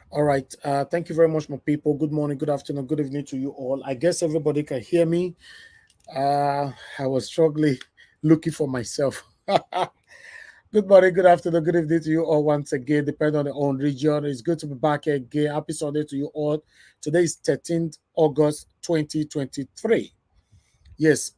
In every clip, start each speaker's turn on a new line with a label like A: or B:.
A: All right. Thank you very much, my people. Good morning, good afternoon, good evening to you all. I guess everybody can hear me. I was struggling looking for myself. Good morning, good afternoon, good evening to you all once again, depending on your own region. It's good to be back again. Happy Sunday to you all. Today is 13th August 2023. Yes,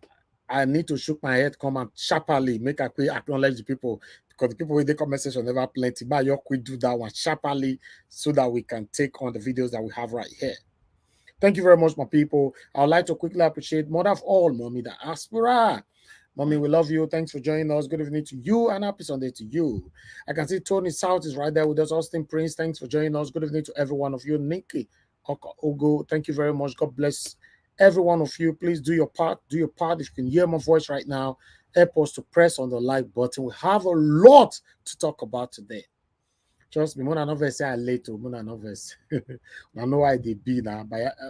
A: I need to shook my head, come and sharply make a quick acknowledge the people because the people with the comment section never plenty. But you quick do that one sharply so that we can take on the videos that we have right here. Thank you very much, my people. I would like to quickly appreciate mother of all, Mommy the Aspera. Mommy, we love you. Thanks for joining us. Good evening to you and happy Sunday to you. I can see Tony South is right there with us. Austin Prince, thanks for joining us. Good evening to every one of you. Nikki Ogo, thank you very much. God bless every one of you. Please do your part. Do your part. If you can hear my voice right now, help us to press on the like button. We have a lot to talk about today. Trust me, Mona Novel say I late to Mona Novels. I know why they be now,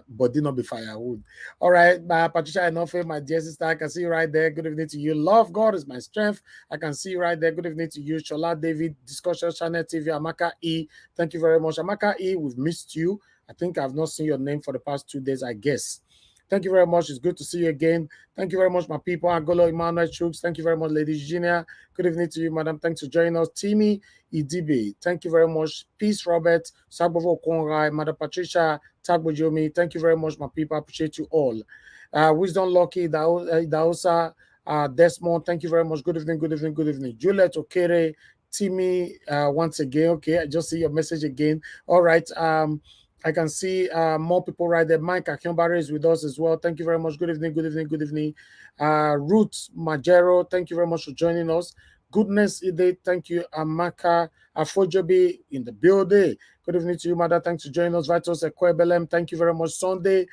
A: but did not be firewood. All right, my Patricia Enofe, my dear sister, I can see you right there. Good evening to you. Love God is my strength. I can see you right there. Good evening to you. Shola David, Discussion Channel TV, Amaka E. Thank you very much. Amaka E, we've missed you. I think I've not seen your name for the past 2 days, I guess. Thank you very much. It's good to see you again. Thank you very much, my people. Agolo Emmanuel Chooks. Thank you very much, Lady Virginia. Good evening to you, madam. Thanks for joining us. Timmy Idibe. Thank you very much. Peace, Robert. Sabovo Konrai. Madam Patricia Tagbojomi. Thank you very much, my people. I appreciate you all. Wisdom Lucky. Daosa. Desmond. Thank you very much. Good evening, good evening, good evening. Juliet Okere. Timmy, once again. Okay, I just see your message again. All right. I can see more people right there. Mike Akimbare is with us as well. Thank you very much. Good evening, good evening, good evening. Ruth Majero, thank you very much for joining us. Goodness Ide, thank you. Amaka Afojobi in the building. Good evening to you, Mother. Thanks for joining us. Vitos Ekwebelem, thank you very much. Sunday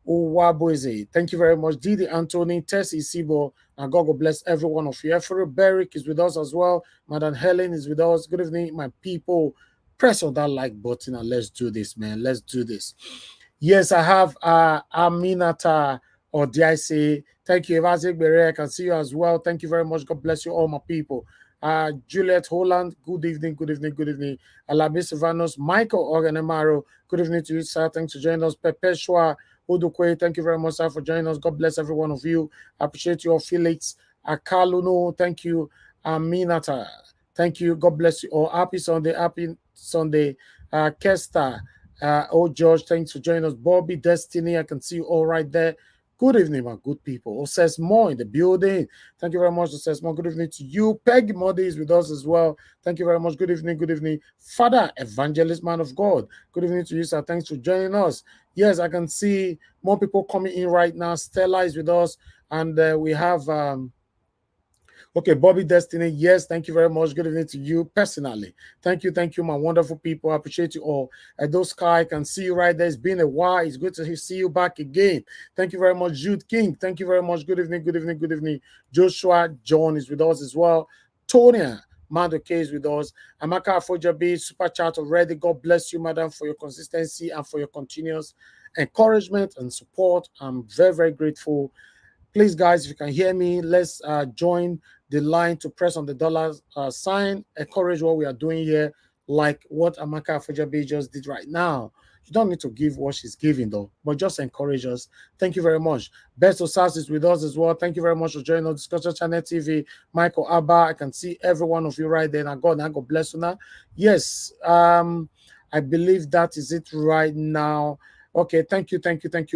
A: Uwaboeze, thank you very much. Didi Anthony, Tessie Sibo, and God will bless every one of you. Efere Berrick is with us as well. Madam Helen is with us. Good evening, my people. Press on that like button and let's do this, man. Let's do this. Yes, I have Aminata, or did I say thank you, Evazik Bere. I can see you as well. Thank you very much. God bless you, all my people. Juliet Holland, good evening, good evening, good evening. Alabi Silvanos, Michael Organemaro, good evening to you, sir. Thanks for joining us. Pepeshua Udukwe, thank you very much, sir, for joining us. God bless every one of you. I appreciate your Felix Akaluno, thank you. Aminata, thank you. God bless you all. Happy Sunday, happy Sunday. Kesta, oh, George, thanks for joining us. Bobby, Destiny, I can see you all right there. Good evening, my good people. Says more in the building. Thank you very much, Says more. Good evening to you. Peggy Modi is with us as well. Thank you very much. Good evening, good evening. Father, evangelist, man of God. Good evening to you, sir. Thanks for joining us. Yes, I can see more people coming in right now. Stella is with us, and we have okay, Bobby Destiny. Yes, thank you very much. Good evening to you personally. Thank you, my wonderful people. I appreciate you all. Those Sky, I can see you right there. It's been a while. It's good to see you back again. Thank you very much, Jude King. Thank you very much. Good evening, good evening, good evening. Joshua John is with us as well. Tonya Mando K is with us. Amaka Afojabi, super chat already. God bless you, madam, for your consistency and for your continuous encouragement and support. I'm very, very grateful. Please, guys, if you can hear me, let's join the line to press on the dollar sign, encourage what we are doing here, like what Amaka Afojabi just did right now. You don't need to give what she's giving, though, but just encourage us. Thank you very much. Best Osas is with us as well. Thank you very much for joining us. Discussion Channel TV. Michael Abba, I can see every one of you right there. Now, God bless you now. Yes, I believe that is it right now. Okay, thank you,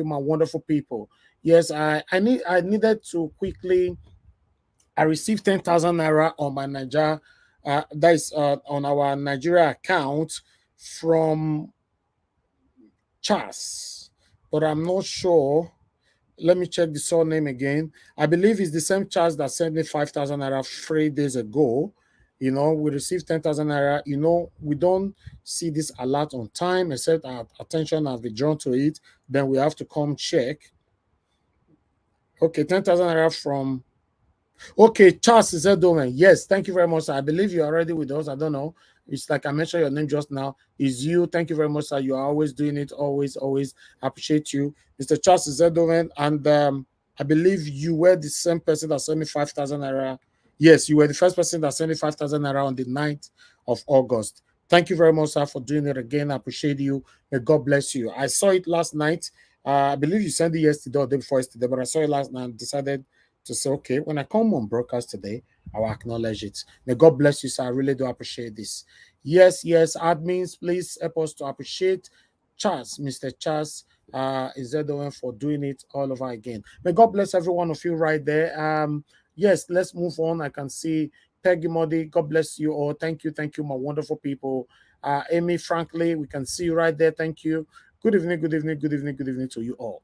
A: my wonderful people. Yes, I needed to quickly. I received 10,000 naira on my Niger, that is on our Nigeria account from Chas, but I'm not sure. Let me check the surname again. I believe it's the same Chas that sent me 5,000 naira 3 days ago. You know, we received 10,000 naira. You know, we don't see this alert on time, except our attention has been drawn to it. Then we have to come check. Okay, 10,000 naira from. Okay, Charles is Edomen. Yes, thank you very much, sir. I believe you're already with us. I don't know. It's like I mentioned your name just now. Is you. Thank you very much, sir. You are always doing it. Always, always appreciate you. Mr. Charles is Edomen. And I believe you were the same person that sent me 5,000 naira. Yes, you were the first person that sent me 5,000 naira on the 9th of August. Thank you very much, sir, for doing it again. I appreciate you. May God bless you. I saw it last night. I believe you sent it yesterday or the day before yesterday, but I saw it last night and decided to say, okay, when I come on broadcast today, I will acknowledge it. May God bless you, sir. I really do appreciate this. Yes, admins, please help us to appreciate Charles, Mr. Charles. Is that the one for doing it all over again? May God bless every one of you right there. Yes, let's move on. I can see Peggy Modi, God bless you all. Thank you, my wonderful people. Amy, frankly, we can see you right there. Thank you. Good evening to you all.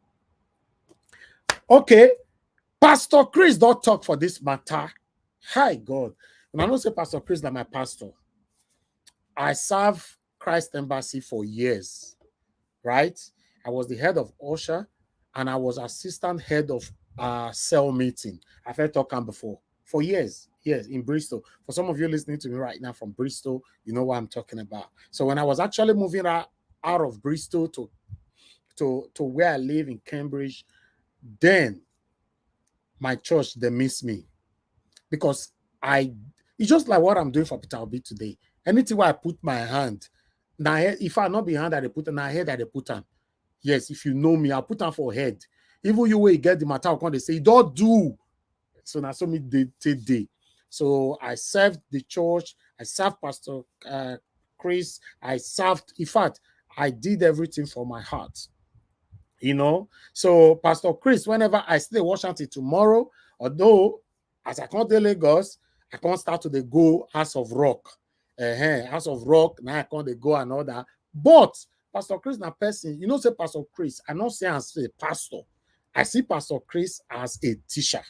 A: Okay, Pastor Chris don't talk for this matter. Hi, God. And I don't say Pastor Chris like my pastor. I serve Christ Embassy for years, right? I was the head of Usher and I was assistant head of cell meeting. I've heard talking before for years in Bristol. For some of you listening to me right now from Bristol, you know what I'm talking about. So when I was actually moving out of Bristol to where I live in Cambridge, then my church, they miss me because it's just like what I'm doing for Peter Obi today. Anything where I put my hand, now if I not be hand that they put, now head that they put on. Yes, if you know me, I'll put on for head. Even you will get the matter, when they say, don't do. So now, so me day. So I served the church. I served Pastor Chris. I served, in fact, I did everything for my heart. You know, so Pastor Chris, whenever I stay Washington tomorrow, although as I come to Lagos, I can't start to the go House of Rock. House of Rock, now I can't go and all that. But Pastor Chris na person, you know, say Pastor Chris, I don't say as a pastor. I see Pastor Chris as a teacher.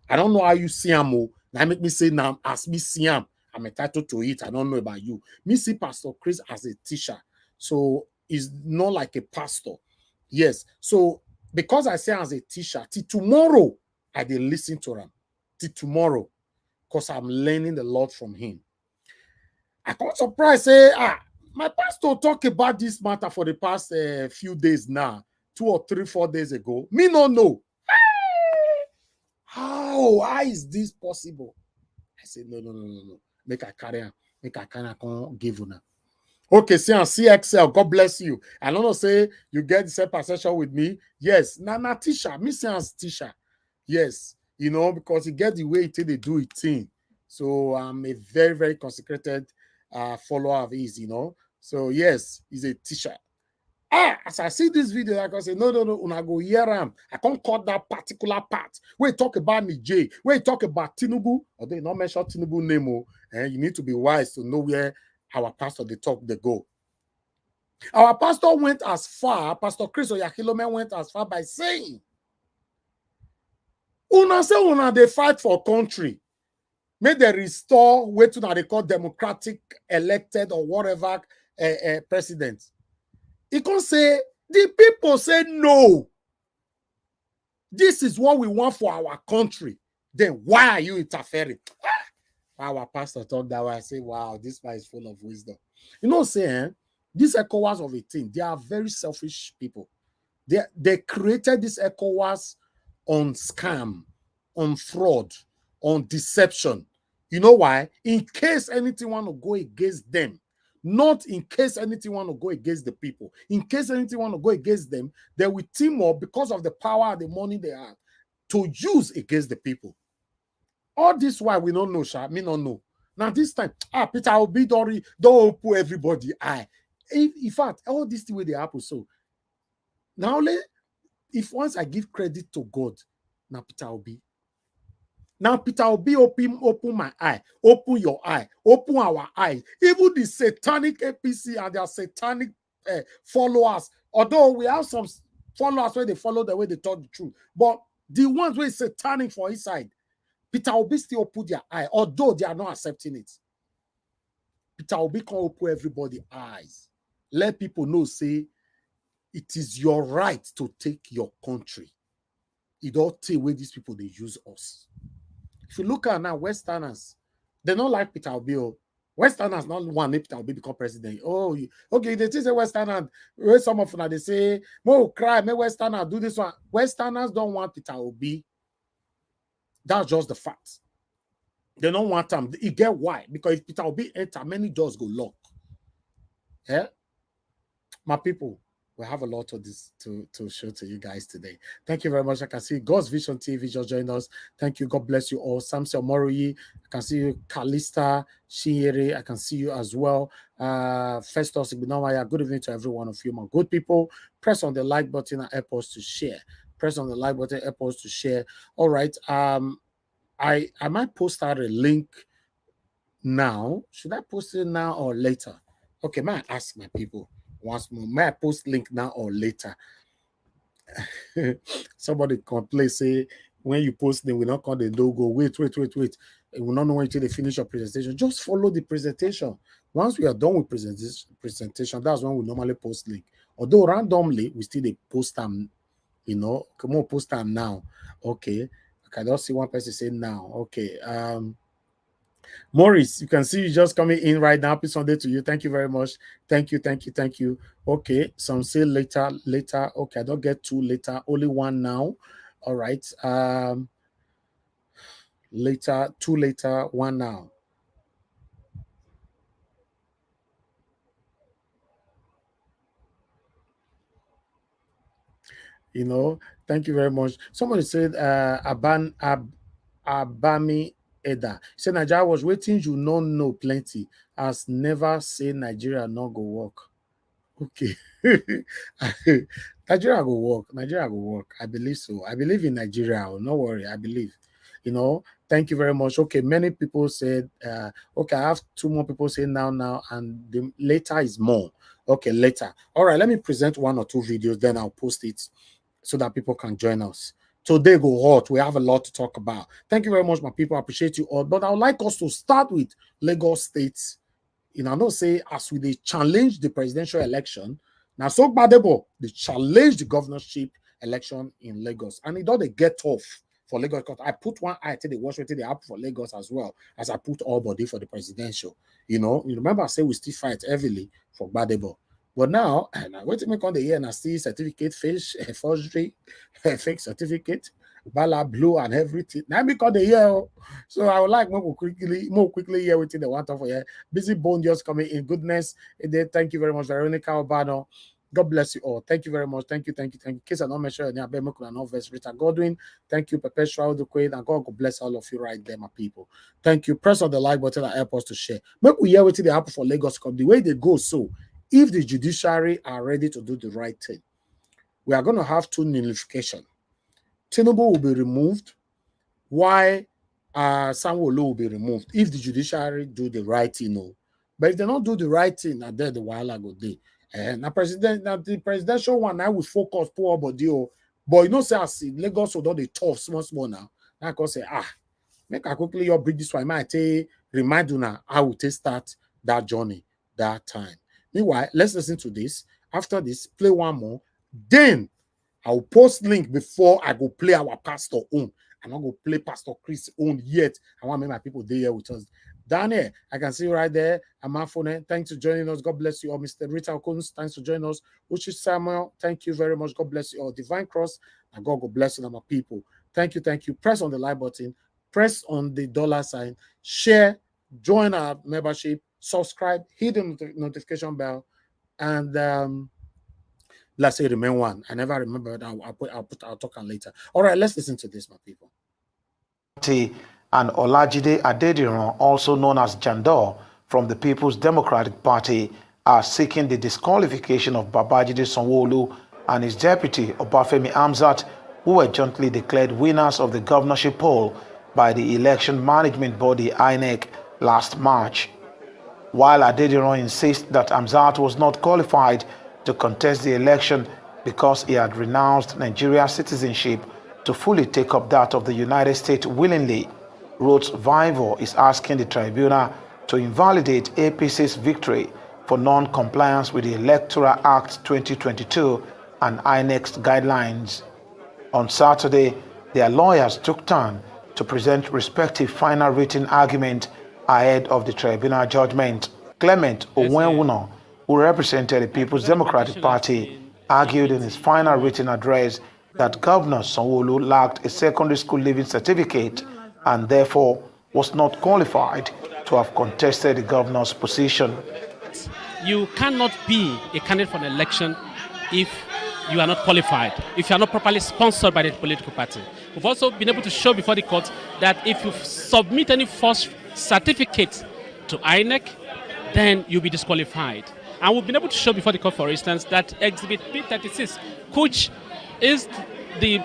A: I don't know how you see him. Now make me say now, as me see him, I'm entitled to it. I don't know about you. Me see Pastor Chris as a teacher. So he's not like a pastor. Yes. So because I say as a teacher, till tomorrow, I did listen to him. Till tomorrow, because I'm learning a lot from him. I can't surprise say, my pastor talk about this matter for the past few days now, 2 or 3, 4 days ago. Me no know. How is this possible? I said, no. Make I carry on. Make I can't give you now. Okay, see on CXL, God bless you. I don't know, say you get the same perception with me. Yes, na teacher, me say as teacher. Yes, you know, because he get the way they do it thing. So I'm a very, very consecrated follower of his, you know. So yes, he's a teacher. As I see this video, I can say, no, una go hear him. I can't cut that particular part. When you talk about Niger, when you talk about Tinubu, although you not mention Tinubu name, and you need to be wise to know where our pastor they talk, they go. Our pastor went as far, Pastor Chris Oyakhilome went as far by saying, una say una they fight for country. May they restore what they call democratic elected or whatever president. He can say, the people say no. This is what we want for our country. Then why are you interfering? Our pastor talked that way. I say, wow, this man is full of wisdom. You know, saying these ECOWAS of a thing, they are very selfish people. They created this ECOWAS on scam, on fraud, on deception. You know why? In case anything want to go against them, not in case anything want to go against the people. In case anything want to go against them, they will team up because of the power and the money they have to use against the people. All this why we don't know, Sha. Me don't know. Now this time, Peter Obi don't put everybody eye. In fact, all this the way they happen. So now, if once I give credit to God, now Peter Obi. Now Peter Obi open my eye, open your eye, open our eyes. Even the satanic APC and their satanic followers, although we have some followers where they follow the way they talk the truth, but the ones where it's satanic for inside, Peter Obi still put their eye, although they are not accepting it. Peter Obi can open everybody's eyes. Let people know, say, it is your right to take your country. It don't take away these people, they use us. If you look at now, Westerners, they don't like Peter Obi. Westerners not want Peter Obi become president. Oh, okay, they say Westerners, where some of them, they say, "Mo cry, may Westerners do this one." Westerners don't want Peter Obi. That's just the fact. They don't want him. You get why? Because if Peter Obi enter, many doors go lock. Yeah, my people, we have a lot of this to show to you guys today. Thank you very much. I can see God's Vision TV just joined us. Thank you. God bless you all. Samson Moroyi, I can see you. Kalista Shiere, I can see you as well. Festus Igbinawaya, good evening to every one of you, my good people. Press on the like button and help us to share. Press on the like button, help us to share. All right. I might post out a link now. Should I post it now or later? Okay, may I ask my people once more? May I post link now or later? Somebody complain say when you post them, we not call the logo. Wait. We will not know until they finish your presentation. Just follow the presentation. Once we are done with presentation, that's when we normally post link. Although randomly, we still they post them, come on, post them now. Okay. I don't see one person say now. Okay. Maurice, you can see you just coming in right now. Happy Sunday to you. Thank you very much. Thank you. Okay, some say later. Okay, I don't get two later, only one now. All right. Later, two later, one now. Thank you very much. Somebody said Abami Eda. Say Nigeria was waiting, you know plenty. As never say Nigeria no go work. Okay. Nigeria will work. I believe so. I believe in Nigeria. No worry. I believe. Thank you very much. Okay, many people said, okay, I have two more people saying now, and the later is more. Okay, later. All right, let me present one or two videos, then I'll post it so that people can join us. Today go hot. We have a lot to talk about. Thank you very much, my people. I appreciate you all. But I would like us to start with Lagos State. I know say as we they challenge the presidential election, now so badebo they challenge the governorship election in Lagos, and it don't they get off for Lagos. Because I put one eye to the watch the app for Lagos as well as I put all body for the presidential. You remember I say we still fight heavily for badebo. But now, and I wait to make on the year and I see certificate fish, forgery, fake certificate, bala blue and everything. Now because the year, so I would like more quickly here within the one for here. Busy bone just coming in. Goodness, thank you very much, Veronica Obano. God bless you all. Thank you very much. Thank you. In case I'm not mentioned, Rita Godwin. Thank you, Perpetual the Queen, and God bless all of you right there, my people. Thank you. Press on the like button and help us to share. Make we hear within the apple for Lagos come the way they go. So, if the judiciary are ready to do the right thing, we are going to have two nullification. Tinubu will be removed, while Sanwo-Olu will be removed if the judiciary do the right thing. But if they don't do the right thing, now there the wahala go dey. Now the presidential one now will focus poor body. But say as Lagos will do the tough small now. Now I can say make I quickly your bring this one. Might remind you now how we take start that journey that time. Meanwhile, let's listen to this. After this, play one more. Then I'll post link before I go play our pastor own. I'm not going to play Pastor Chris own yet. I want to make my people there with us. Daniel, I can see you right there. Amafone, thanks for joining us. God bless you all. Mr. Rita Okuns, thanks for joining us. Uchi Samuel, thank you very much. God bless you all. Divine Cross, and God bless you, my people. Thank you. Press on the like button. Press on the dollar sign. Share. Join our membership. Subscribe. Hit the notification bell. And let's say remain one. I never remember. I'll talk on later. All right, let's listen to this, my people.
B: And Olajide Adediran, also known as Jandor, from the People's Democratic Party, are seeking the disqualification of Babajide Sanwo-Olu and his deputy Obafemi Hamzat, who were jointly declared winners of the governorship poll by the election management body INEC last March. While Adediran insists that Hamzat was not qualified to contest the election because he had renounced Nigeria's citizenship to fully take up that of the United States willingly, Rhodes Vivo is asking the tribunal to invalidate APC's victory for non-compliance with the Electoral Act 2022 and INEC's guidelines. On Saturday, their lawyers took turn to present respective final written argument ahead of the tribunal judgment. Clement Onwenwuno, who represented the People's Democratic Party, argued in his final written address that Governor Sanwo-Olu lacked a secondary school leaving certificate and therefore was not qualified to have contested the governor's position.
C: you cannot be a candidate for an election if you are not qualified, if you are not properly sponsored by the political party. We've also been able to show before the court that if you submit any false certificate to INEC, then you'll be disqualified. And we've been able to show before the court, for instance, that Exhibit P36, which is the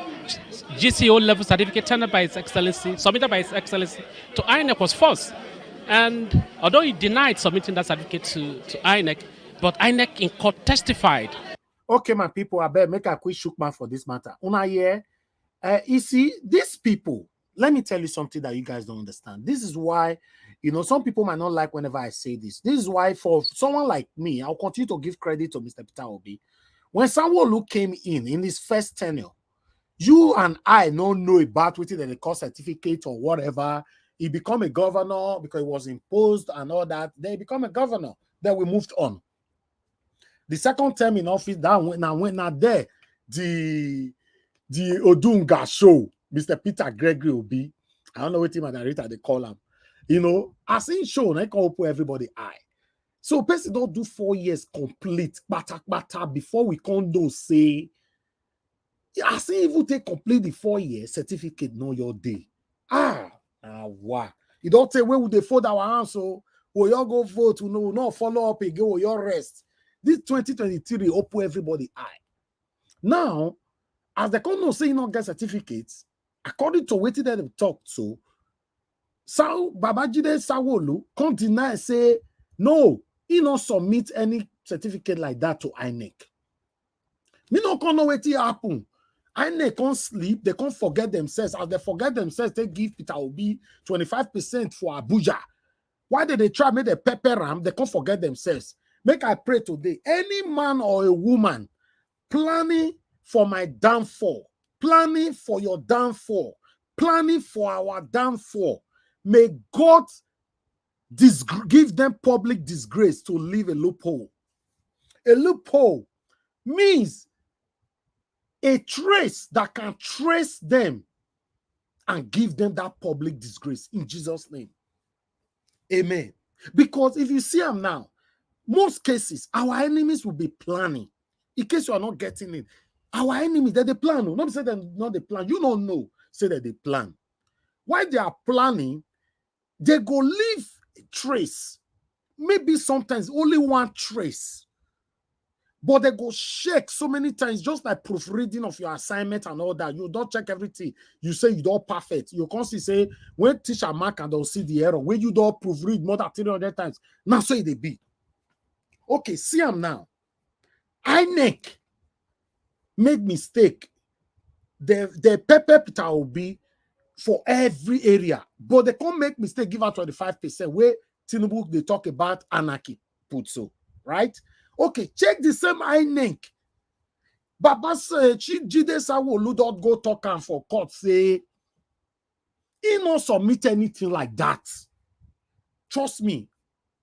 C: GCO level certificate tendered by His Excellency, submitted by His Excellency to INEC, was false. And although he denied submitting that certificate to INEC, but INEC in court testified.
A: Okay, my people, I better make a quick shook man for this matter. Una here, you see, these people, let me tell you something that you guys don't understand. This is why, you know, some people might not like whenever I say this. This is why for someone like me, I'll continue to give credit to Mr. Peter Obi. When Sanwo-Olu came in his first tenure, you and I don't know about whether they call certificate or whatever. He become a governor because it was imposed and all that. They become a governor. Then we moved on. The second term in office, that went now there, the Odunga show, Mr. Peter Gregory Obi. I don't know what him and Rita they call him. You know, as in show, I can open everybody eye. So person don't do 4 years complete, bata before we can do say. I say if you take complete the 4 year certificate, know your day. Wow. You don't say where would they fold our hands so will you go vote to no not follow up again or your rest. This 2023 open everybody eye. Now, as the company say you not get certificates, according to what they talked to, Babajide Sanwo-Olu can't deny say no, he not submit any certificate like that to INEC. Me no know what happen. INEC can't sleep, they can't forget themselves. As they forget themselves, they give Peter Obi 25% for Abuja. Why did they try make the pepper ram? They can't forget themselves. Make I pray today. Any man or a woman planning for my downfall, planning for your downfall, planning for our downfall, may God give them public disgrace to leave a loophole. A loophole means a trace that can trace them and give them that public disgrace in Jesus' name. Amen. Because if you see them now, most cases, our enemies will be planning. In case you are not getting it, our enemies, they plan. Not say that not they plan. You don't know. Say that they plan. While they are planning, they go leave a trace. Maybe sometimes only one trace. But they go check so many times, just like proofreading of your assignment and all that. You don't check everything. You say you don't perfect. You can't say, when teacher mark and they'll see the error. When you don't proofread more than 300 times, now so they be. Okay, see them now. INEC made mistake. The pepper Peter Obi for every area. But they can't make mistake, give out 25%. Where Tinubu, they talk about anarchy. Put so, right? Okay, check the same INEC. Baba Jide Sanwo-Olu don't go talk and for court say he not submit anything like that. Trust me.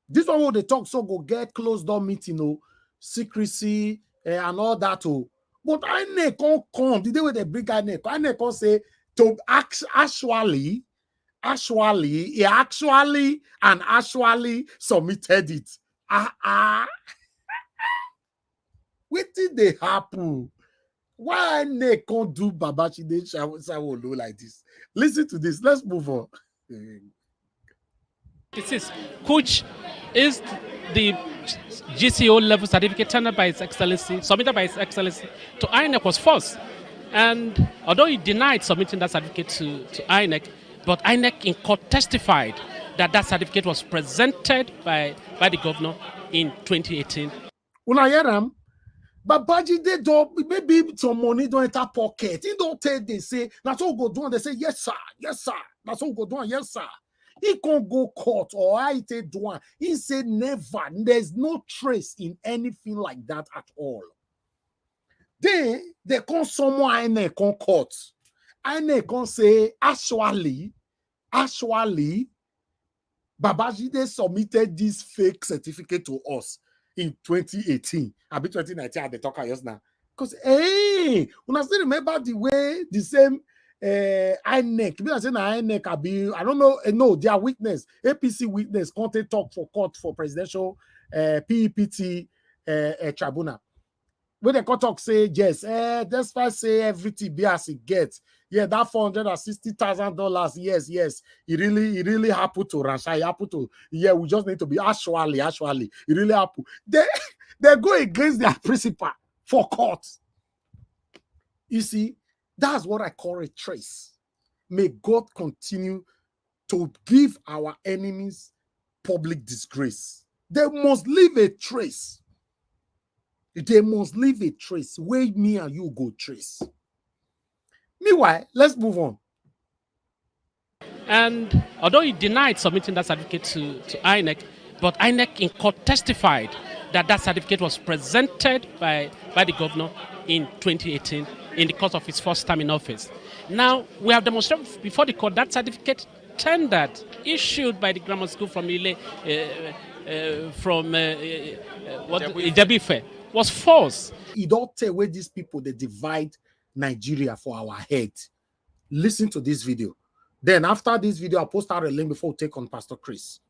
A: This one will they talk so go get closed door meeting, you know, secrecy and all that. Oh. But INEC can't come. The day when they bring INEC can't say to actually he actually submitted it. What did they happen? Why INEC can't do Babajide Sanwo-Olu like this? Listen to this. Let's move on.
C: Which is the GCO level certificate tendered by His Excellency, submitted by His Excellency to INEC, was false. And although he denied submitting that certificate to INEC, but INEC in court testified that that certificate was presented by the governor in 2018.
A: Una hear am? Babajide don't, maybe some money don't enter pocket. He don't tell they say, that's all go do. And they say, yes, sir, yes, sir. That's all go do. Yes, sir. He can't go court or I take do. He said never. There's no trace in anything like that at all. They can't someone INEC can't court. INEC can't say, actually, Babajide submitted this fake certificate to us in 2018. I'll be 2019 at the talker just now. Because, hey, when I still remember the way the same INEC, I say INEC, I don't know, no, their witness, APC witness, can't they talk for court for presidential PEPT tribunal. When the court talk say yes, despite say everything be as it gets, yeah, that $460,000, yes, it really happened to Rasha. It happened to, yeah, we just need to be actually, it really happened. They go against their principal for court. You see, that's what I call a trace. May God continue to give our enemies public disgrace. They must leave a trace. They must leave a trace where me and you go trace. Meanwhile, let's move on.
C: And although he denied submitting that certificate to INEC, but INEC in court testified that that certificate was presented by the governor in 2018 in the course of his first term in office. Now, we have demonstrated before the court that certificate tendered, issued by the grammar school from Ijebife, was false.
A: You don't tell where these people, they divide Nigeria for our head. Listen to this video. Then after this video, I'll post out a link before we take on Pastor Chris.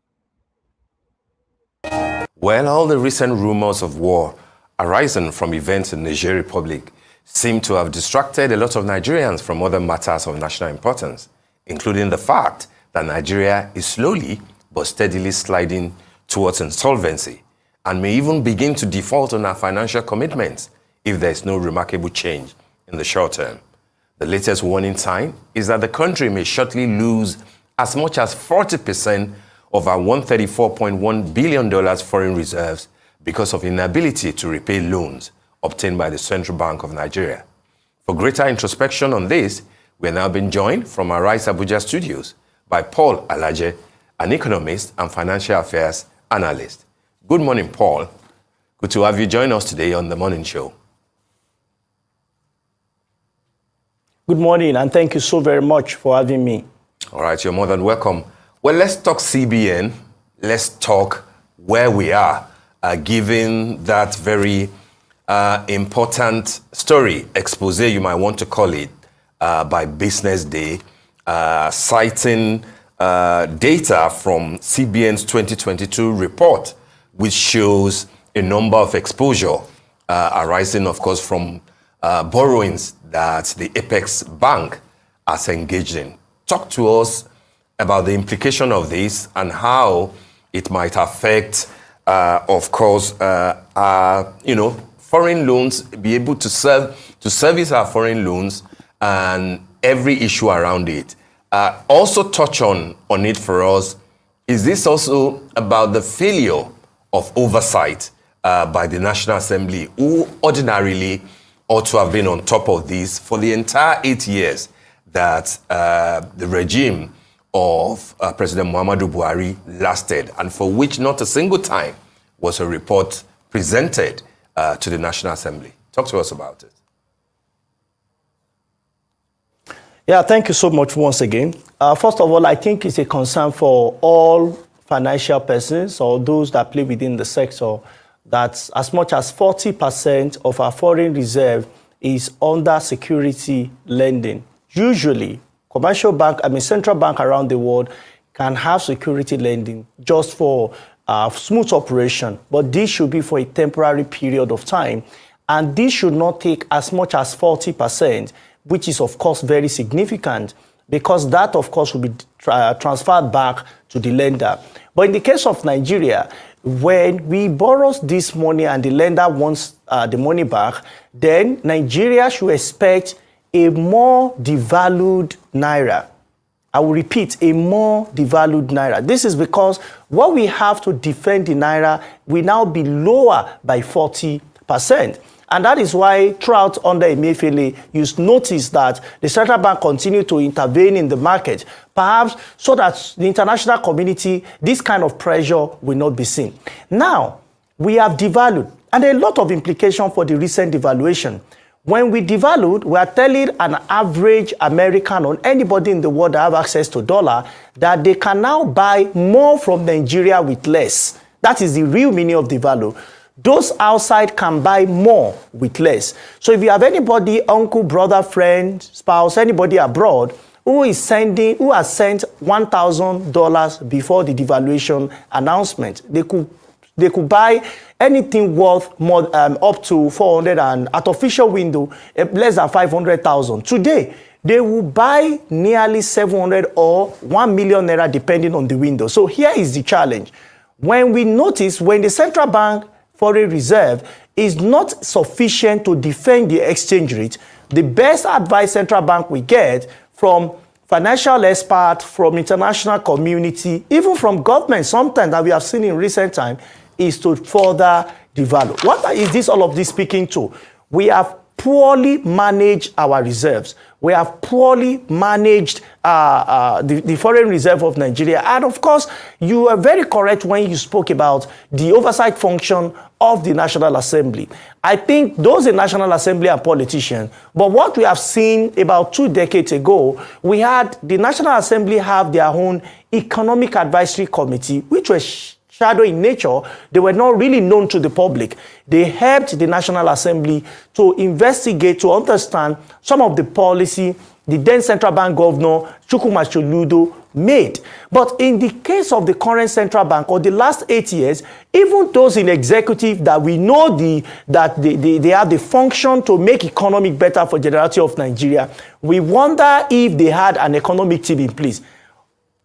D: Well, all the recent rumors of war arising from events in the Niger Republic seem to have distracted a lot of Nigerians from other matters of national importance, including the fact that Nigeria is slowly but steadily sliding towards insolvency and may even begin to default on our financial commitments if there is no remarkable change in the short term. The latest warning sign is that the country may shortly lose as much as 40% of our $134.1 billion foreign reserves because of inability to repay loans obtained by the Central Bank of Nigeria. For greater introspection on this, we are now being joined from our Rise Abuja studios by Paul Alaje, an economist and financial affairs analyst. Good morning, Paul. Good to have you join us today on The Morning Show.
E: Good morning, and thank you so very much for having me.
D: All right, you're more than welcome. Well, let's talk CBN. Let's talk where we are, given that very important story, expose you might want to call it, by Business Day, citing data from CBN's 2022 report, which shows a number of exposure arising, of course, from borrowings that the Apex Bank has engaged in. Talk to us about the implication of this and how it might affect, of course, foreign loans, be able to service our foreign loans and every issue around it. Also touch on it for us. Is this also about the failure of oversight by the National Assembly, who ordinarily ought to have been on top of this for the entire 8 years that the regime of President Muhammadu Buhari lasted, and for which not a single time was a report presented to the National Assembly? Talk to us about it.
E: Yeah, thank you so much once again. First of all, I think it's a concern for all financial persons or those that play within the sector that as much as 40% of our foreign reserve is under security lending. Usually, central bank around the world can have security lending just for smooth operation, but this should be for a temporary period of time, and this should not take as much as 40%, which is of course very significant, because that of course will be transferred back to the lender. But in the case of Nigeria, when we borrow this money and the lender wants the money back, then Nigeria should expect a more devalued naira. I will repeat, a more devalued naira. This is because what we have to defend the naira will now be lower by 40%. And that is why throughout under Emefiele, you notice that the central bank continued to intervene in the market, perhaps so that the international community, this kind of pressure will not be seen. Now, we have devalued, and a lot of implication for the recent devaluation. When we devalued, we are telling an average American or anybody in the world that have access to dollar that they can now buy more from Nigeria with less. That is the real meaning of devalue. Those outside can buy more with less. So if you have anybody, uncle, brother, friend, spouse, anybody abroad who has sent $1,000 before the devaluation announcement, they could they could buy anything worth more up to 400 and at official window less than 500,000. Today, they will buy nearly 700 or 1 million naira depending on the window. So here is the challenge. When we notice when the central bank foreign reserve is not sufficient to defend the exchange rate, the best advice central bank we get from financial experts, from international community, even from government sometimes that we have seen in recent time, is to further devalue. What is this all of this speaking to? We have poorly managed our reserves. We have poorly managed the foreign reserve of Nigeria. And of course, you are very correct when you spoke about the oversight function of the National Assembly. I think those in National Assembly are politicians. But what we have seen about 2 decades ago, we had the National Assembly have their own Economic Advisory Committee, which was shadow in nature. They were not really known to the public. They helped the National Assembly to investigate, to understand some of the policy the then Central Bank Governor, Chukwuma Soludo, made. But in the case of the current Central Bank, or the last 8 years, even those in executive that we know that they have the function to make economic better for generality of Nigeria, we wonder if they had an economic team in place.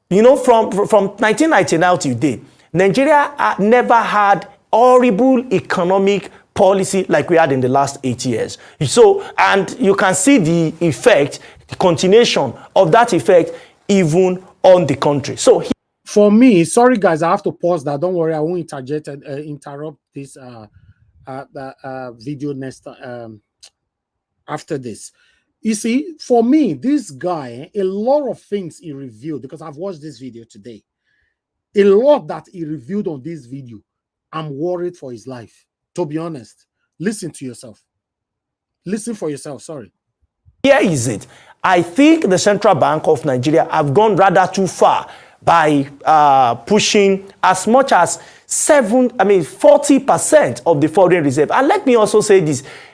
E: You know, from 1999 till today, Nigeria never had horrible economic policy like we had in the last 8 years. So, and you can see the effect, the continuation of that effect even on the country. So,
A: for me, sorry guys, I have to pause that. Don't worry, I won't interrupt this video next after this. You see, for me, this guy, a lot of things he revealed, because I've watched this video today. A lot that he revealed on this video, I'm worried for his life. To be honest, listen to yourself. Listen for yourself, sorry.
E: Here is it. I think the Central Bank of Nigeria have gone rather too far by pushing as much as 40% of the foreign reserve. And let me also say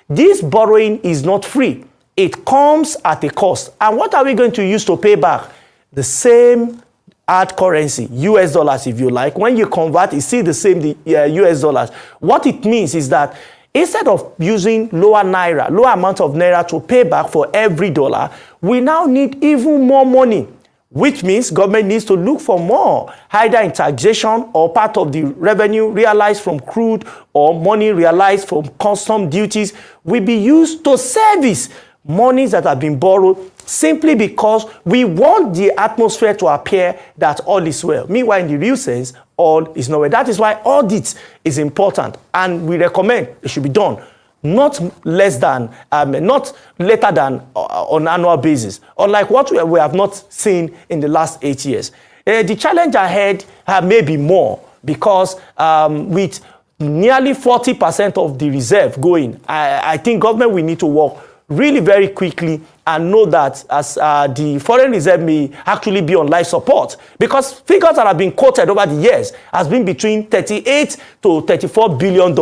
E: this borrowing is not free. It comes at a cost. And what are we going to use to pay back? The same hard currency, US dollars if you like. When you convert, it's still the same US dollars. What it means is that instead of using lower amount of naira to pay back for every dollar, we now need even more money, which means government needs to look for more, either in taxation or part of the revenue realized from crude or money realized from custom duties will be used to service monies that have been borrowed simply because we want the atmosphere to appear that all is well. Meanwhile, in the real sense, all is nowhere. That is why audit is important, and we recommend it should be done not later than on annual basis, unlike what we have not seen in the last 8 years. The challenge ahead may be more because with nearly 40% of the reserve going, I think government will need to work really very quickly and know that as the foreign reserve may actually be on life support, because figures that have been quoted over the years has been between $38 to $34 billion.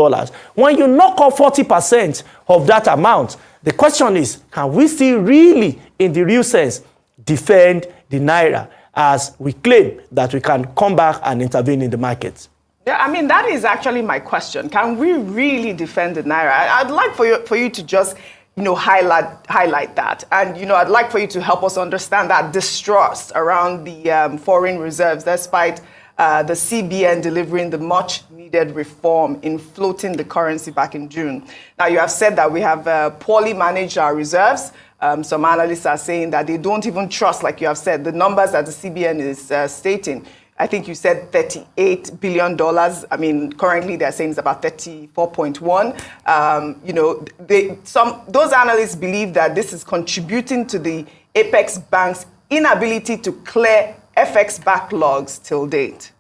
E: When you knock off 40% of that amount, the question is, can we still really, in the real sense, defend the naira as we claim that we can come back and intervene in the markets?
F: Yeah, I mean, that is actually my question. Can we really defend the naira? I'd like for you to just highlight that. And, I'd like for you to help us understand that distrust around the foreign reserves, despite the CBN delivering the much needed reform in floating the currency back in June. Now, you have said that we have poorly managed our reserves. Some analysts are saying that they don't even trust, like you have said, the numbers that the CBN is stating. I think you said $38 billion. I mean, currently they're saying it's about 34.1. Those analysts believe that this is contributing to the apex bank's inability to clear FX backlogs till date.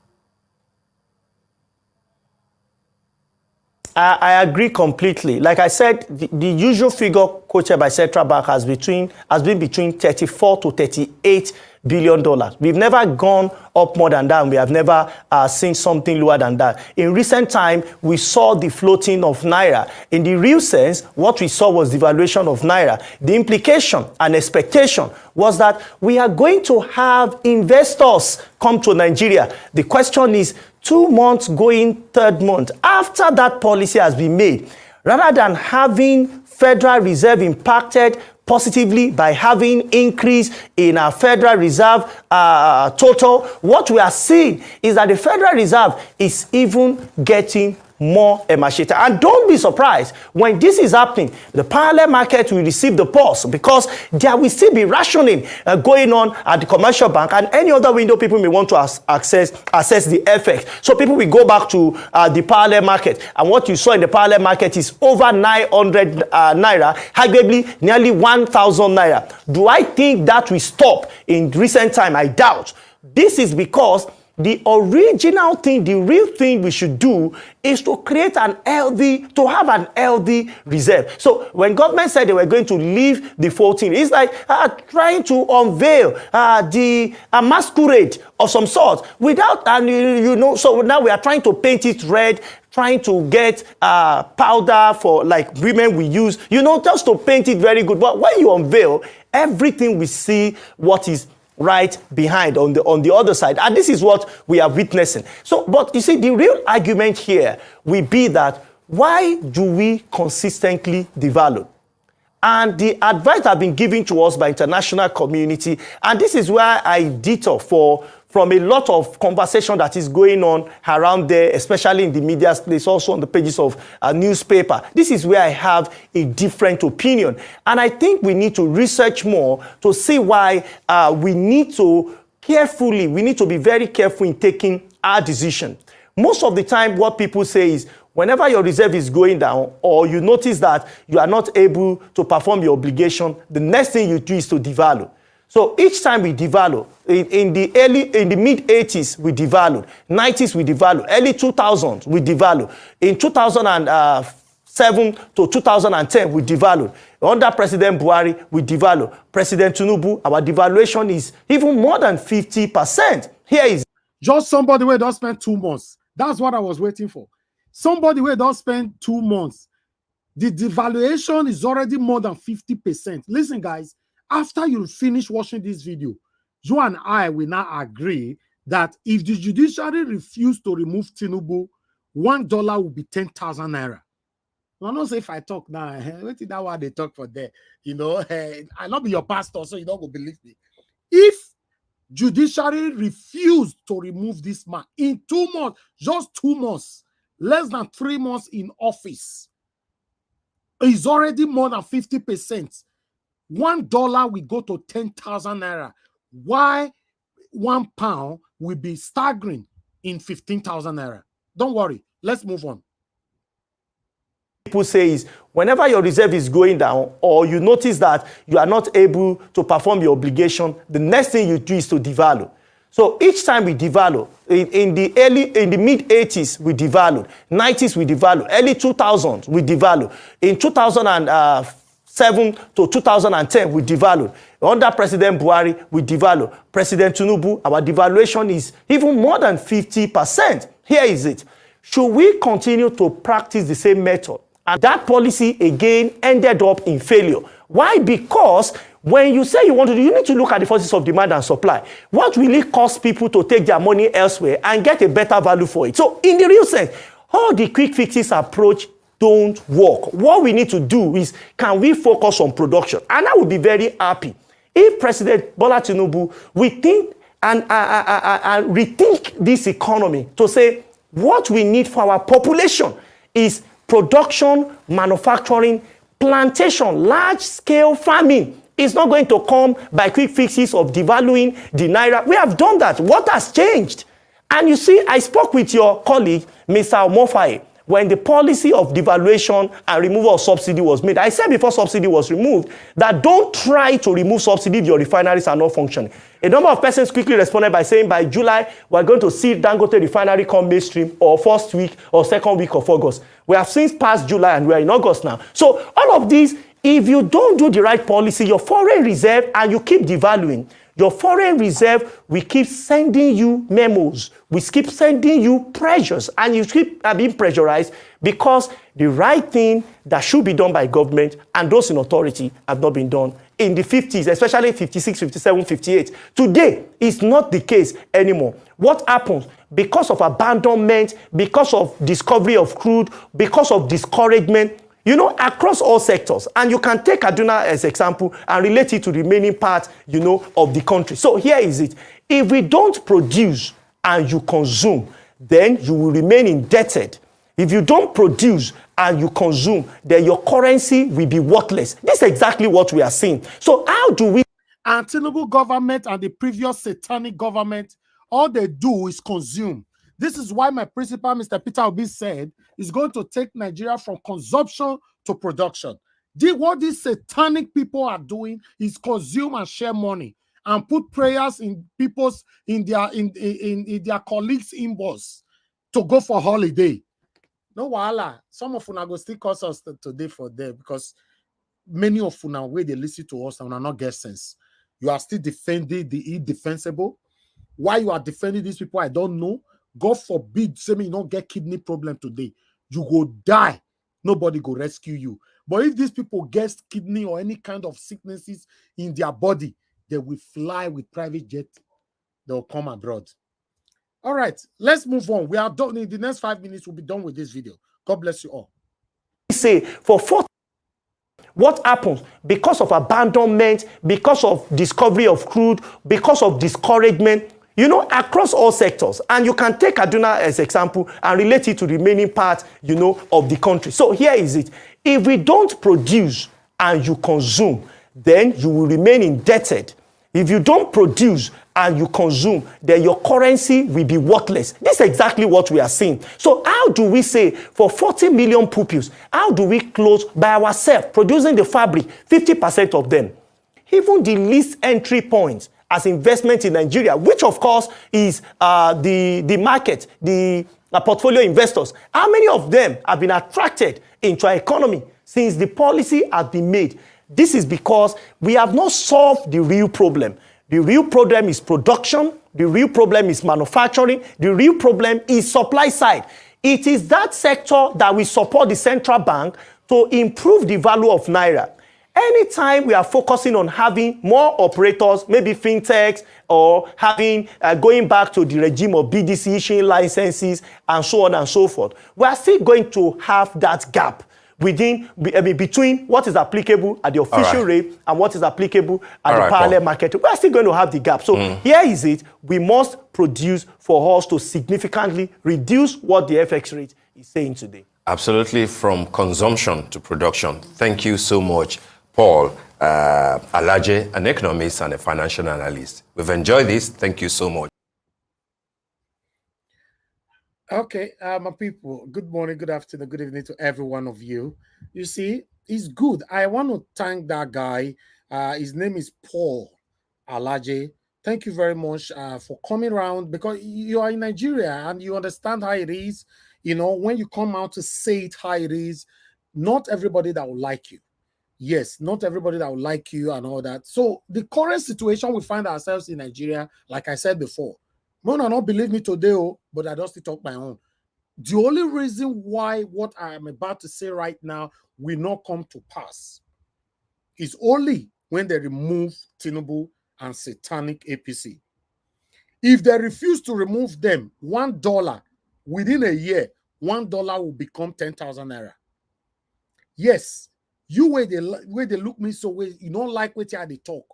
E: I agree completely. Like I said, the usual figure quoted by Central Bank has been between 34 to 38 billion. We've never gone up more than that. We have never seen something lower than that. In recent time, we saw the floating of Naira. In the real sense, what we saw was the devaluation of Naira. The implication and expectation was that we are going to have investors come to Nigeria. The question is, 2 months going, third month, after that policy has been made, rather than having Federal Reserve impacted positively by having increase in our Federal Reserve total, what we are seeing is that the Federal Reserve is even getting more emaciated. And don't be surprised when this is happening. The parallel market will receive the pulse because there will still be rationing going on at the commercial bank and any other window people may want to access the FX. So people will go back to the parallel market. And what you saw in the parallel market is over 900 naira, arguably nearly 1,000 naira. Do I think that will stop in recent time? I doubt. This is because the original thing, the real thing we should do is to create an to have an healthy reserve. So when government said they were going to leave the 14, it's like trying to unveil the masquerade of some sort without, and so now we are trying to paint it red, trying to get powder for like women we use, just to paint it very good. But when you unveil, everything we see what is right behind on the other side. And this is what we are witnessing. So, but you see, the real argument here will be that why do we consistently devalue? And the advice has been given to us by international community. And this is where I detour from a lot of conversation that is going on around there, especially in the media space, also on the pages of a newspaper. This is where I have a different opinion. And I think we need to research more to see why we need to be very careful in taking our decision. Most of the time, what people say is, whenever your reserve is going down or you notice that you are not able to perform your obligation, the next thing you do is to devalue. So each time we devalue, in the mid-80s, we devalued. 90s, we devalued. Early 2000s, we devalued. In 2007 to 2010, we devalued. Under President Buhari, we devalued. President Tinubu, our devaluation is even more than 50%. Here is
A: just somebody where don't spend 2 months. That's what I was waiting for. Somebody where don't spend 2 months. The devaluation is already more than 50%. Listen, guys. After you finish watching this video, you and I will now agree that if the judiciary refuse to remove Tinubu, $1 will be 10,000 naira. I don't say if I talk now, what is that what they talk for there? I'll not be your pastor, so you don't go believe me. If judiciary refuse to remove this man in 2 months, just 2 months, less than 3 months in office, is already more than 50%. $1 will go to 10,000 naira. Why £1 will be staggering in 15,000 naira? Don't worry. Let's move on.
E: People say is, whenever your reserve is going down or you notice that you are not able to perform your obligation, the next thing you do is to devalue. So each time we devalue, in the mid-80s, we devalued. 90s, we devalued. Early 2000s, we devalued. In 2007 to 2010, we devalued. Under President Buhari, we devalued. President Tinubu, our devaluation is even more than 50%. Here is it. Should we continue to practice the same method? And that policy, again, ended up in failure. Why? Because when you say you want to do, you need to look at the forces of demand and supply. What will it cost people to take their money elsewhere and get a better value for it? So in the real sense, all the quick fixes approach don't work. What we need to do is, can we focus on production? And I would be very happy if President Bola Tinubu, we think and rethink this economy to say what we need for our population is production, manufacturing, plantation, large-scale farming. It's not going to come by quick fixes of devaluing the naira. We have done that. What has changed? And you see, I spoke with your colleague, Mr. Omofai, when the policy of devaluation and removal of subsidy was made. I said before subsidy was removed that don't try to remove subsidy if your refineries are not functioning. A number of persons quickly responded by saying by July, we're going to see Dangote refinery come mainstream, or first week or second week of August. We have since passed July and we're in August now. So all of these, if you don't do the right policy, your foreign reserve, and you keep devaluing, Your foreign reserve, we keep sending you memos. We keep sending you pressures, and you keep being pressurized because the right thing that should be done by government and those in authority have not been done in the 50s, especially 56, 57, 58. Today, it's not the case anymore. What happens? Because of abandonment, because of discovery of crude, because of discouragement, you know, across all sectors. And you can take Kaduna as example and relate it to the remaining part, you know, of the country. So here is it. If we don't produce and you consume, then you will remain indebted. If you don't produce and you consume, then your currency will be worthless. This is exactly what we are seeing. So how do we...
A: And Tinubu government and the previous satanic government, all they do is consume. This is why my principal, Mr. Peter Obi, said is going to take Nigeria from consumption to production. What these satanic people are doing is consume and share money and put prayers in people's in their colleagues' inbox to go for holiday. No wahala. Some of una go still cause us today for there because many of una way they listen to us and not get sense. You are still defending the indefensible. Why you are defending these people, I don't know. God forbid, say me you don't get kidney problem today. You go die. Nobody go rescue you. But if these people get kidney or any kind of sicknesses in their body, they will fly with private jet. They'll come abroad. All right, let's move on. We are done. In the next 5 minutes, we'll be done with this video. God bless you all.
E: Say for 40. What happens? Because of abandonment, because of discovery of crude, because of discouragement, you know, across all sectors. And you can take Kaduna as example and relate it to the remaining part, you know, of the country. So here is it. If we don't produce and you consume, then you will remain indebted. If you don't produce and you consume, then your currency will be worthless. This is exactly what we are seeing. So how do we say for 40 million pupils, how do we close by ourselves, producing the fabric, 50% of them? Even the least entry points as investment in Nigeria, which of course is the market, the portfolio investors. How many of them have been attracted into our economy since the policy has been made? This is because we have not solved the real problem. The real problem is production. The real problem is manufacturing. The real problem is supply side. It is that sector that will support the central bank to improve the value of Naira. Anytime we are focusing on having more operators, maybe fintechs, or having going back to the regime of BDC issuing licenses and so on and so forth, we are still going to have that gap between what is applicable at the official rate and what is applicable at the parallel market. We are still going to have the gap. So here is it. We must produce for us to significantly reduce what the FX rate is saying today.
D: Absolutely, from consumption to production. Thank you so much, Paul Alaje, an economist and a financial analyst. We've enjoyed this. Thank you so much.
A: Okay, my people, good morning, good afternoon, good evening to every one of you. You see, it's good. I want to thank that guy. His name is Paul Alaje. Thank you very much for coming around because you are in Nigeria and you understand how it is. You know, when you come out to say it how it is, not everybody that will like you. Yes, not everybody that will like you and all that. So the current situation we find ourselves in Nigeria, like I said before, no, not believe me today, but I just talk my own. The only reason why what I am about to say right now will not come to pass is only when they remove Tinubu and satanic APC. If they refuse to remove them, $1 within a year, $1 will become 10,000 naira. Yes, you where they look me so way you don't like what they talk,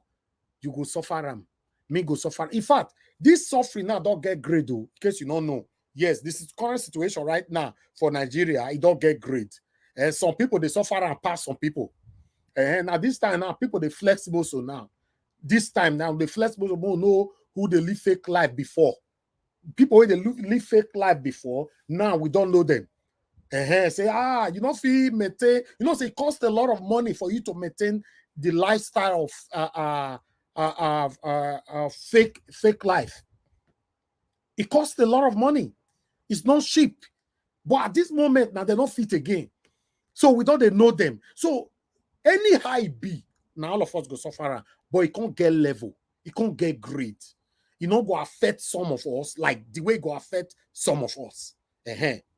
A: you go suffer them. Me go suffer. In fact, this suffering now don't get great though, in case you don't know. Yes, this is current situation right now for Nigeria. It don't get great. And some people they suffer and pass some people. And at this time now, people they flexible. So now, this time now, they flexible don't know who they live fake life before. People who they live fake life before, now we don't know them. Say, you know, fee maintain, you know, say it costs a lot of money for you to maintain the lifestyle of fake life. It costs a lot of money. It's not cheap. But at this moment, now they're not fit again. So we don't know them. So any high be, now all of us go suffer, but it can't get level. it can't get great. You know, go affect some of us, like the way it go affect some of us.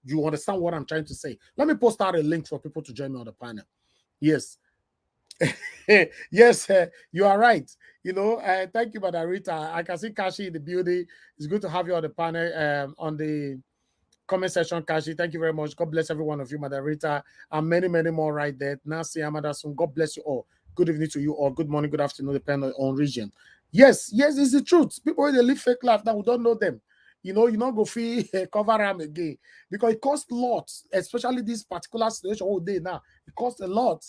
A: You understand what I'm trying to say? Let me post out a link for people to join me on the panel. Yes. Yes, you are right. You know, thank you, Madam Rita. I can see Kashi in the building. It's good to have you on the panel, on the comment section, Kashi. Thank you very much. God bless every one of you, Madam Rita, and many, many more right there. Nancy Amadasun, God bless you all. Good evening to you all. Good morning, good afternoon, depending on region. Yes, it's the truth. People, they live fake life now, we don't know them. You know, you not go feel cover them again because it costs lots, especially this particular situation all day now. It costs a lot.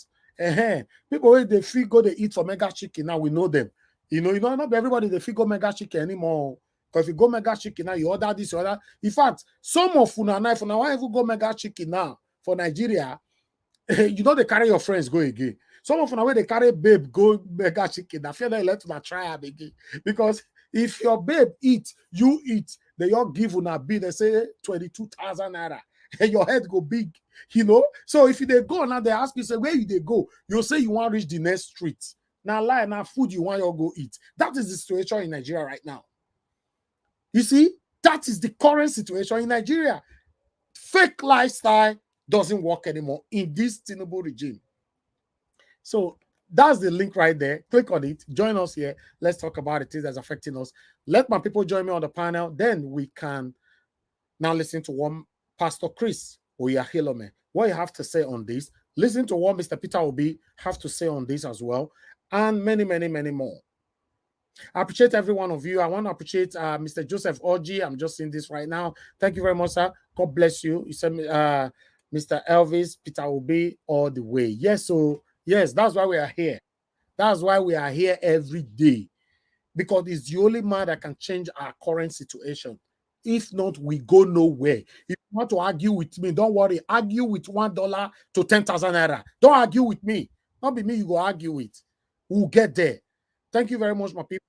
A: People they feel go they eat for mega chicken now, we know them. You know, not everybody they feel go mega chicken anymore. Because if you go mega chicken now, you order this, you order. In fact, some of you now, if you want to go mega chicken now for Nigeria, you know they carry your friends go again. Some of you they carry babe go mega chicken. I feel they let them try again. Because if your babe eat, you eat, they all give you a bill, they say 22,000 naira. And your head go big, you know. So if they go now, they ask you, say, where you they go? You'll say you want to reach the next street. Now lie, now food you want you go eat. That is the situation in Nigeria right now. You see, that is the current situation in Nigeria. Fake lifestyle doesn't work anymore in this Tinubu regime. So that's the link right there. Click on it. Join us here. Let's talk about it that's affecting us. Let my people join me on the panel. Then we can now listen to one Pastor Chris Oyakhilome. What you have to say on this. Listen to what Mr. Peter Obi have to say on this as well. And many, many, many more. I appreciate every one of you. I want to appreciate Mr. Joseph Oji. I'm just seeing this right now. Thank you very much, sir. God bless you. You said Mr. Elvis, Peter Obi, all the way. Yes, so yes, that's why we are here. That's why we are here every day. Because it's the only man that can change our current situation. If not, we go nowhere. If you want to argue with me, don't worry. Argue with $1 to 10,000 naira. Don't argue with me. Not be me you go argue with. We'll get there. Thank you very much, my people.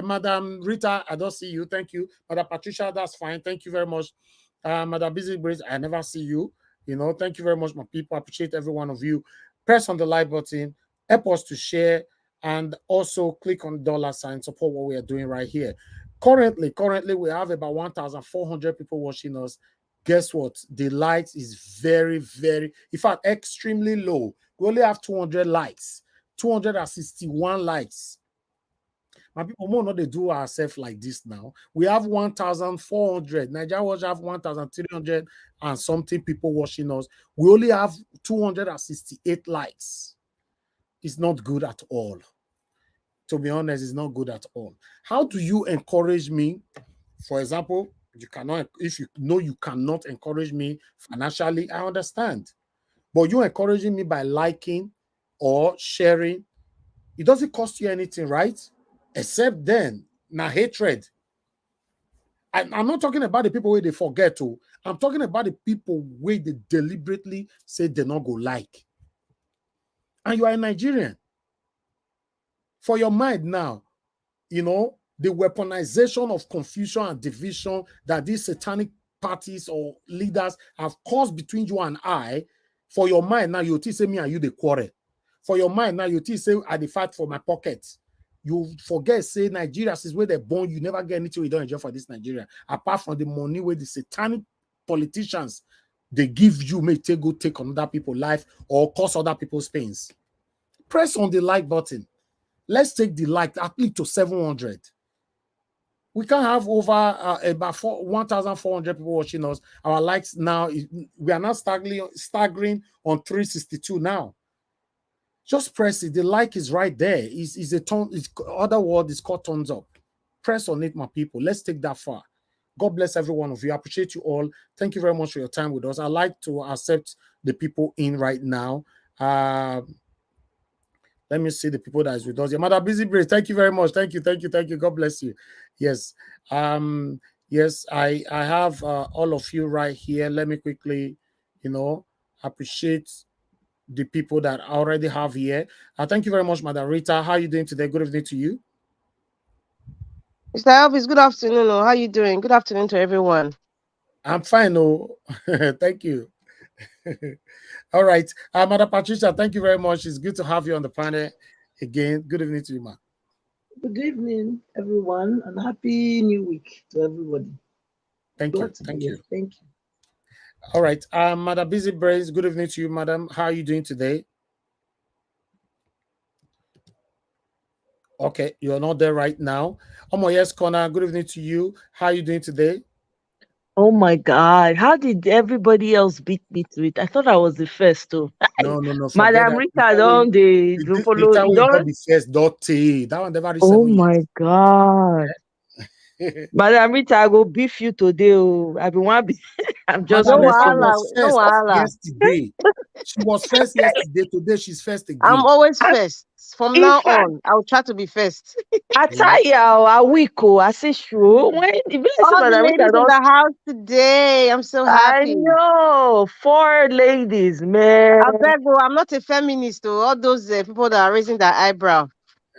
A: Madam Rita, I don't see you. Thank you. Madam Patricia, that's fine. Thank you very much. Madam Busy Breeze, I never see you. You know, thank you very much, my people. I appreciate every one of you. Press on the like button. Help us to share. And also click on the $sign. Support what we are doing right here. Currently, we have about 1,400 people watching us. Guess what? The likes is very, very, in fact, extremely low. We only have 200 likes. 261 likes. My people more not they do ourselves like this now. We have 1,400. Nigeria watch have 1,300 and something people watching us. We only have 268 likes. It's not good at all. To be honest, it's not good at all. How do you encourage me? For example, you cannot, if you know you cannot encourage me financially, I understand. But you encouraging me by liking or sharing, it doesn't cost you anything, right? Except then, now hatred. I'm not talking about the people where they forget to. I'm talking about the people where they deliberately say they not go like. And you are a Nigerian. For your mind now, you know, the weaponization of confusion and division that these satanic parties or leaders have caused between you and I, for your mind now, you say me and you the quarrel. For your mind now, you say I the fight for my pockets. You forget, say Nigeria is where they're born, you never get anything you don't enjoy for this Nigeria. Apart from the money where the satanic politicians, they give you, may take on other people's life or cause other people's pains. Press on the like button. Let's take the like at least to 700. We can have over about 1,400 people watching us. Our likes now, we are now staggering on 362 now. Just press it. The like is right there. It's a ton. It's other word is called thumbs up. Press on it, my people. Let's take that far. God bless every one of you. I appreciate you all. Thank you very much for your time with us. I'd like to accept the people in right now. Let me see the people that is with us. Your mother busy Brace. Thank you very much. Thank you. God bless you. Yes. Yes, I have all of you right here. Let me quickly, appreciate the people that I already have here. Thank you very much, Madam Rita. How are you doing today? Good evening to you.
G: Mr. Elvis, good afternoon. How are you doing? Good afternoon to everyone.
A: I'm fine. Thank you. All right. Madam Patricia, thank you very much. It's good to have you on the panel again. Good evening to you, ma.
H: Good evening, everyone, and happy new week to everybody.
A: Thank
H: Glad
A: you.
H: to
A: Thank
H: be here.
A: you.
H: Thank you.
A: All right. Madam Busy Brains, good evening to you, madam. How are you doing today? Okay, you're not there right now. Yes, Connor, good evening to you. How are you doing today?
I: Oh my God. How did everybody else beat me to it? I thought I was the first too.
A: No, forget
I: Madam
A: that.
I: Rita don't they do
A: The
I: follow
A: time
I: you
A: we got
I: don't
A: the first dirty. That one never reached
I: oh
A: 7 years.
I: my God. Madam Rita, I go beef you today. Oh. I be one be I'm just
A: Madam
G: No
A: Rita
I: messing with
A: was
G: wahala, no
A: first
G: wahala.
A: yesterday. She was first yesterday. Today she's first
G: I'm
A: again.
G: always first. From
I: in
G: now
I: fact,
G: on, I'll try to be first.
I: I
A: Mm.
I: tell you a week. Oh, I say sure. When if you see
G: All the
I: Madam Rita
G: ladies in
I: don't
G: the house today. I'm so
I: I
G: happy.
I: know 4 ladies, man.
G: I beg you, I'm not a feminist. To all those people that are raising their eyebrow.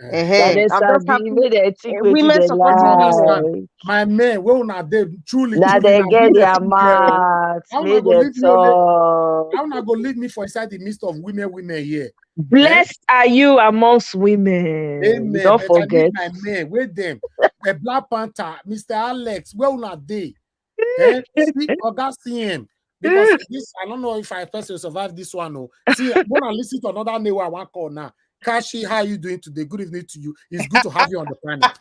I: That
A: Uh,
I: they
G: I'm just
I: sabi,
G: happy.
I: make they think wetin
G: Women
I: they
A: you
G: supporting
A: don't
G: women.
A: understand.
I: like.
A: My man, well, now they truly,
I: Now
A: truly,
I: they
A: now
I: get
A: women
I: their
A: too here.
I: marks,
A: How not
I: make
A: go
I: they
A: leave me only?
I: talk.
A: How not go leave me for inside the midst of women here? Eh?
I: Blessed are you amongst women. You
A: Amen.
I: don't
A: But I need
I: forget.
A: my men with them. A Black Panther, Mr. Alex, well, not they. Eh? See, Oga CM. Because this, I don't know if I person survive this one. No. See, when I listen to another name I want call now. Kashi, how are you doing today? Good evening to you. It's good to have you on the planet.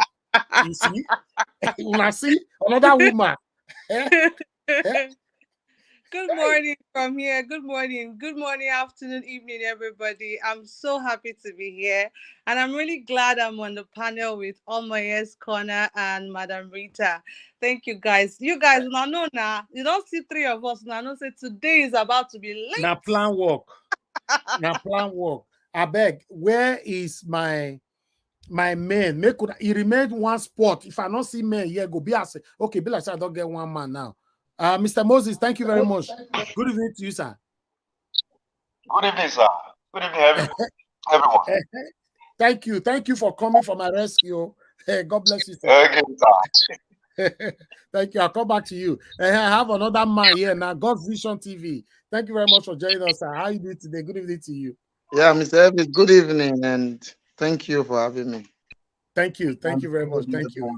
A: You see? When I see another woman. Eh? Eh?
J: Good morning from here. Good morning. Good morning, afternoon, evening, everybody. I'm so happy to be here. And I'm really glad I'm on the panel with Omoye's Corner and Madam Rita. Thank you, guys. You guys, know now. You don't see three of us now. No, say today is about to be late.
A: Now plan work. Now plan work. I beg, where is my man? Make he remained one spot. If I don't see men here, go be as okay. Be like I don't get one man now. Mr. Moses, thank you very much. Good evening to you, sir.
K: Good evening, sir. Good evening, everyone.
A: Thank you for coming for my rescue. Hey, God bless you, sir.
K: Okay, sir.
A: Thank you. I'll come back to you. I have another man here now, God's Vision TV. Thank you very much for joining us, sir. How are you doing today? Good evening to you.
L: Yeah, Mr. Elvis, good evening, and thank you for having me.
A: Thank you very much. Thank you.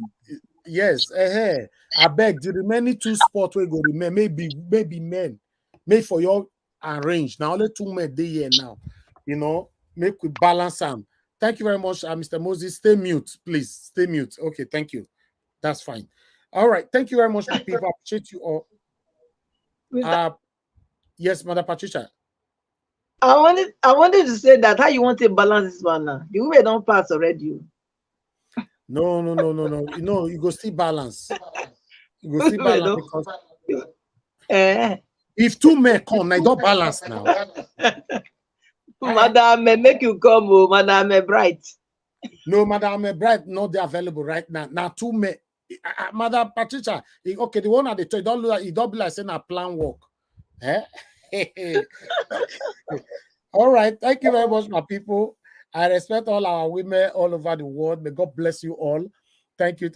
A: Yes, I beg the remaining two spots will go remain. Maybe men, made for your arrange. Now only 2 men day here now. You know, make we balance them. Thank you very much, Mr. Moses. Stay mute, please. Stay mute. Okay, thank you. That's fine. All right. Thank you very much, my people. I appreciate you all. Yes, Mother Patricia.
H: I wanted to say that how you want to balance this one now. The women don't pass already.
A: No. You go still balance. You go still balance because if 2 men come, they don't balance now.
H: Madam, make you come, oh, Madam Bright.
A: No, Madam Bright, not available right now. Now 2 men. Madam Patricia, okay, the one at the top, don't look like it don't be like saying a plan work. All right, thank you very much, my people. I respect all our women all over the world. May God bless you all. Thank you.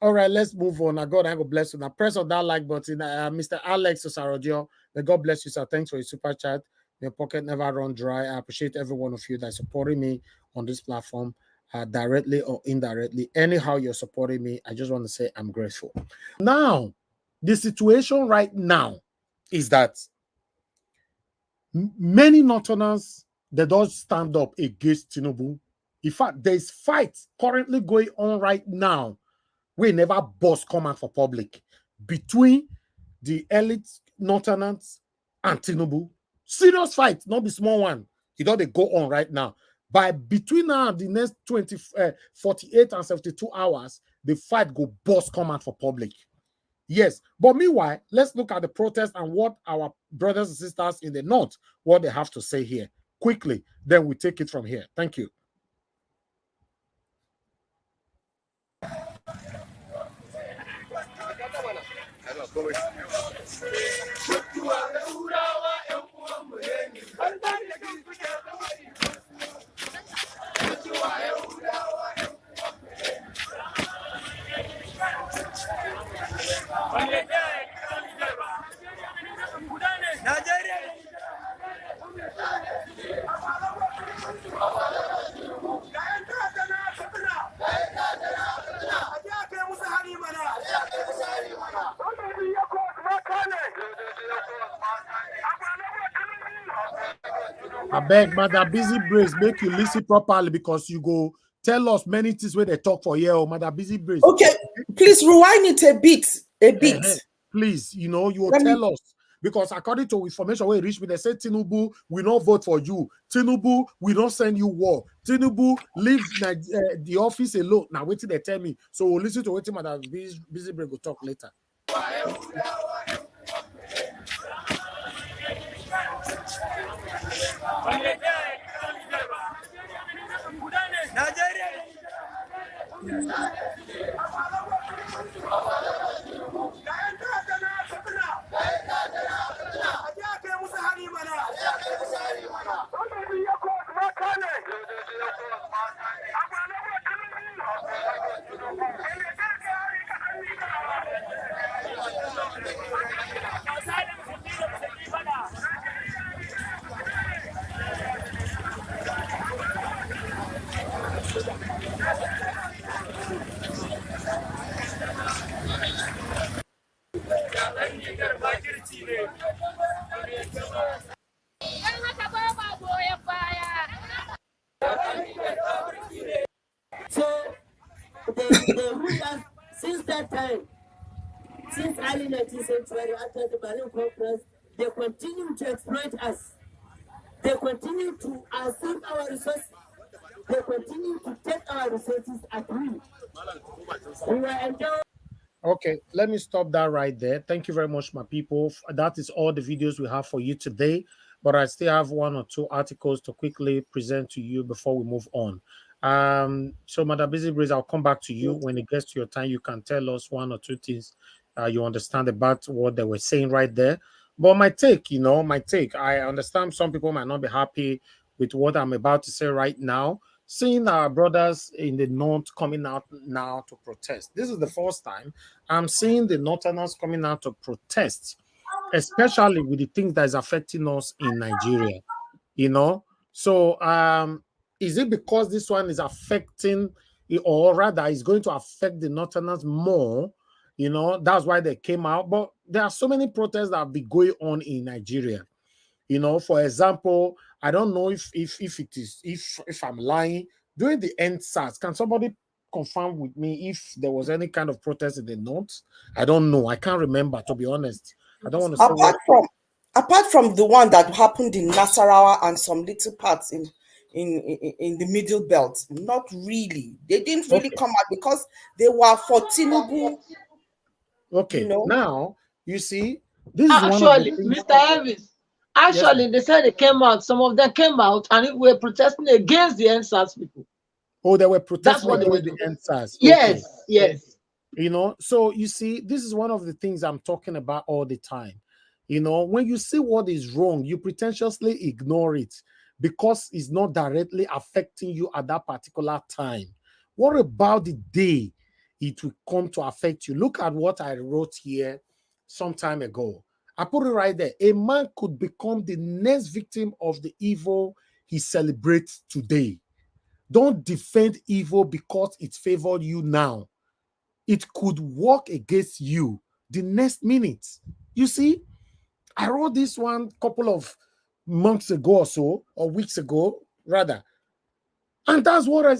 A: All right, let's move on. Now, God, I will bless you. Now, press on that like button. Mr. Alex Osarodio, may God bless you, sir. Thanks for your super chat. Your pocket never run dry. I appreciate every one of you that is supporting me on this platform, directly or indirectly. Anyhow, you're supporting me. I just want to say I'm grateful. Now, the situation right now is that many Northerners, they don't stand up against Tinubu. In fact, there's fights currently going on right now. We never boss come out for public between the elite Northerners and Tinubu. Serious fight, not the small one. You know they go on right now. By between now and the next 48 and 72 hours, the fight go boss come out for public. Yes, but meanwhile, let's look at the protest and what our brothers and sisters in the north, what they have to say here. Quickly, then we take it from here. Thank you. I beg, Mother Busy Brace, make you listen properly because you go tell us many things where they talk for here, Mother Busy Brace.
M: Okay, please rewind it a bit.
A: Please, you know, you will
M: Let me-
A: tell us. Because according to information where it reached me, they said Tinubu will not vote for you. Tinubu will not send you war. Tinubu leave the office alone. Now wait till they tell me. So we'll listen to what Madam Busy Brace will talk later.
N: So the rulers since that time, since early 19th century, after the Berlin Conference, they continue to exploit us. They continue to assume our resources. They continue to take our resources at will. We were enjoying.
A: Okay, let me stop that right there. Thank you very much, my people. That is all the videos we have for you today. But I still have one or two articles to quickly present to you before we move on. So, Madam Busy Breeze, I'll come back to you when it gets to your time. You can tell us one or two things you understand about what they were saying right there. But my take, I understand some people might not be happy with what I'm about to say right now. Seeing our brothers in the north coming out now to protest. This is the first time I'm seeing the northerners coming out to protest, especially with the things that is affecting us in Nigeria. So is it because this one is affecting, or rather is going to affect the northerners more? That's why they came out. But there are so many protests that have been going on in Nigeria. For example, I don't know if I'm lying. During the EndSARS, can somebody confirm with me if there was any kind of protest in the north? I don't know. I can't remember, to be honest. I don't want to say
M: apart from the one that happened in Nasarawa and some little parts in the middle belt, not really. They didn't really come out because they were for Tinubu.
A: Okay. Now you see, this is
H: actually Mr. Elvis. Actually, they said they came out. Some of them came out and were protesting against the EndSARS people.
A: Oh, they were protesting against the EndSARS.
H: Yes, yes.
A: So you see, this is one of the things I'm talking about all the time. When you see what is wrong, you pretentiously ignore it because it's not directly affecting you at that particular time. What about the day it will come to affect you? Look at what I wrote here some time ago. I put it right there. A man could become the next victim of the evil he celebrates today. Don't defend evil because it favored you now. It could work against you the next minute. You see, I wrote this one a couple of months ago or so, or weeks ago, rather. And that's what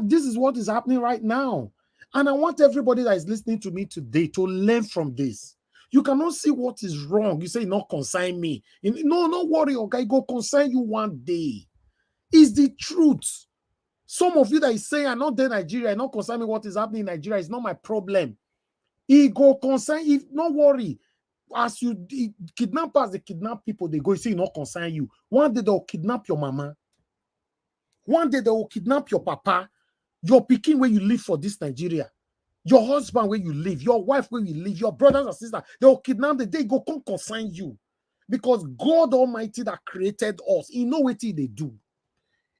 A: this is what is happening right now. And I want everybody that is listening to me today to learn from this. You cannot see what is wrong. You say, not concern me. No, don't worry, okay, go concern you one day. It's the truth. Some of you that is saying, I'm not there in Nigeria, not concern me what is happening in Nigeria, it's not my problem. It go concern, if not worry. As you kidnappers, they kidnap people, they go, you say, not concern you. One day they'll kidnap your mama. One day they will kidnap your papa, your pikin where you live for this Nigeria, your husband where you live, your wife where you live, your brothers and sisters. They will kidnap the day go come concern you. Because God Almighty that created us, He know what they do.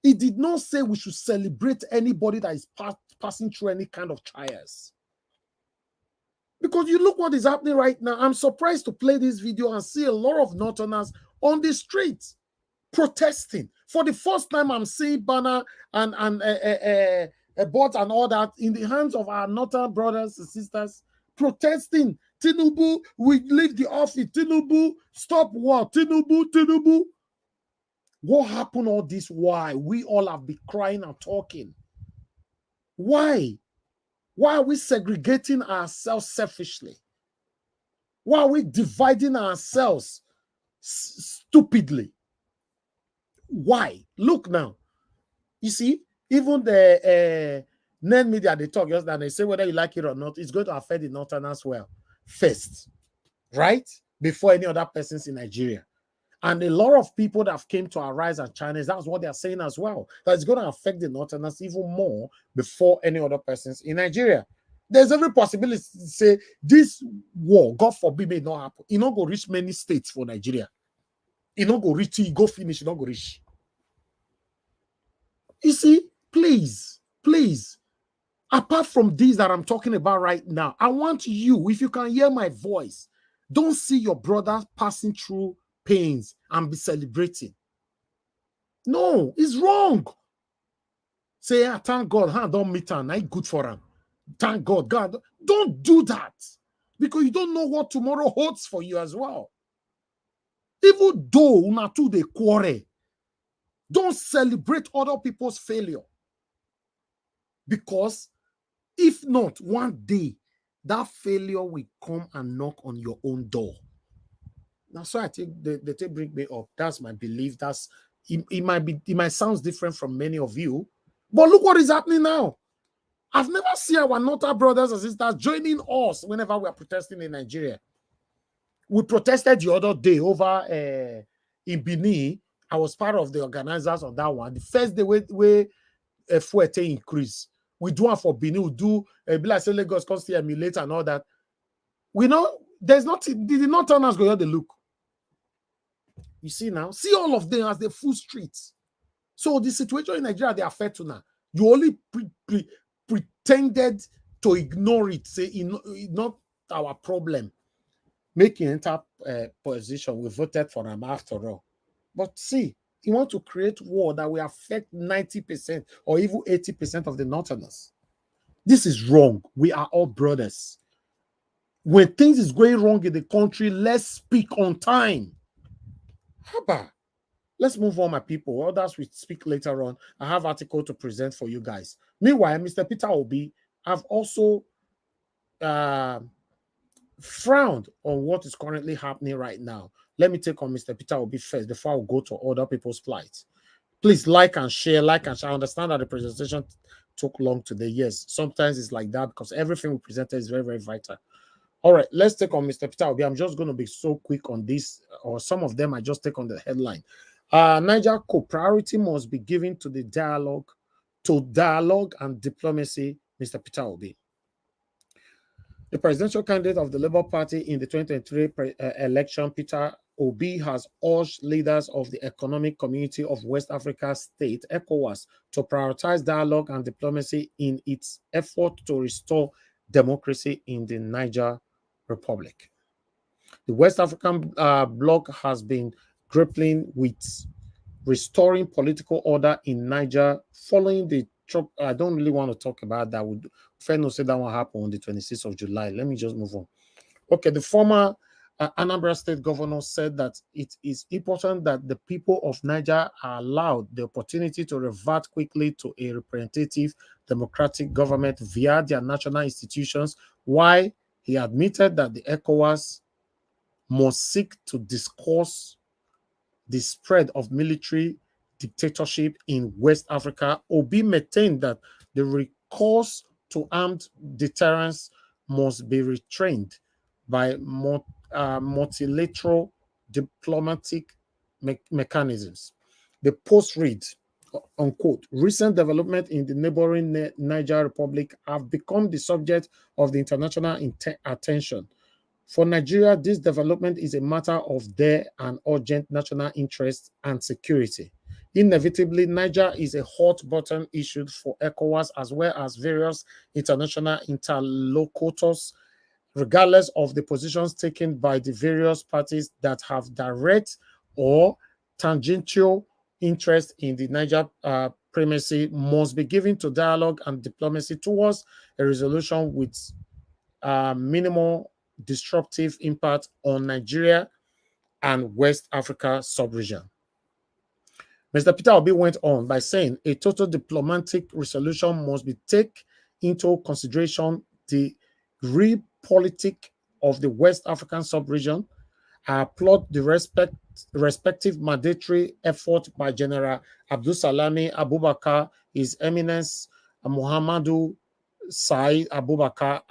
A: He did not say we should celebrate anybody that is passing through any kind of trials. Because you look what is happening right now. I'm surprised to play this video and see a lot of Northerners on the streets protesting. For the first time, I'm seeing banner and board and all that in the hands of our Northern brothers and sisters protesting. Tinubu, we leave the office. Tinubu, stop war. Tinubu, Tinubu. What happened all this? Why? We all have been crying and talking. Why? Why are we segregating ourselves selfishly? Why are we dividing ourselves stupidly? Why? Look now. You see, even the net media, they talk just and they say whether you like it or not, it's going to affect the Northern as well first, right? Before any other persons in Nigeria. And a lot of people that have came to arise as Chinese, that's what they're saying as well. That it's going to affect the Northerners even more before any other persons in Nigeria. There's every possibility to say this war, God forbid, may not happen. It not go reach many states for Nigeria. It not go reach, it go finish, it not go reach. You see, please, apart from these that I'm talking about right now, I want you, if you can hear my voice, don't see your brothers passing through pains and be celebrating. No, it's wrong. Say, thank God, don't meet her, not good for him. Thank God, God. Don't do that because you don't know what tomorrow holds for you as well. Even though una two they quarrel, don't celebrate other people's failure. Because if not, one day that failure will come and knock on your own door. That's why I think they bring me up. That's my belief. That's it might sound different from many of you, but look what is happening now. I've never seen our Nota brothers and sisters joining us whenever we are protesting in Nigeria. We protested the other day over in Benin. I was part of the organizers on that one. The first day where Fuete increase, we do one for Benin. We do like say Lagos cost emulate and all that. We know there's nothing. Did not turn us go the look. You see now, see all of them as the full streets. So the situation in Nigeria, they are fair to now. You only pretended to ignore it, say it's not our problem. Making enter position, we voted for them after all. But see, you want to create war that will affect 90% or even 80% of the Northerners. This is wrong. We are all brothers. When things is going wrong in the country, let's speak on time. Haba. Let's move on, my people. Others we speak later on. I have article to present for you guys. Meanwhile, Mr. Peter Obi have also frowned on what is currently happening right now. Let me take on Mr. Peter Obi first before I go to other people's plights. Please like and share, I understand that the presentation took long today. Yes, sometimes it's like that because everything we presented is very, very vital. All right, let's take on Mr. Peter Obi. I'm just going to be so quick on this, or some of them I just take on the headline. Niger priority must be given to the dialogue and diplomacy, Mr. Peter Obi. The presidential candidate of the Labour Party in the 2023 election, Peter Obi, has urged leaders of the Economic Community of West Africa State, ECOWAS, to prioritize dialogue and diplomacy in its effort to restore democracy in the Niger Republic. The West African bloc has been grappling with restoring political order in Niger following the I don't really want to talk about that. Fair no say that one happened on the 26th of July. Let me just move on. Okay, the former Anambra State governor said that it is important that the people of Niger are allowed the opportunity to revert quickly to a representative democratic government via their national institutions, while he admitted that the ECOWAS must seek to discuss the spread of military dictatorship in West Africa. Obi maintained that the recourse to armed deterrence must be restrained by multilateral diplomatic mechanisms. The post reads, unquote, recent development in the neighboring Niger Republic have become the subject of the international attention. For Nigeria, this development is a matter of dire and urgent national interest and security. Inevitably, Niger is a hot button issue for ECOWAS as well as various international interlocutors, regardless of the positions taken by the various parties that have direct or tangential interest in the Niger primacy must be given to dialogue and diplomacy towards a resolution with minimal disruptive impact on Nigeria and West Africa sub-region. Mr. Peter Obi went on by saying a total diplomatic resolution must be taken into consideration the real politic of the West African sub-region. I applaud the respective mandatory effort by General Abdul Salami Abubakar, His Eminence Muhammadu Said Abubakar,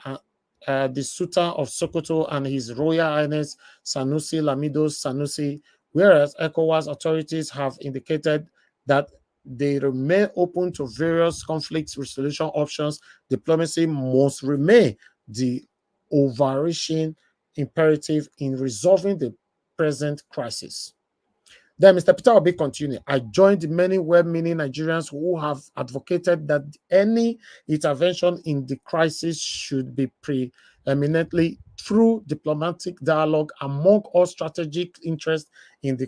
A: the Sultan of Sokoto, and His Royal Highness Sanusi Lamido Sanusi, whereas ECOWAS authorities have indicated that they remain open to various conflict resolution options. Diplomacy must remain the overarching imperative in resolving the present crisis. Then Mr. Peter Obi continued, I joined many well-meaning Nigerians who have advocated that any intervention in the crisis should be preeminently through diplomatic dialogue among all strategic interests in the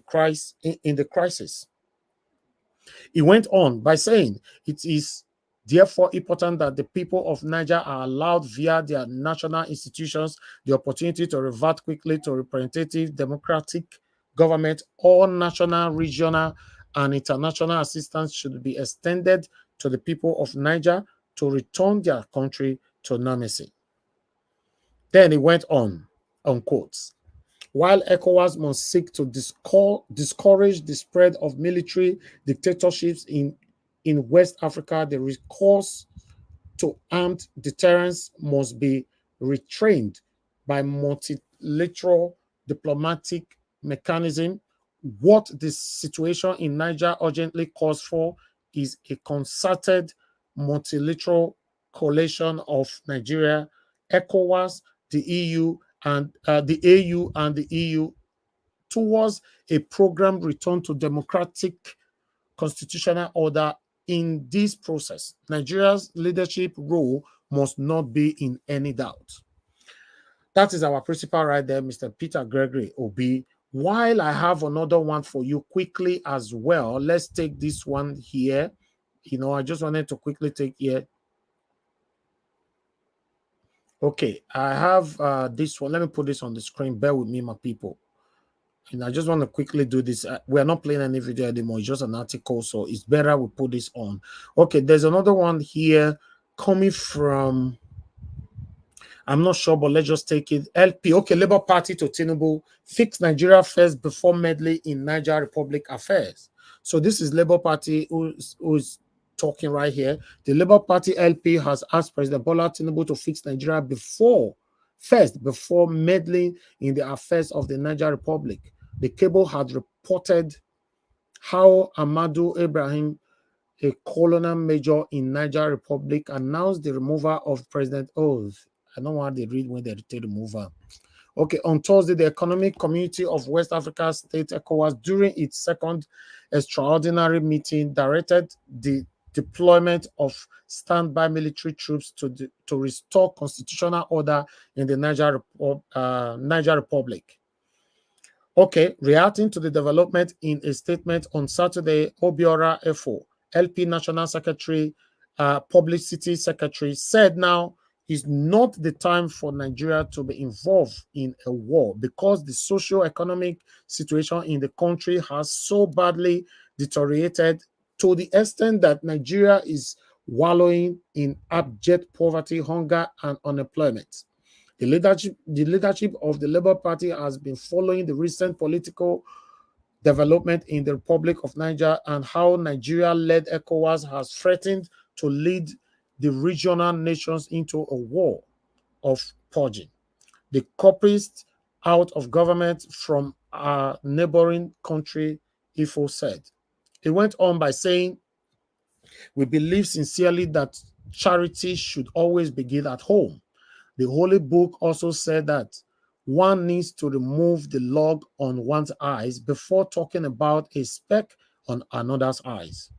A: crisis. He went on by saying it is therefore important that the people of Niger are allowed via their national institutions the opportunity to revert quickly to representative democratic government. All national, regional, and international assistance should be extended to the people of Niger to return their country to normalcy. Then he went on, unquote. While ECOWAS must seek to discourage the spread of military dictatorships in West Africa, the recourse to armed deterrence must be retrained by multilateral diplomatic mechanism. What the situation in Niger urgently calls for is a concerted multilateral coalition of Nigeria, ECOWAS, the EU, and the AU and the EU towards a programmed return to democratic constitutional order. In this process, Nigeria's leadership role must not be in any doubt. That is our principal right there, Mr. Peter Gregory Obi. While I have another one for you quickly as well, let's take this one here. I just wanted to quickly take here. Okay, I have this one. Let me put this on the screen. Bear with me, my people. And I just want to quickly do this. We're not playing any video anymore. It's just an article, so it's better we put this on. Okay, there's another one here coming from, I'm not sure, but let's just take it. LP, okay, Labour Party to Tinubu, fix Nigeria first before meddling in Niger Republic affairs. So this is Labour Party who's talking right here. The Labour Party LP has asked President Bola Tinubu to fix Nigeria before meddling in the affairs of the Niger Republic. The cable had reported how Amadou Ibrahim, a colonel major in Niger Republic, announced the removal of President Oz. I don't know how they read when they take the removal. Okay, on Thursday, the Economic Community of West Africa State ECOWAS, during its second extraordinary meeting, directed the deployment of standby military troops to restore constitutional order in the Niger Republic. Okay, reacting to the development in a statement on Saturday, Obiora Efo, LP National Secretary, Publicity Secretary, said now is not the time for Nigeria to be involved in a war because the socio-economic situation in the country has so badly deteriorated to the extent that Nigeria is wallowing in abject poverty, hunger, and unemployment. The leadership of the Labour Party has been following the recent political development in the Republic of Niger and how Nigeria-led ECOWAS has threatened to lead the regional nations into a war of purging the culprits out of government from our neighboring country, Ifo said. He went on by saying, we believe sincerely that charity should always begin at home. The Holy Book also said that one needs to remove the log on one's eyes before talking about a speck on another's eyes.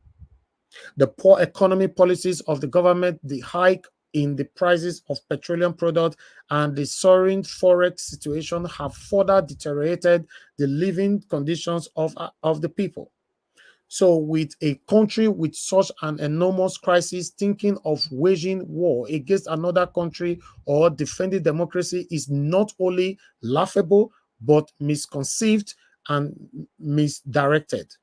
A: The poor economy policies of the government, the hike in the prices of petroleum products, and the soaring forex situation have further deteriorated the living conditions of the people. So with a country with such an enormous crisis, thinking of waging war against another country or defending democracy is not only laughable, but misconceived and misdirected.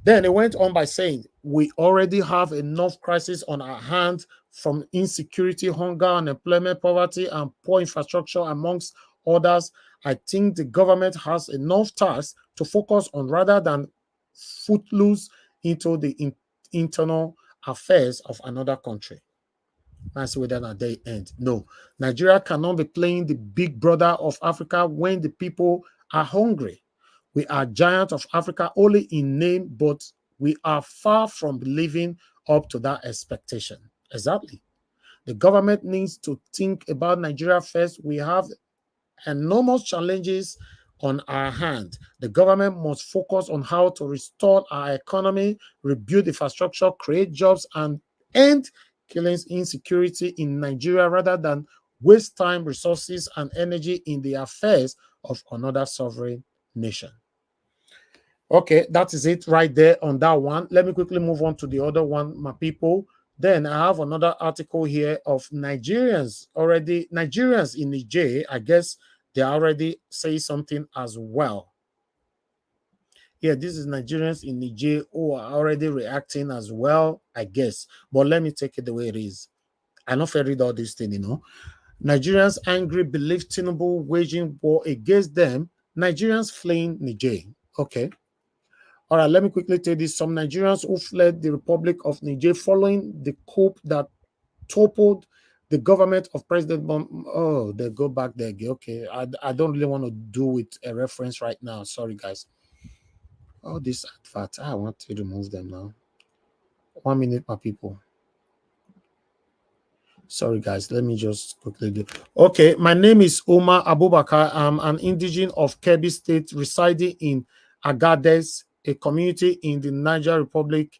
A: Then it went on by saying, we already have enough crisis on our hands from insecurity, hunger, unemployment, poverty, and poor infrastructure, amongst others. I think the government has enough tasks to focus on rather than footloose into the internal affairs of another country. That's whether at they end. No, Nigeria cannot be playing the big brother of Africa when the people are hungry. We are giants of Africa only in name, but we are far from living up to that expectation. Exactly. The government needs to think about Nigeria first. We have enormous challenges on our hand. The government must focus on how to restore our economy, rebuild infrastructure, create jobs, and end killing insecurity in Nigeria rather than waste time, resources, and energy in the affairs of another sovereign nation. Okay, that is it right there on that one. Let me quickly move on to the other one, my people. Then I have another article here of Nigerians in Niger. I guess they already say something as well. Yeah, this is Nigerians in Niger who are already reacting as well, I guess. But let me take it the way it is. I don't read all this thing, Nigerians angry believe Tinubu waging war against them. Nigerians fleeing Niger. Okay. All right, let me quickly tell this. Some Nigerians who fled the Republic of Niger following the coup that toppled the government of President Oh, they go back there again. Okay, I don't really want to do with a reference right now. Sorry, guys. All these adverts, I want to remove them now. 1 minute, my people. Sorry, guys. Let me just quickly do. Okay, my name is Omar Abubakar. I'm an indigenous of Kebbi State residing in Agades, a community in the Niger Republic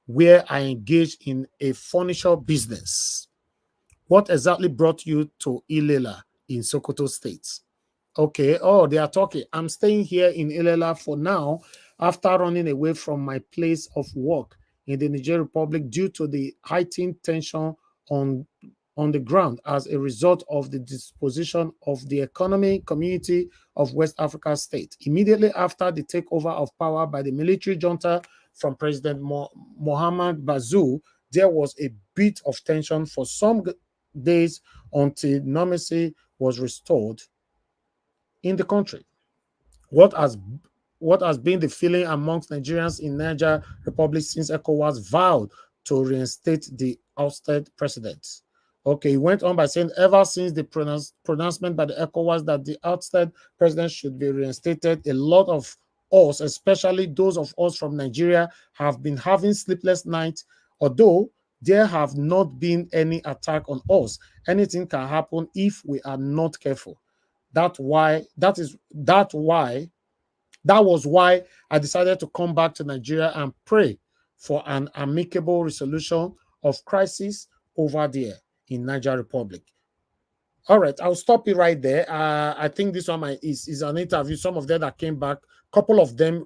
A: where I engage in a furniture business. What exactly brought you to Ilela in Sokoto State? Okay, oh, they are talking. I'm staying here in Ilela for now after running away from my place of work in the Niger Republic due to the heightened tension on the ground as a result of the disposition of the economic community of West Africa state. Immediately after the takeover of power by the military junta from President Mohamed Bazoum, there was a bit of tension for some days until normalcy was restored in the country. What has been the feeling amongst Nigerians in Niger Republic since ECOWAS vowed to reinstate the ousted president? Okay, he went on by saying, ever since the pronouncement by the ECOWAS that the ousted president should be reinstated, a lot of us, especially those of us from Nigeria, have been having sleepless nights. Although there have not been any attack on us, anything can happen if we are not careful. That was why I decided to come back to Nigeria and pray for an amicable resolution of crisis over there in Niger Republic. All right, I'll stop it right there. I think this one is an interview. Some of them that came back, a couple of them,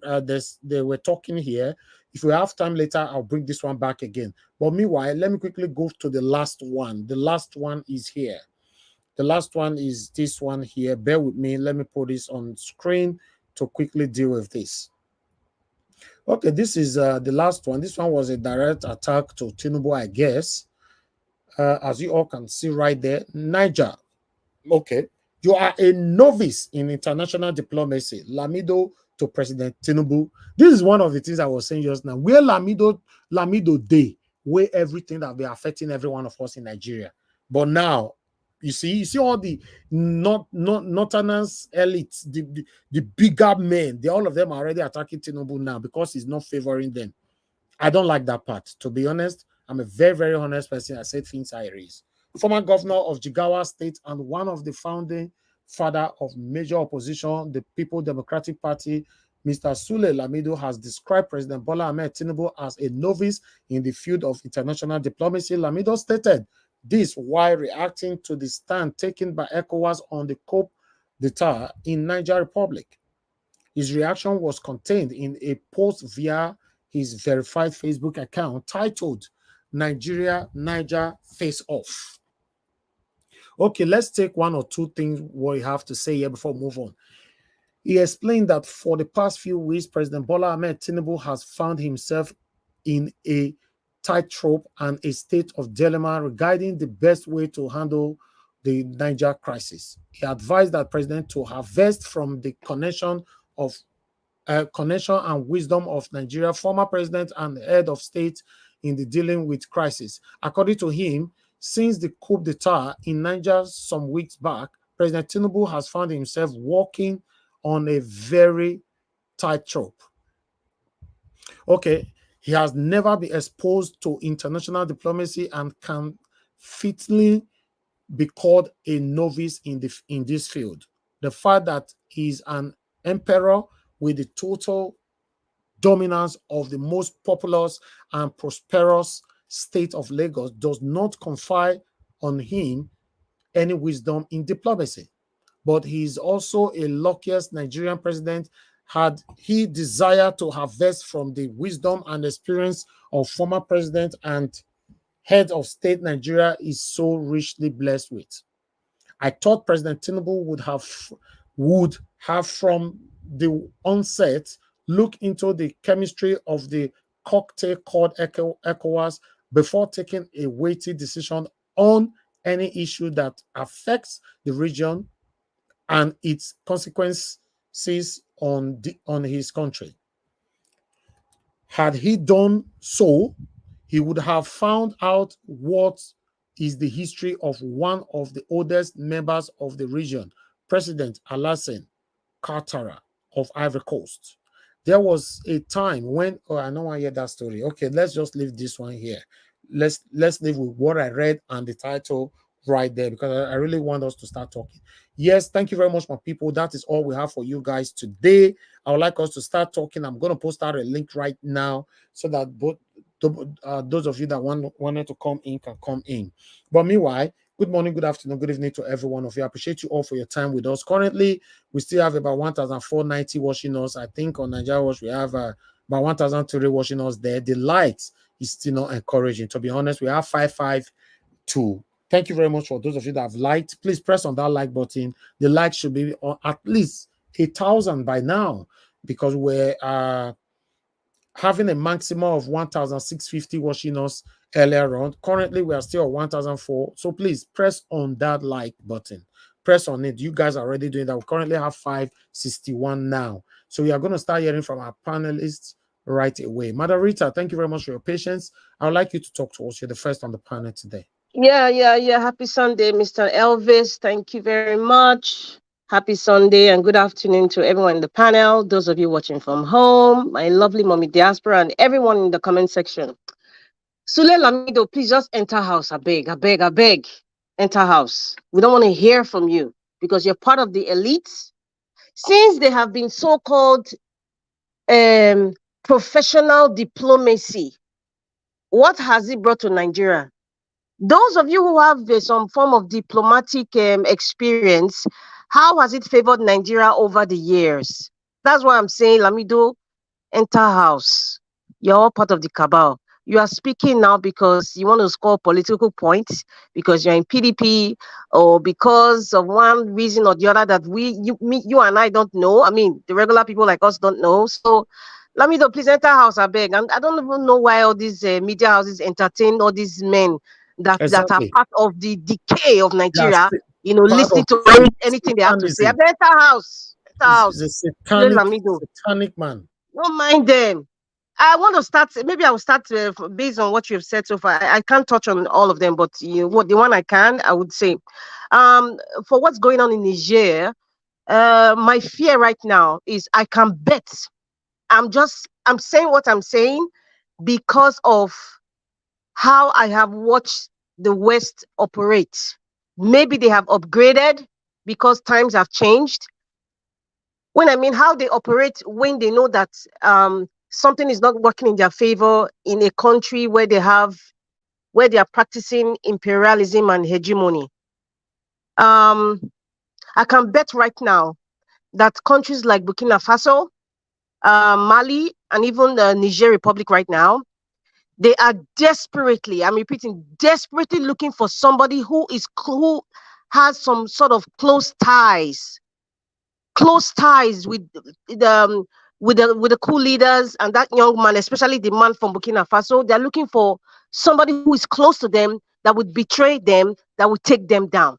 A: they were talking here. If we have time later, I'll bring this one back again. But meanwhile, let me quickly go to the last one. The last one is here. The last one is this one here. Bear with me. Let me put this on screen to quickly deal with this. Okay, this is the last one. This one was a direct attack to Tinubu, I guess. As you all can see right there, Niger. Okay, you are a novice in international diplomacy. Lamido to President Tinubu. This is one of the things I was saying just now. Where Lamido Day, where everything that be affecting every one of us in Nigeria. But now, you see all the northerners elites, the bigger men, all of them are already attacking Tinubu now because he's not favoring them. I don't like that part. To be honest, I'm a very, very honest person. I said things I raise. Former governor of Jigawa State and one of the founding father of major opposition, the People Democratic Party, Mr. Sule Lamido, has described President Bola Ahmed Tinubu as a novice in the field of international diplomacy. Lamido stated this while reacting to the stand taken by ECOWAS on the coup d'etat in Niger Republic. His reaction was contained in a post via his verified Facebook account titled Niger Face Off. Okay, let's take one or two things what you have to say here before we move on. He explained that for the past few weeks, President Bola Ahmed Tinubu has found himself in a tightrope and a state of dilemma regarding the best way to handle the Niger crisis. He advised that President to harvest from the connection and wisdom of Nigeria, former president and head of state in the dealing with crisis. According to him, since the coup d'etat in Niger some weeks back, President Tinubu has found himself walking on a very tightrope. Okay, he has never been exposed to international diplomacy and can fitly be called a novice in this field. The fact that he's an emperor with the total dominance of the most populous and prosperous state of Lagos does not confer on him any wisdom in diplomacy. But he is also a luckiest Nigerian president had he desired to harvest from the wisdom and experience of former president and head of state Nigeria is so richly blessed with. I thought President Tinubu would have from the onset look into the chemistry of the cocktail called ECOWAS before taking a weighty decision on any issue that affects the region and its consequences on his country. Had he done so, he would have found out what is the history of one of the oldest members of the region, President Alassane Ouattara of Ivory Coast. There was a time when, oh, I don't want to hear that story. Okay, let's just leave this one here. Let's leave with what I read and the title right there, because I really want us to start talking. Yes, thank you very much, my people. That is all we have for you guys today. I would like us to start talking. I'm going to post out a link right now so that both those of you that wanted to come in can come in. But meanwhile, good morning, good afternoon, good evening to every one of you. I appreciate you all for your time with us. Currently, we still have about 1,490 watching us. I think on Nigeria Watch, we have about 1,003 watching us there. The light is still not encouraging. To be honest, we have 552. Thank you very much for those of you that have liked. Please press on that like button. The like should be on at least 8,000 by now, because we're having a maximum of 1,650 watching us earlier on. Currently, we are still at 1,004. So please press on that like button. Press on it. You guys are already doing that. We currently have 561 now. So we are going to start hearing from our panelists right away. Madam Rita, thank you very much for your patience. I would like you to talk to us. You're the first on the panel today.
G: Yeah. Happy Sunday, Mr. Elvis. Thank you very much. Happy Sunday and good afternoon to everyone in the panel, those of you watching from home, my lovely mommy diaspora, and everyone in the comment section. Sule Lamido, please just enter house. I beg. Enter house. We don't want to hear from you because you're part of the elites. Since they have been so-called professional diplomacy, what has it brought to Nigeria? Those of you who have some form of diplomatic experience, how has it favored Nigeria over the years? That's why I'm saying, Lamido, enter house. You're all part of the cabal. You are speaking now because you want to score political points, because you're in PDP, or because of one reason or the other that you and I don't know. I mean, the regular people like us don't know. So, Lamido, please enter house, I beg. And I don't even know why all these media houses entertain all these men that are part of the decay of Nigeria, listening to anything they have to say. Enter house.
A: He's a satanic man.
G: Don't mind them. I want to start, maybe I will start based on what you've said so far. I can't touch on all of them, but the one I can, I would say. For what's going on in Niger, my fear right now is I can bet. I'm saying what I'm saying because of how I have watched the West operate. Maybe they have upgraded because times have changed. When I mean how they operate, when they know that something is not working in their favor in a country where they are practicing imperialism and hegemony. I can bet right now that countries like Burkina Faso, Mali, and even the Niger Republic right now, they are desperately, I'm repeating, desperately looking for somebody who has some sort of close ties close ties with the coup leaders and that young man, especially the man from Burkina Faso. They're looking for somebody who is close to them, that would betray them, that would take them down.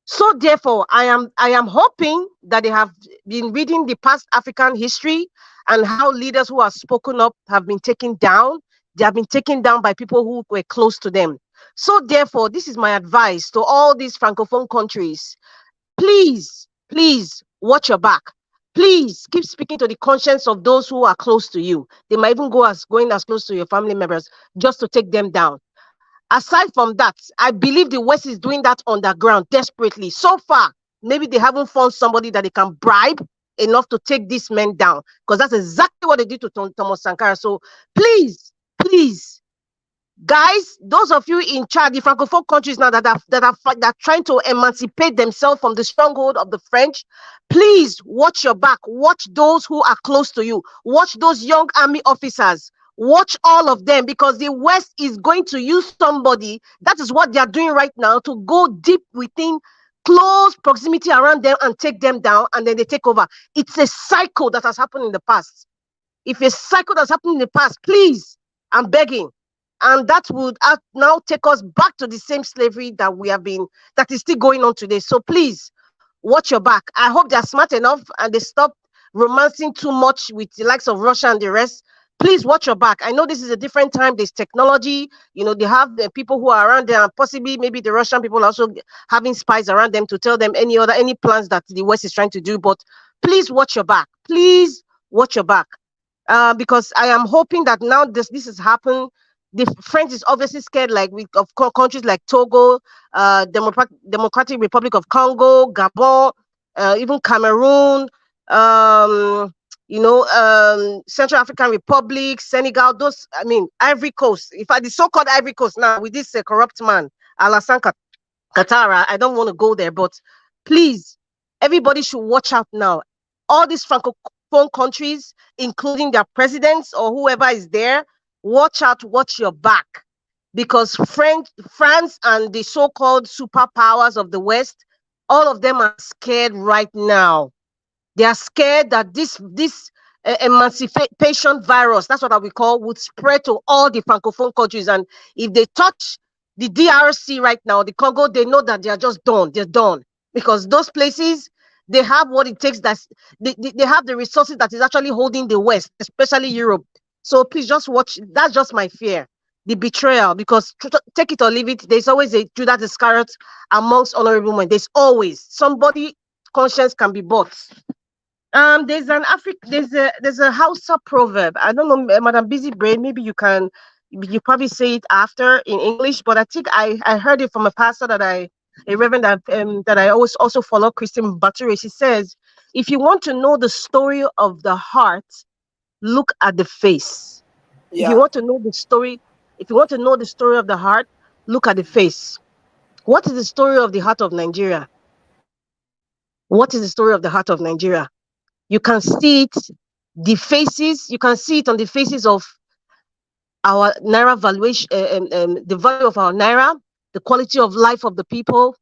G: So therefore, I am hoping that they have been reading the past African history and how leaders who have spoken up have been taken down. They have been taken down by people who were close to them. So therefore, this is my advice to all these francophone countries. Please, please watch your back. Please keep speaking to the conscience of those who are close to you. They might even going as close to your family members just to take them down. Aside from that, I believe the West is doing that underground desperately. So far, maybe they haven't found somebody that they can bribe enough to take these men down, because that's exactly what they did to Thomas Sankara. So please, please, guys, those of you in charge, the francophone countries now that are trying to emancipate themselves from the stronghold of the French, please watch your back. Watch those who are close to you. Watch those young army officers. Watch all of them, because the West is going to use somebody. That is what they are doing right now, to go deep within close proximity around them and take them down, and then they take over. It's a cycle that has happened in the past. If a cycle that's happened in the past, please, I'm begging. And that would now take us back to the same slavery that is still going on today. So please, watch your back. I hope they're smart enough and they stop romancing too much with the likes of Russia and the rest. Please watch your back. I know this is a different time. There's technology. They have the people who are around there, and possibly maybe the Russian people are also having spies around them to tell them any plans that the West is trying to do. But please watch your back. Please watch your back. Because I am hoping that now this has happened. The French is obviously scared, of countries like Togo, Democratic Republic of Congo, Gabon, even Cameroon, Central African Republic, Senegal, Ivory Coast. In fact, the so-called Ivory Coast now with this corrupt man, Alassane Ouattara, I don't want to go there, but please, everybody should watch out now. All these francophone countries, including their presidents or whoever is there, watch out, watch your back, because France and the so-called superpowers of the West, all of them are scared right now. They are scared that this emancipation virus, that's what I will call, would spread to all the francophone countries. And if they touch the DRC right now, the Congo, they know that they are just done. They're done, because those places, they have what it takes. They have the resources that is actually holding the West, especially Europe. So please just watch. That's just my fear, the betrayal, because take it or leave it, there's always a Judas Iscariot amongst honorable men. There's always somebody conscience can be bought. There's a Hausa proverb. I don't know, Madam Busy Brain, maybe you probably say it after in English, but I think I heard it from a pastor a reverend that I always also follow, Christine Bature. She says, if you want to know the story of the heart, look at the face. Yeah. If you want to know the story of the heart, look at the face. What is the story of the heart of Nigeria? What is the story of the heart of Nigeria? You can see it, the faces, you can see it on the faces of our Naira valuation, the value of our Naira, the quality of life of the people,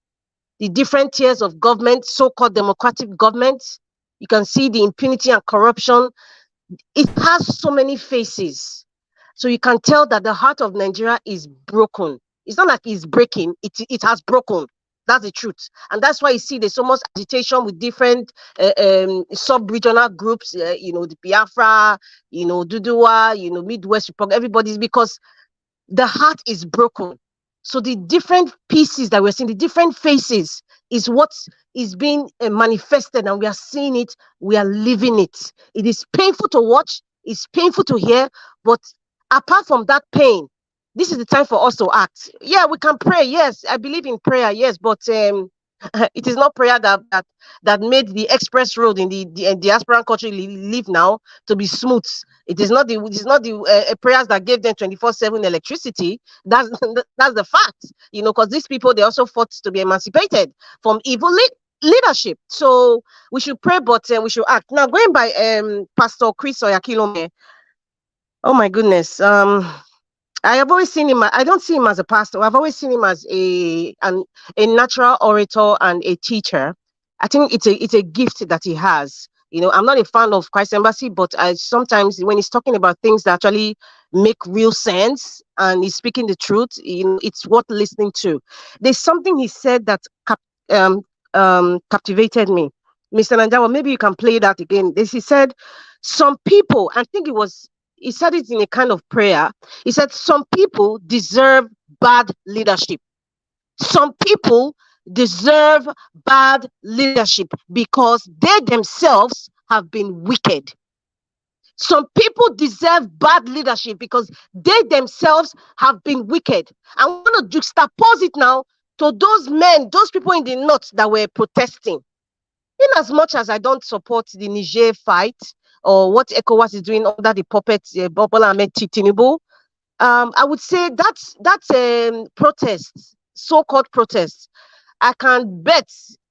G: the different tiers of government, so-called democratic government. You can see the impunity and corruption. It has so many faces. So you can tell that the heart of Nigeria is broken. It's not like it's breaking, it has broken. That's the truth. And that's why you see there's so much agitation with different sub-regional groups, the Biafra, Duduwa, Midwest Republic, everybody's, because the heart is broken. So the different pieces that we're seeing, the different faces, is what is being manifested, and we are seeing it, we are living it. It is painful to watch, it's painful to hear, but apart from that pain, this is the time for us to act. Yeah, we can pray. Yes, I believe in prayer. Yes, but it is not prayer that made the express road in the diasporan country live now to be smooth. It is not the prayers that gave them 24/7 electricity. That's the fact. Because these people, they also fought to be emancipated from evil leadership. So we should pray, but we should act. Now, going by Pastor Chris Oyakhilome. Oh my goodness. I have always seen him. I don't see him as a pastor. I've always seen him as a natural orator and a teacher. I think it's a gift that he has. I'm not a fan of Christ Embassy, but I sometimes when he's talking about things that actually make real sense and he's speaking the truth, it's worth listening to. There's something he said that um, captivated me. Mr. Nanjawa, maybe you can play that again. He said, some people, I think he said it in a kind of prayer. He said, some people deserve bad leadership. Some people deserve bad leadership because they themselves have been wicked. Some people deserve bad leadership because they themselves have been wicked. I want to juxtapose it now to those men, those people in the north that were protesting. In as much as I don't support the Niger fight or what ECOWAS is doing under the puppet Bola Ahmed Tinubu, I would say that's protest, so-called protest. I can bet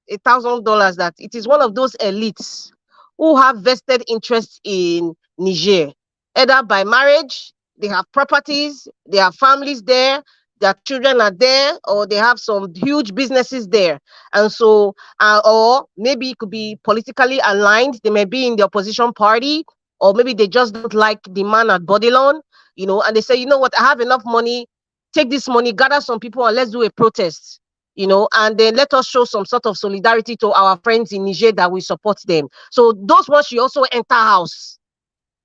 G: $1,000 that it is one of those elites who have vested interest in Niger, either by marriage, they have properties, they have families there, their children are there, or they have some huge businesses there. And so, or maybe it could be politically aligned. They may be in the opposition party, or maybe they just don't like the man at Bodilon, and they say, you know what, I have enough money, take this money, gather some people, and let's do a protest. And then let us show some sort of solidarity to our friends in Niger that we support them. So those ones should also enter house.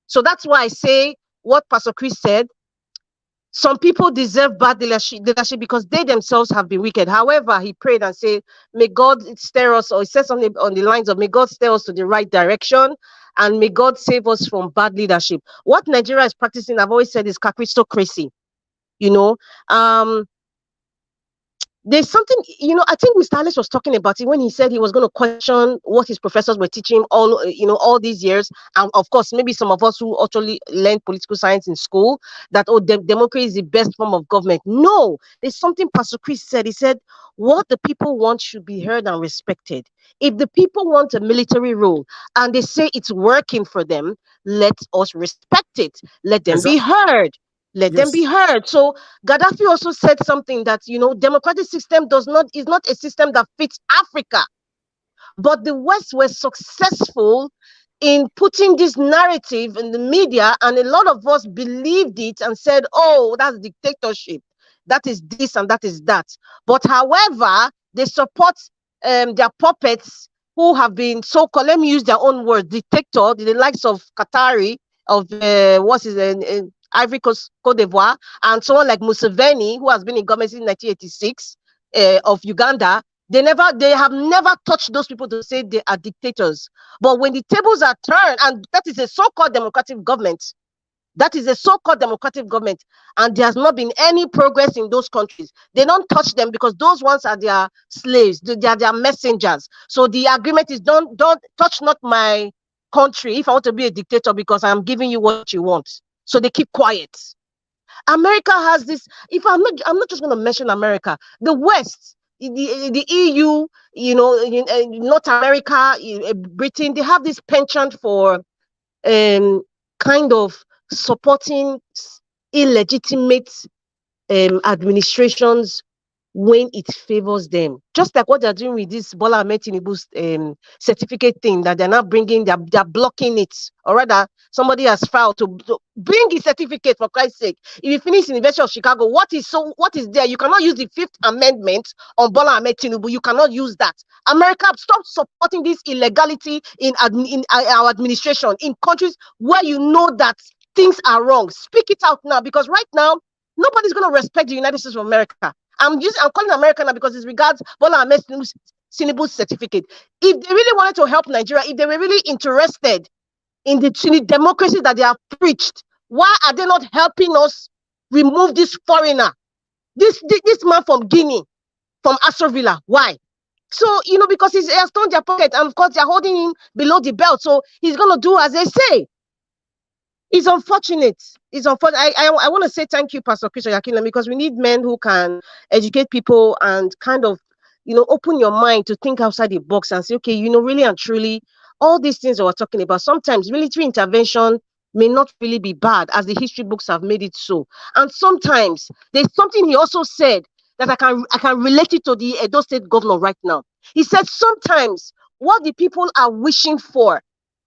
G: So that's why I say what Pastor Chris said. Some people deserve bad leadership because they themselves have been wicked. However, he prayed and said, may God steer us, or he said something on the lines of, may God steer us to the right direction and may God save us from bad leadership. What Nigeria is practicing, I've always said, is kakritocracy. There's something, I think Mr. Alice was talking about it when he said he was going to question what his professors were teaching all these years. And of course, maybe some of us who actually learned political science in school, that, democracy is the best form of government. No, there's something Pastor Chris said. He said, what the people want should be heard and respected. If the people want a military rule and they say it's working for them, let us respect it. Let them be heard. Let them be heard. So Gaddafi also said something that, democratic system is not a system that fits Africa. But the West were successful in putting this narrative in the media, and a lot of us believed it and said, oh, that's dictatorship. That is this and that is that. But however, they support their puppets who have been so-called, let me use their own word, dictator, the likes of Qatari, of Ivory Coast, Cote d'Ivoire, and someone like Museveni, who has been in government since 1986, of Uganda. They have never touched those people to say they are dictators. But when the tables are turned, and that is a so-called democratic government, and there has not been any progress in those countries. They don't touch them because those ones are their slaves. They are their messengers. So the agreement is don't touch not my country if I want to be a dictator because I'm giving you what you want. So they keep quiet. America has this. If I'm not just going to mention America. The West, the EU, North America, Britain, they have this penchant for kind of supporting illegitimate administrations when it favors them, just like what they're doing with this Bola Ahmed Tinubu's certificate thing that they're not bringing. They're blocking it, or rather, somebody has filed to bring his certificate, for Christ's sake. If you finish in the University of Chicago, what is there? You cannot use the Fifth Amendment on Bola Ahmed Tinubu. You cannot use that. America, stop supporting this illegality in our administration in countries where you know that things are wrong. Speak it out now, because right now nobody's going to respect the United States of America. I'm calling America now because it regards Bola Ahmed Tinubu's certificate. If they really wanted to help Nigeria, if they were really interested in the democracy that they have preached, why are they not helping us remove this foreigner, this man from Guinea, from Astor Villa? Why? So, because he has torn their pocket, and of course they're holding him below the belt. So he's going to do as they say. It's unfortunate. I want to say thank you, Pastor Chris Oyakhilome, because we need men who can educate people and kind of, open your mind to think outside the box and say, okay, really and truly, all these things that we're talking about, sometimes military intervention may not really be bad, as the history books have made it so. And sometimes there's something he also said that I can relate it to the Edo State governor right now. He said sometimes what the people are wishing for,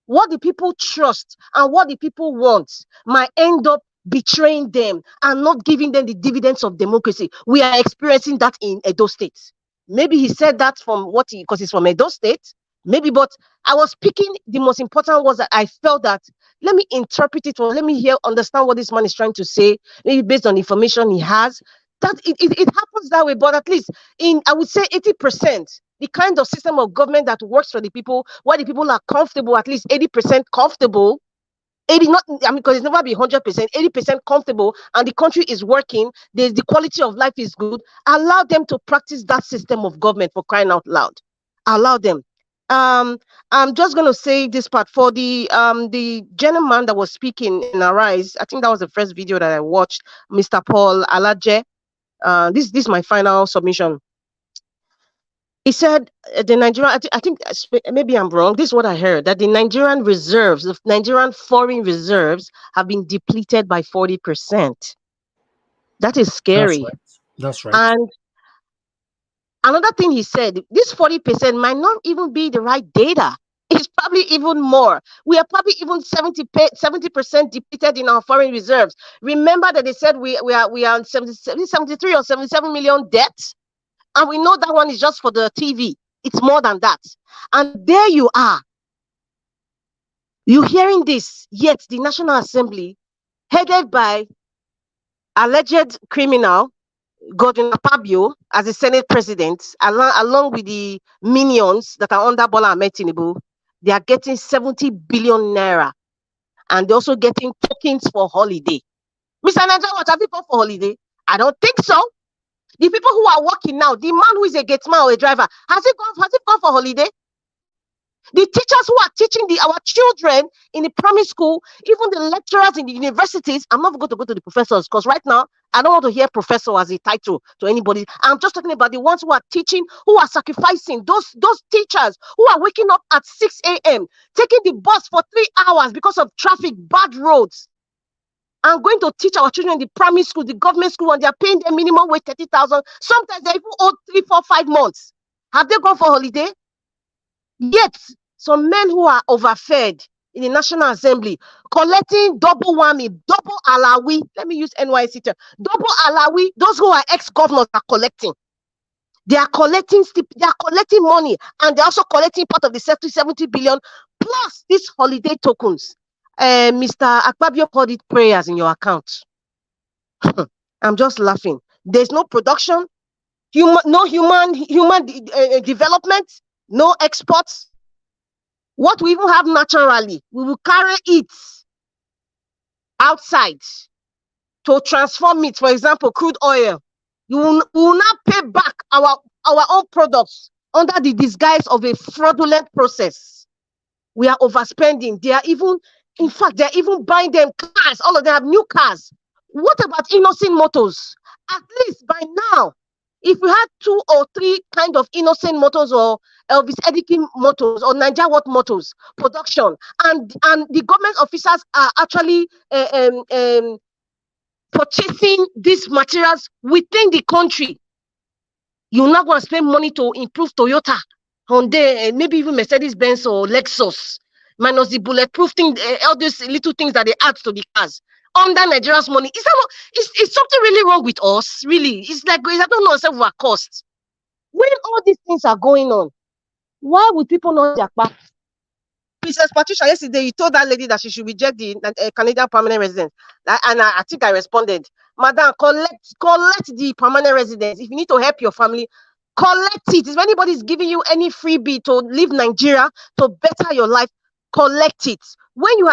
G: what the people trust, and what the people want might end up betraying them and not giving them the dividends of democracy. We are experiencing that in Edo State. Maybe he said that from what he, because he's from Edo State. Maybe, but I was picking the most important was that I felt that let me interpret it or let me hear, understand what this man is trying to say, maybe based on the information he has. That it happens that way, but at least in, I would say 80%, the kind of system of government that works for the people, where the people are comfortable, at least 80% comfortable, 80 not, I mean, because it's never be 100%, 80% comfortable, and the country is working, there's the quality of life is good, allow them to practice that system of government, for crying out loud. Allow them. I'm just gonna say this part for the gentleman that was speaking in Arise. I think that was the first video that I watched, Mr. Paul Alaje. This is my final submission. He said the Nigerian, I think maybe I'm wrong. This is what I heard, that the Nigerian reserves, the Nigerian foreign reserves have been depleted by 40%. That is scary.
A: That's right.
G: And another thing he said, this 40% might not even be the right data. It's probably even more. We are probably even 70% depleted in our foreign reserves. Remember that they said we are 73 or 77 million debt. And we know that one is just for the TV. It's more than that. And there you are. You're hearing this, yet the National Assembly, headed by alleged criminal Godwin Akpabio as the Senate president, along with the minions that are under Bola Ahmed Tinubu, they are getting 70 billion naira. And they're also getting tokens for holiday. Mr. Niger, what have you gone for holiday? I don't think so. The people who are working now, the man who is a gateman or a driver, has he gone for holiday? The teachers who are teaching our children in the primary school, even the lecturers in the universities, I'm not going to go to the professors because right now, I don't want to hear professor as a title to anybody. I'm just talking about the ones who are teaching, who are sacrificing, those teachers who are waking up at 6 a.m., taking the bus for 3 hours because of traffic, bad roads. I'm going to teach our children in the primary school, the government school, and they're paying their minimum wage 30,000. Sometimes they even owe 3, 4, 5 months. Have they gone for holiday? Yet, some men who are overfed in the National Assembly, collecting double whammy, double alawi. Let me use NYC term. Double alawi. Those who are ex-governors are collecting. They are collecting money, and they're also collecting part of the 70 billion plus these holiday tokens. Mr. Akpabio called it prayers in your account. I'm just laughing. There's no production, no human development, no exports. What we even have naturally, we will carry it outside to transform it. For example, crude oil. We will not pay back our own products under the disguise of a fraudulent process. We are overspending. They are even, in fact, they're even buying them cars. All of them have new cars. What about innocent motors? At least by now, if we had 2 or 3 kind of innocent motors or Elvis Edikin motors or Niger Watt motors production, and the government officers are actually purchasing these materials within the country, you're not going to spend money to improve Toyota, Hyundai, maybe even Mercedes-Benz or Lexus, minus the bulletproof thing, all these little things that they add to the cars under Nigeria's money. Is something really wrong with us? Really, it's like I don't know ourselves our costs. When all these things are going on, why would people not jackpot? Princess Patricia, yesterday you told that lady that she should reject the Canadian permanent residence, and I think I responded, Madam, collect the permanent residence. If you need to help your family, collect it. If anybody is giving you any freebie to leave Nigeria to better your life, collect it. When you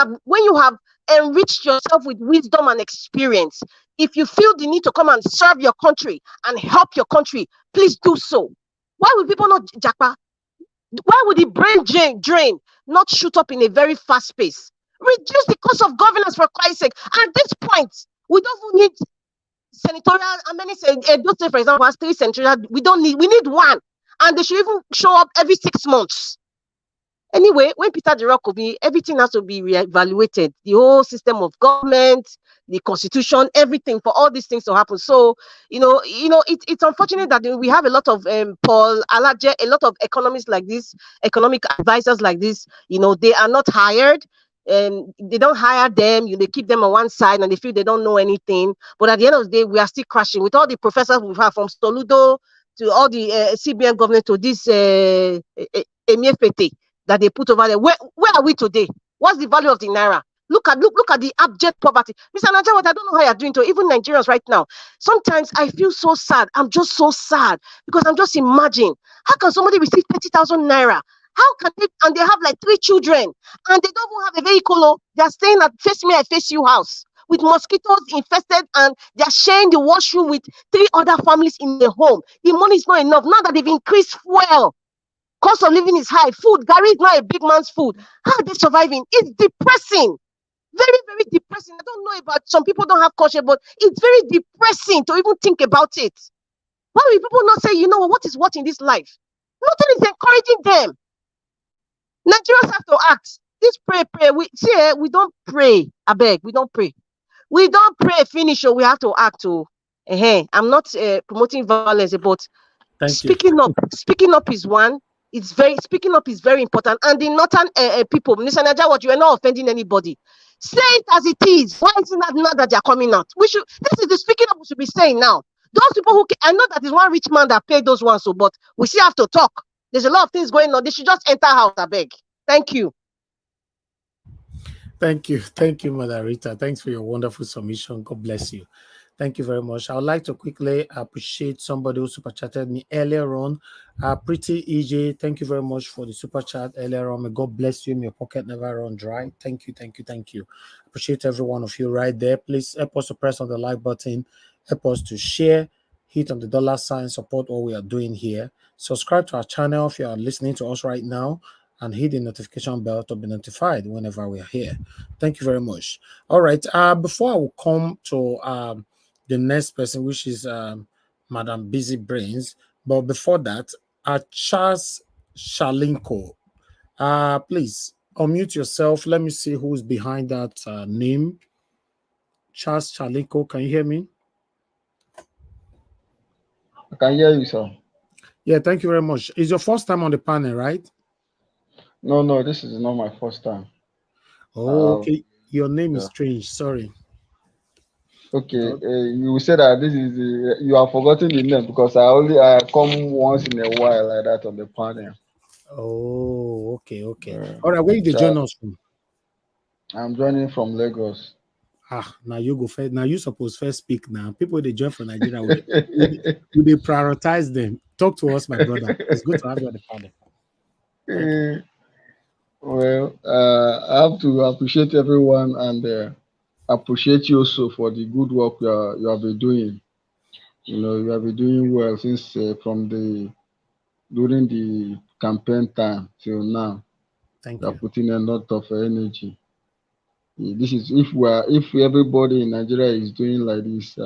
G: have enriched yourself with wisdom and experience, if you feel the need to come and serve your country and help your country, please do so. Why would people not jackpot? Why would the brain drain not shoot up in a very fast pace? Reduce the cost of governance for Christ's sake. At this point, we don't need senatorial. And many say, don't say, for example, has 3 senatorial. We need 1, and they should even show up every 6 months. Anyway, when Peter the Rock will be, everything has to be reevaluated. The whole system of government, the constitution, everything for all these things to happen. So, it's unfortunate that we have a lot of Paul Alaje, a lot of economists like this, economic advisors like this. They are not hired. And they don't hire them. They keep them on one side, and they feel they don't know anything. But at the end of the day, we are still crashing with all the professors we've had from Soludo to all the CBN government to this Emefiele that they put over there. Where are we today? What's the value of the naira? Look at the abject poverty. Mr. Najawat, I don't know how you're doing to even Nigerians right now. Sometimes I feel so sad. I'm just so sad because I'm just imagining how can somebody receive 30,000 naira? How can they, and they have like 3 children and they don't even have a vehicle? Oh, they're staying at Face Me, I Face You house with mosquitoes infested, and they're sharing the washroom with 3 other families in the home. The money is not enough. Now that they've increased fuel, cost of living is high. Food, Gary is not a big man's food. How are they surviving? It's depressing. Very, very depressing. I don't know about some people don't have conscience, but it's very depressing to even think about it. Why will people not say, what is what in this life? Nothing is encouraging them. Nigerians have to act. This pray. We don't pray. I beg, we don't pray. We don't pray finish, or we have to act. I'm not promoting violence, but speaking up is one. Speaking up is very important. And the northern people, Mr. Najawat, you are not offending anybody. Say it as it is. Why is it not now that they are coming out? This is the speaking up we should be saying now. Those people I know that is one rich man that paid those ones, but we still have to talk. There's a lot of things going on. They should just enter house, I beg. Thank you.
A: Thank you, Mother Rita. Thanks for your wonderful submission. God bless you. Thank you very much. I would like to quickly appreciate somebody who super chatted me earlier on. Pretty EJ, thank you very much for the super chat earlier on. May God bless you. May your pocket never run dry. Thank you. Appreciate every one of you right there. Please help us to press on the like button. Help us to share. Hit on the $sign. Support what we are doing here. Subscribe to our channel if you are listening to us right now, and hit the notification bell to be notified whenever we are here. Thank you very much. All right. Before I will come to the next person, which is Madam Busy Brains. But before that, Charles Shalinko. Please unmute yourself. Let me see who's behind that name. Charles Shalinko, can you hear me?
L: I can hear you, sir.
A: Yeah, thank you very much. It's your first time on the panel, right?
L: No, this is not my first time.
A: Oh, okay. Your name is strange. Sorry.
L: Okay, you said that this is you have forgotten the name because I come once in a while like that on the panel.
A: Oh, okay. All right, where did you join us from?
L: I'm joining from Lagos.
A: Now you go first. Now you supposed first speak. Now people they join from Nigeria, would they prioritize them? Talk to us, my brother. It's good to have you on the panel.
L: Well, I have to appreciate everyone and appreciate you also for the good work you have been doing. You have been doing well since during the campaign time till now.
A: Thank
L: you.
A: You
L: are putting a lot of energy. This is if everybody in Nigeria is doing like this,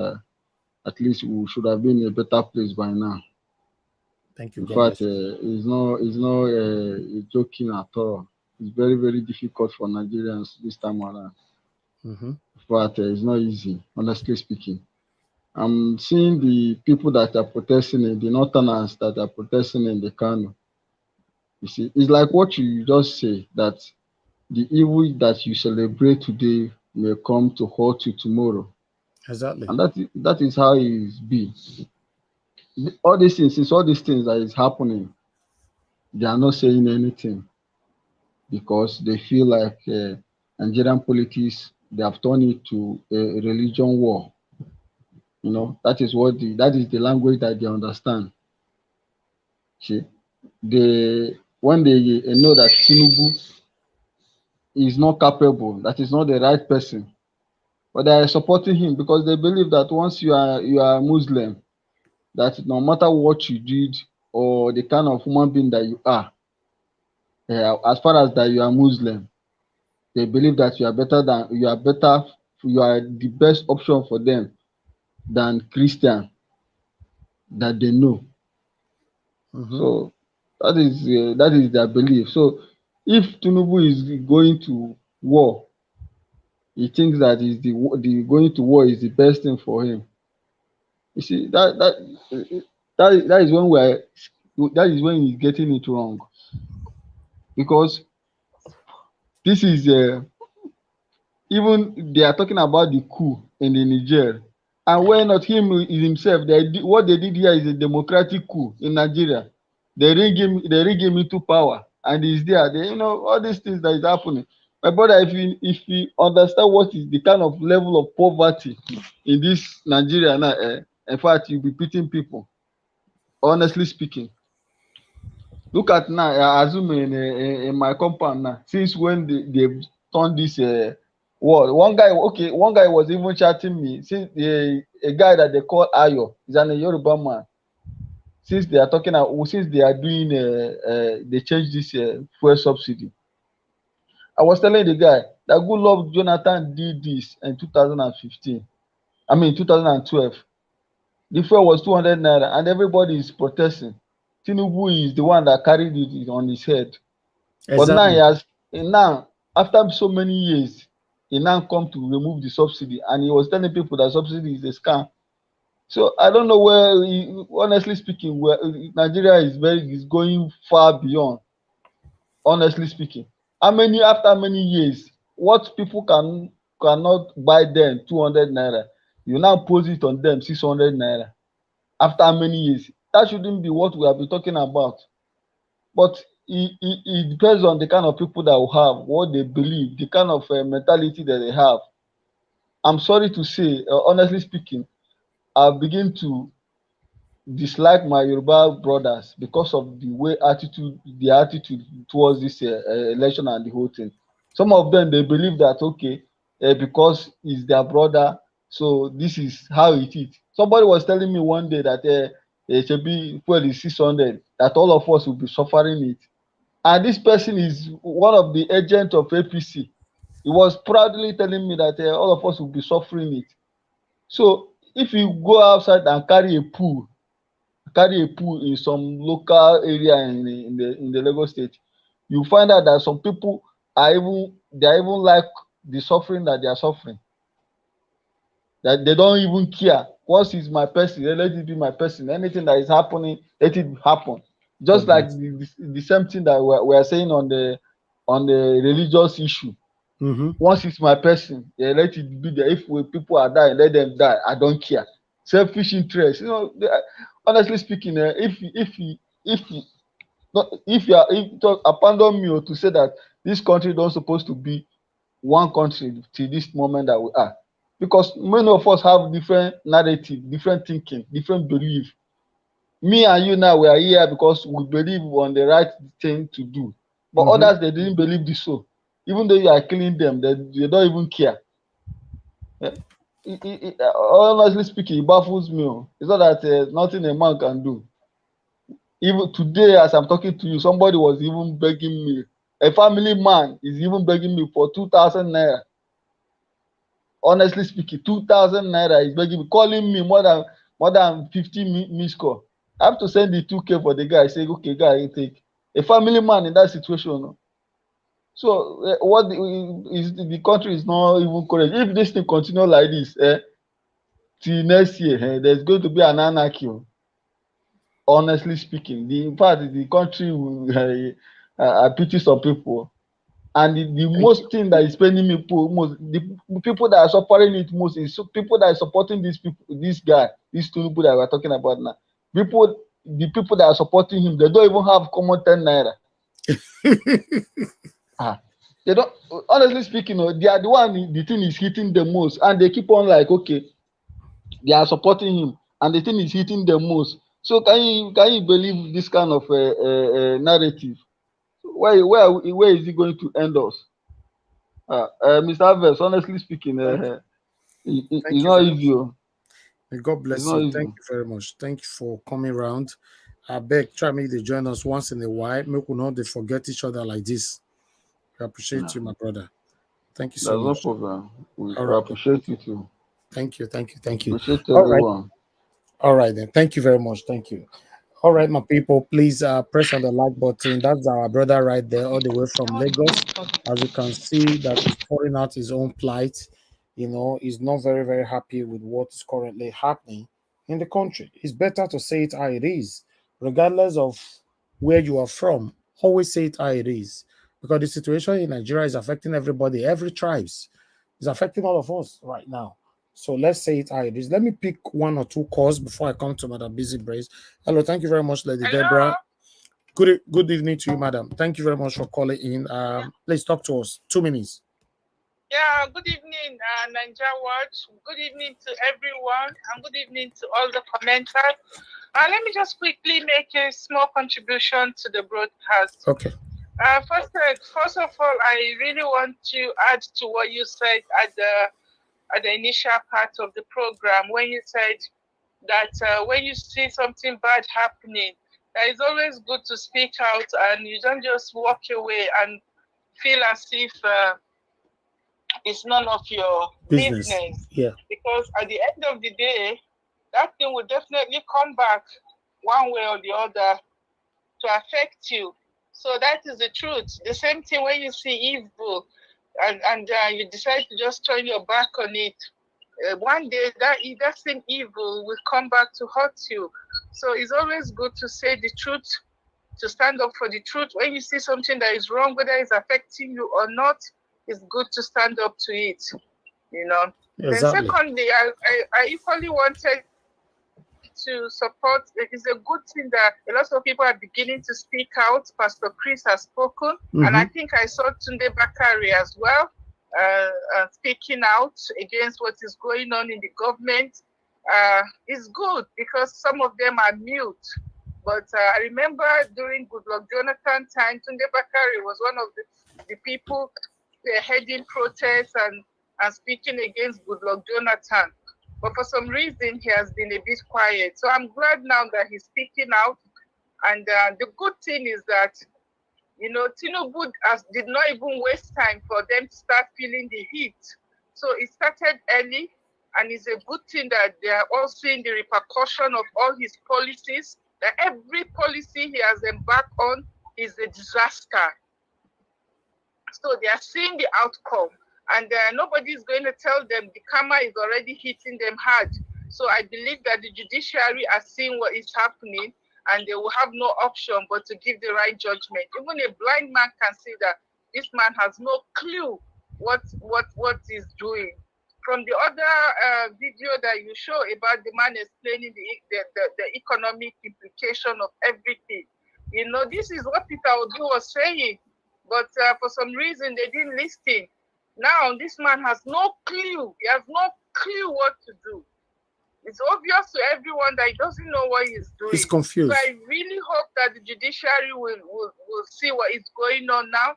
L: at least we should have been in a better place by now.
A: Thank you.
L: In fact, it's not joking at all. It's very, very difficult for Nigerians this time around. But it's not easy, honestly speaking. I'm seeing the people that are protesting, the northerners that are protesting in the Kano. You see, it's like what you just say, that the evil that you celebrate today may come to haunt you tomorrow.
A: Exactly.
L: And that is how it's been. All these things that is happening, they are not saying anything because they feel like Nigerian politics, they have turned it to a religion war. That is the language that they understand. See, when they know that Tinubu is not capable, that is not the right person, but they are supporting him because they believe that once you are Muslim, that no matter what you did or the kind of human being that you are, as far as that you are Muslim, they believe that you are the best option for them than Christian that they know. So that is their belief. So If Tinubu is going to war, he thinks that is the going to war is the best thing for him. You see, that is when that is when he's getting it wrong, because this is even they are talking about the coup in the Niger, and why not him himself? What they did here is a democratic coup in Nigeria. They rig him into power, and he's there. All these things that is happening. My brother, if you understand what is the kind of level of poverty in this Nigeria now, in fact, you'll be pitying people. Honestly speaking, look at now, assume in my compound now, since when they've turned this wall. One guy was even chatting me, since a guy that they call Ayo, is an Yoruba man. Since they are doing they changed this fuel subsidy. I was telling the guy that Goodluck Jonathan did this in 2015. I mean 2012. The fuel was 200 naira, and everybody is protesting. Tinubu is the one that carried it on his head. But now now after so many years, he now come to remove the subsidy, and he was telling people that subsidy is a scam. So I don't know honestly speaking, where Nigeria is going far beyond. Honestly speaking, after many years, what people cannot buy them 200 naira, you now pose it on them 600 naira. After many years, that shouldn't be what we have been talking about. But it depends on the kind of people that we have, what they believe, the kind of mentality that they have. I'm sorry to say, honestly speaking, I begin to dislike my Yoruba brothers because of the attitude towards this election and the whole thing. Some of them, they believe that, okay, because it's their brother, so this is how it is. Somebody was telling me one day that it should be fuel is 600, that all of us will be suffering it. And this person is one of the agents of APC. He was proudly telling me that all of us will be suffering it. So if you go outside and carry a pool in some local area in the Lagos state, you find out that some people are even like the suffering that they are suffering. That they don't even care. Once it's my person, let it be my person. Anything that is happening, let it happen. Just like the same thing that we are saying on the religious issue. Once it's my person, let it be there. If people are dying, let them die. I don't care. Selfish interest. Honestly speaking, if you abandon me to say that this country don't supposed to be one country till this moment that we are, because many of us have different narrative, different thinking, different belief. Me and you now, we are here because we believe on the right thing to do, but others, they didn't believe this. So even though you are killing them, they don't even care. Honestly speaking, it baffles me. It's not that nothing a man can do. Even today, as I'm talking to you, somebody was even begging me. A family man is even begging me for 2,000 naira. Honestly speaking, 2,000 naira is begging me, calling me more than 50 missed call. I have to send the 2K for the guy. I say, okay, guy, take. A family man in that situation. So what the country is not even correct. If this thing continue like this, till next year, there's going to be an anarchy. Honestly speaking, in fact, the country will pity some people. And the most thing that is paining me most, the people that are suffering it most is people that are supporting these people, these two people that we're talking about now. The people that are supporting him, they don't even have common 10 naira. They don't. Honestly speaking, they are the one. The thing is hitting the most, and they keep on like, okay, they are supporting him, and the thing is hitting the most. So can you believe this kind of narrative? Where is it going to end us? Mr. Alves, honestly speaking, it's not easy.
A: May God bless you. Thank you very much. Thank you for coming around. I beg, try me to join us once in a while. Make we not forget each other like this. I appreciate you, my brother. Thank you so much.
L: There's no problem. We appreciate you too.
A: Thank you.
L: Appreciate everyone.
A: All right then. Thank you very much. Thank you. All right, my people, please press on the like button. That's our brother right there, all the way from Lagos. As you can see, that he's pouring out his own plight. You know, he's not very, very happy with what is currently happening in the country. It's better to say it how it is, regardless of where you are from. Always say it how it is, because the situation in Nigeria is affecting everybody, every tribes. It's affecting all of us right now. So let's say it how it is. Let me pick one or two calls before I come to Madam Busy Brace. Hello, thank you very much, Lady Deborah. Good evening to you, madam. Thank you very much for calling in. Please talk to us. 2 minutes.
O: Yeah, good evening, Niger Watch. Good evening to everyone, and good evening to all the commenters. Let me just quickly make a small contribution to the broadcast.
A: Okay.
O: First of all, I really want to add to what you said at the initial part of the program, when you said that when you see something bad happening, that it's always good to speak out, and you don't just walk away and feel as if it's none of your business.
A: Yeah.
O: Because at the end of the day, that thing will definitely come back one way or the other to affect you. So that is the truth. The same thing when you see evil and you decide to just turn your back on it. One day that same evil will come back to hurt you. So it's always good to say the truth, to stand up for the truth. When you see something that is wrong, whether it's affecting you or not, it's good to stand up to it, you know.
A: Exactly.
O: Then secondly, I equally wanted to support. It is a good thing that a lot of people are beginning to speak out. Pastor Chris has spoken, and I think I saw Tunde Bakari as well speaking out against what is going on in the government. It's good because some of them are mute. But I remember during Goodluck Jonathan time, Tunde Bakari was one of the people heading protests and speaking against Goodluck Jonathan. But for some reason, he has been a bit quiet. So I'm glad now that he's speaking out. And the good thing is that, you know, Tinubu did not even waste time for them to start feeling the heat. So it started early, and it's a good thing that they are all seeing the repercussion of all his policies. That every policy he has embarked on is a disaster. So they are seeing the outcome, and nobody is going to tell them the karma is already hitting them hard. So I believe that the judiciary are seeing what is happening, and they will have no option but to give the right judgment. Even a blind man can see that this man has no clue what he's doing. From the other video that you show about the man explaining the economic implication of everything, you know, this is what Peter Obi was saying. But for some reason, they didn't listen. Now, this man has no clue. He has no clue what to do. It's obvious to everyone that he doesn't know what he's doing.
A: He's confused.
O: So I really hope that the judiciary will see what is going on now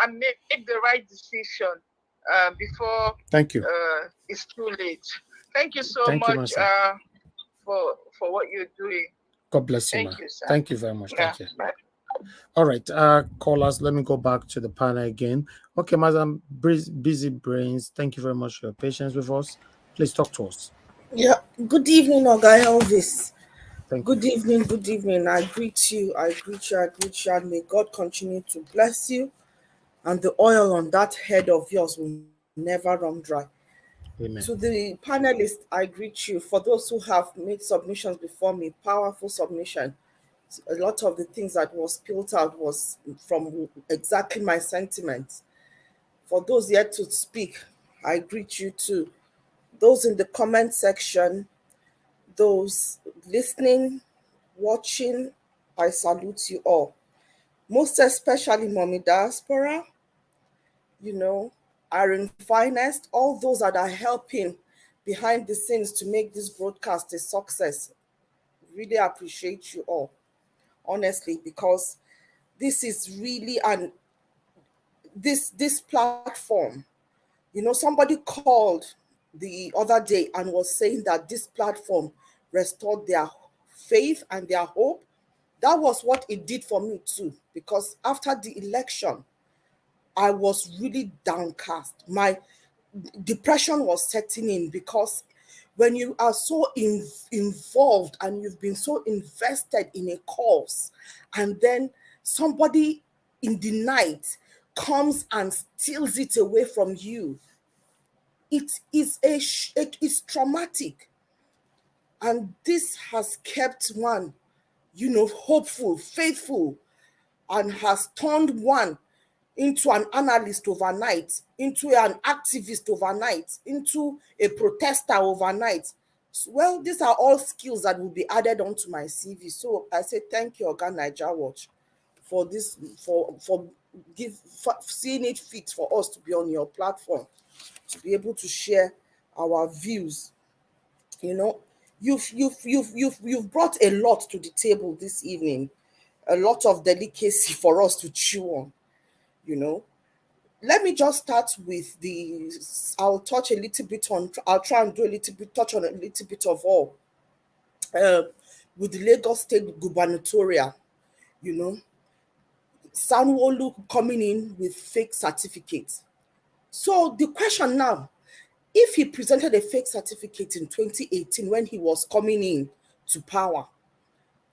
O: and make the right decision before
A: Thank you.
O: It's too late. Thank you so
A: Thank you,
O: much for what you're doing.
A: God bless you,
O: Thank you, sir.
A: Thank you very much.
O: Yeah,
A: Thank you.
O: bye.
A: All right, callers, let me go back to the panel again. Okay, Madam Busy Brains, thank you very much for your patience with us. Please talk to us.
M: Yeah, good evening, Oga Elvis.
A: Good
M: evening. I greet you, and may God continue to bless you, and the oil on that head of yours will never run dry.
A: Amen.
M: To the panelists, I greet you. For those who have made submissions before me, powerful submission. A lot of the things that was spilled out was from exactly my sentiments. For those yet to speak, I greet you too. Those in the comment section, those listening, watching, I salute you all. Most especially Mommy Diaspora, you know, Aaron Finest, all those that are helping behind the scenes to make this broadcast a success. Really appreciate you all, honestly, because this is really this platform. You know, somebody called the other day and was saying that this platform restored their faith and their hope. That was what it did for me too, because after the election, I was really downcast. My depression was setting in because when you are so involved and you've been so invested in a cause, and then somebody in the night comes and steals it away from you, it is traumatic. And this has kept one, hopeful, faithful, and has turned one into an analyst overnight, into an activist overnight, into a protester overnight. Well, these are all skills that will be added onto my CV. So I say thank you, Oga Niger Watch, for this, for seeing it fit for us to be on your platform, to be able to share our views. You've brought a lot to the table this evening, a lot of delicacy for us to chew on. Let me just start with I'll touch a little bit on, I'll try and do a little bit, touch on a little bit of all. With the Lagos State gubernatorial, Sanwo-Olu coming in with fake certificates. So the question now, if he presented a fake certificate in 2018 when he was coming in to power,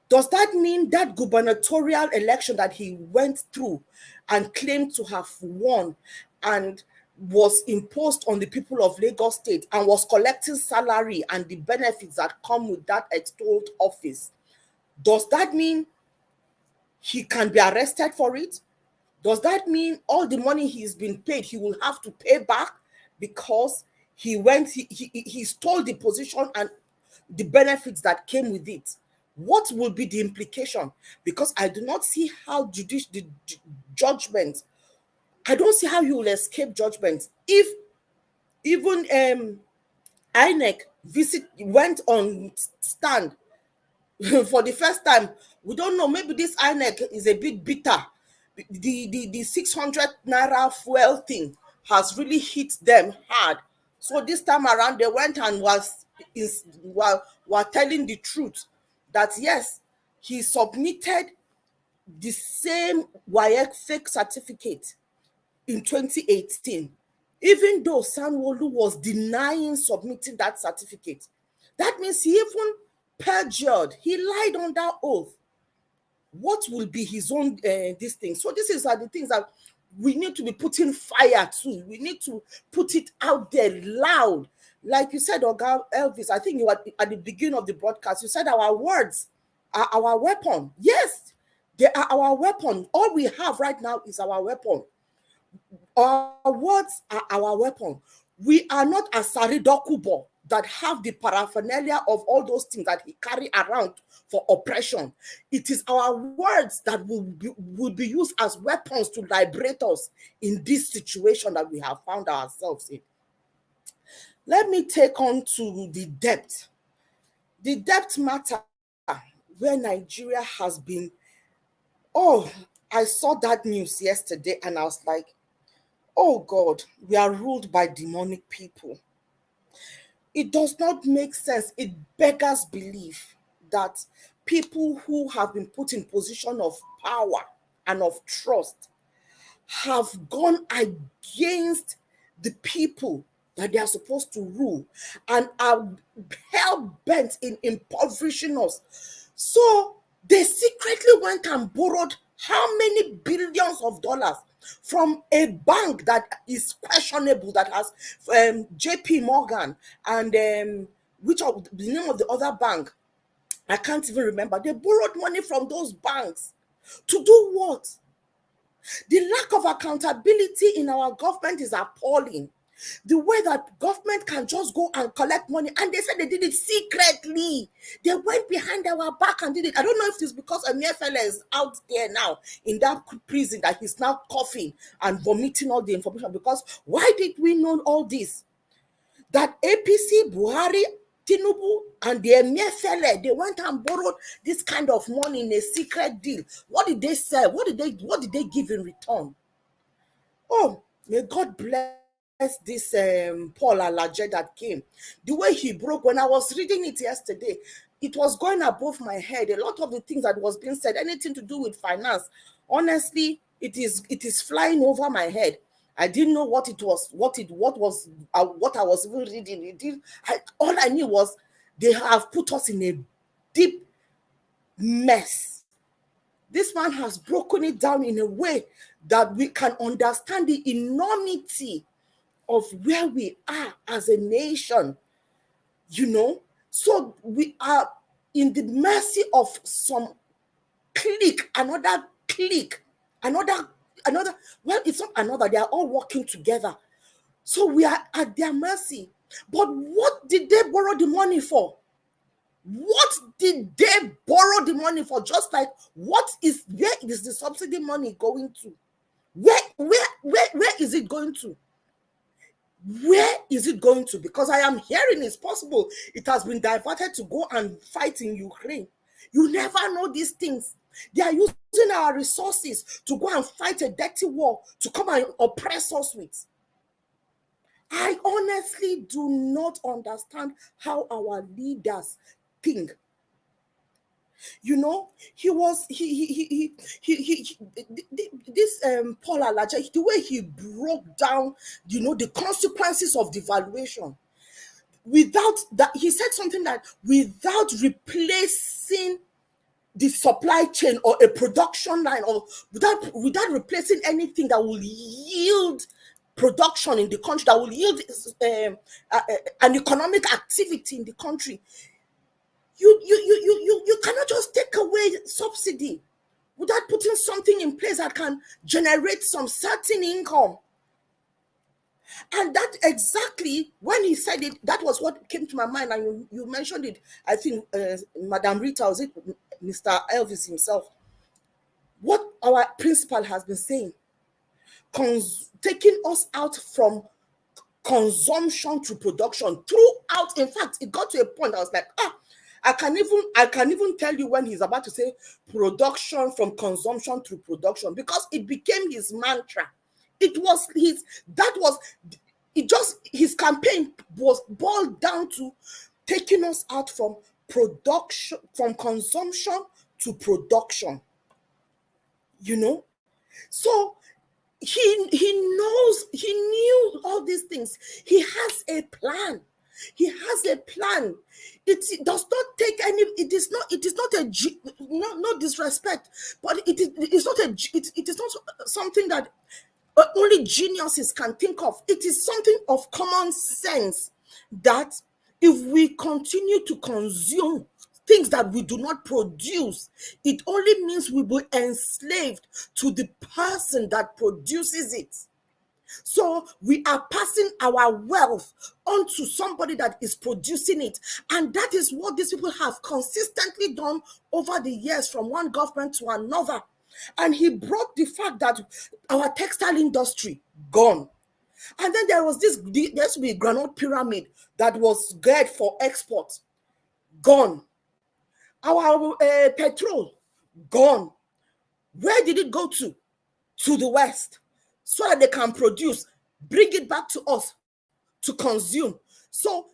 M: does that mean that gubernatorial election that he went through and claimed to have won and was imposed on the people of Lagos State and was collecting salary and the benefits that come with that extolled office, does that mean he can be arrested for it? Does that mean all the money he's been paid, he will have to pay back because he stole the position and the benefits that came with it? What will be the implication? Because I do not see how the judgment, I don't see how you will escape judgment. If even INEC went on stand for the first time, we don't know, maybe this INEC is a bit bitter. The 600 naira fuel thing has really hit them hard. So this time around, they went and were telling the truth that yes, he submitted the same WAEC fake certificate in 2018, even though Sanwo-Olu was denying submitting that certificate. That means he even perjured, he lied on that oath. What will be his own this thing? So these are the things that we need to be putting fire to. We need to put it out there loud. Like you said, Oga Elvis, I think you were at the beginning of the broadcast, you said our words are our weapon. Yes, they are our weapon. All we have right now is our weapon. Our words are our weapon. We are not a Saridokubo that have the paraphernalia of all those things that he carry around for oppression. It is our words that will be used as weapons to liberate us in this situation that we have found ourselves in. Let me take on to the debt. The debt matter, where Nigeria has been, I saw that news yesterday and I was like, oh God, we are ruled by demonic people. It does not make sense. It beggars belief that people who have been put in position of power and of trust have gone against the people that they are supposed to rule and are hell-bent in impoverishing us. So they secretly went and borrowed how many billions of dollars from a bank that is questionable, that has JP Morgan and which of the name of the other bank, I can't even remember. They borrowed money from those banks to do what? The lack of accountability in our government is appalling. The way that government can just go and collect money, and they said they did it secretly. They went behind our back and did it. I don't know if it's because Emefiele is out there now in that prison that he's now coughing and vomiting all the information. Because why did we know all this? That APC, Buhari, Tinubu, and the Emefiele, they went and borrowed this kind of money in a secret deal. What did they sell? What did they give in return? Oh, may God bless this Paul Alaje that came. The way he broke, when I was reading it yesterday, it was going above my head. A lot of the things that was being said, anything to do with finance, honestly, it is flying over my head. I didn't know what it was, what I was even reading. All I knew was they have put us in a deep mess. This man has broken it down in a way that we can understand the enormity of where we are as a nation, you know. So we are in the mercy of some clique, another, well, it's not another, they are all working together. So we are at their mercy. But what did they borrow the money for? What did they borrow the money for? Just like, where is the subsidy money going to? Where is it going to? Where is it going to? Because I am hearing it's possible it has been diverted to go and fight in Ukraine. You never know these things. They are using our resources to go and fight a dirty war to come and oppress us with. I honestly do not understand how our leaders think. You know, this Paul Alaja, the way he broke down, you know, the consequences of devaluation. Without that, he said something that without replacing the supply chain or a production line, or without replacing anything that will yield production in the country, that will yield an economic activity in the country, you cannot just take away subsidy without putting something in place that can generate some certain income. And that exactly, when he said it, that was what came to my mind. And you mentioned it, I think, Madam Rita, was it Mr. Elvis himself? What our principal has been saying, taking us out from consumption to production throughout. In fact, it got to a point I was like, I can even tell you when he's about to say production from consumption to production, because it became his mantra. His campaign was boiled down to taking us out from production, from consumption to production. You know? So he knew all these things. He has a plan. He has a plan. It does not take any. It is not a no disrespect, but it is not something that only geniuses can think of. It is something of common sense that if we continue to consume things that we do not produce, it only means we will be enslaved to the person that produces it. So we are passing our wealth on to somebody that is producing it. And that is what these people have consistently done over the years, from one government to another. And he brought the fact that our textile industry, gone. And then there used to be a granite pyramid that was geared for export, gone. Our petrol, gone. Where did it go to? To the West, so that they can produce, bring it back to us to consume. So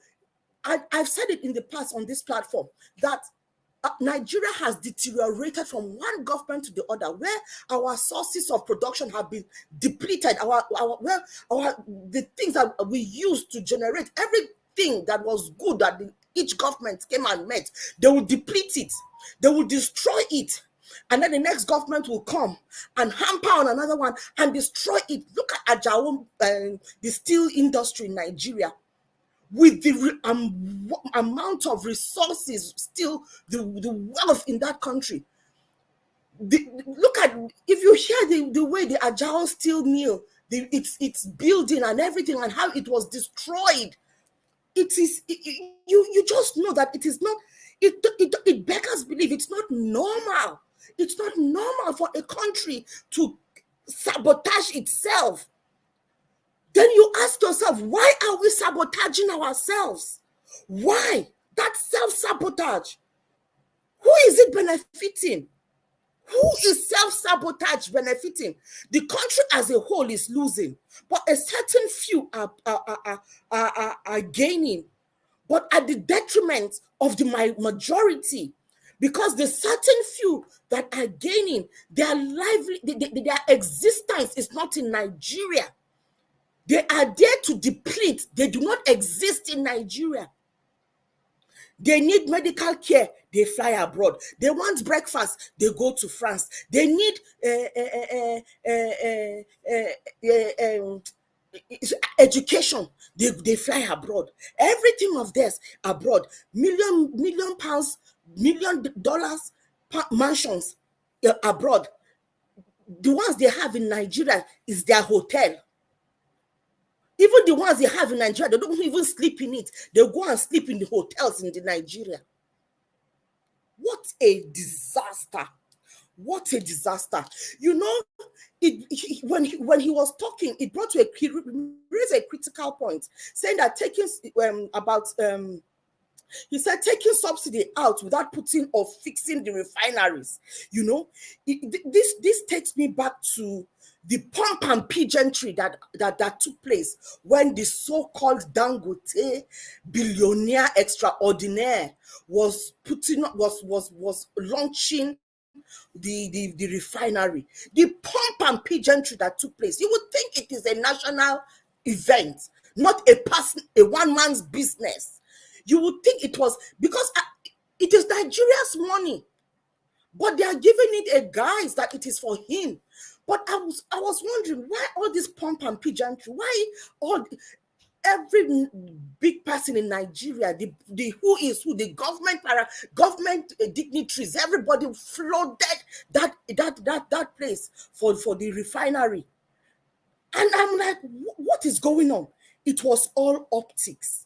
M: I've said it in the past on this platform that Nigeria has deteriorated from one government to the other, where our sources of production have been depleted. The things that we used to generate everything that was good that each government came and met, they will deplete it, they will destroy it. And then the next government will come and hamper on another one and destroy it. Look at Ajao, the steel industry in Nigeria. With the amount of resources, still the wealth in that country. Look at, if you hear the way the Ajao steel mill, its building and everything, and how it was destroyed. You just know that it is not, it beggars belief. It's not normal. It's not normal for a country to sabotage itself. Then you ask yourself, why are we sabotaging ourselves? Why? That self-sabotage. Who is it benefiting? Who is self-sabotage benefiting? The country as a whole is losing, but a certain few are gaining, but at the detriment of the majority. Because the certain few that are gaining, their existence is not in Nigeria. They are there to deplete. They do not exist in Nigeria. They need medical care, they fly abroad. They want breakfast, they go to France. They need education, they fly abroad. Everything of theirs abroad. Million pounds, $1,000,000 mansions abroad. The ones they have in Nigeria is their hotel. Even the ones they have in Nigeria, they don't even sleep in it. They go and sleep in the hotels in the Nigeria. What a disaster. What a disaster. You know, when he was talking, it brought to raised a critical point, saying that he said taking subsidy out without putting or fixing the refineries. You know, this takes me back to the pomp and pageantry that took place when the so-called Dangote billionaire extraordinaire was launching the refinery. The pomp and pageantry that took place. You would think it is a national event, not a one man's business. You would think it was, because it is Nigeria's money, but they are giving it a guise that it is for him. But I was wondering, why all this pomp and pageantry? Why every big person in Nigeria, the who is who, the government dignitaries, everybody flooded that place for the refinery. And I'm like, what is going on? It was all optics.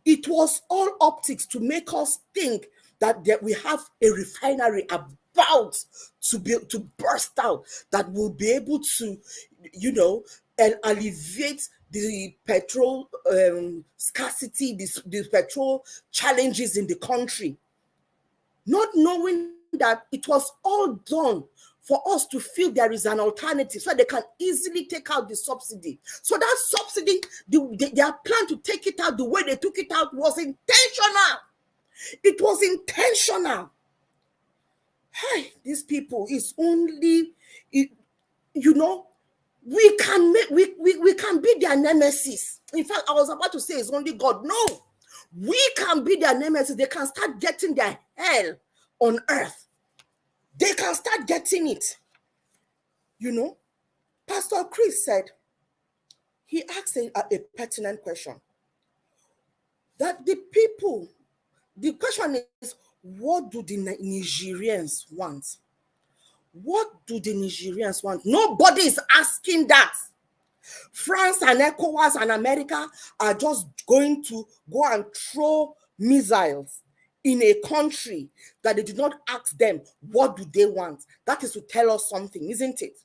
M: It was all optics to make us think that we have a refinery about to burst out that will be able to, alleviate the petrol scarcity, the petrol challenges in the country. Not knowing that it was all done for us to feel there is an alternative, so they can easily take out the subsidy. So that subsidy, their plan to take it out the way they took it out was intentional. It was intentional. Hey, these people is only, we can be their nemesis. In fact, I was about to say it's only God. No, we can be their nemesis. They can start getting their hell on earth. They can start getting it. Pastor Chris said, he asked a pertinent question. That the question is, what do the Nigerians want? What do the Nigerians want? Nobody is asking that. France and ECOWAS and America are just going to go and throw missiles in a country that they did not ask them, what do they want? That is to tell us something, isn't it?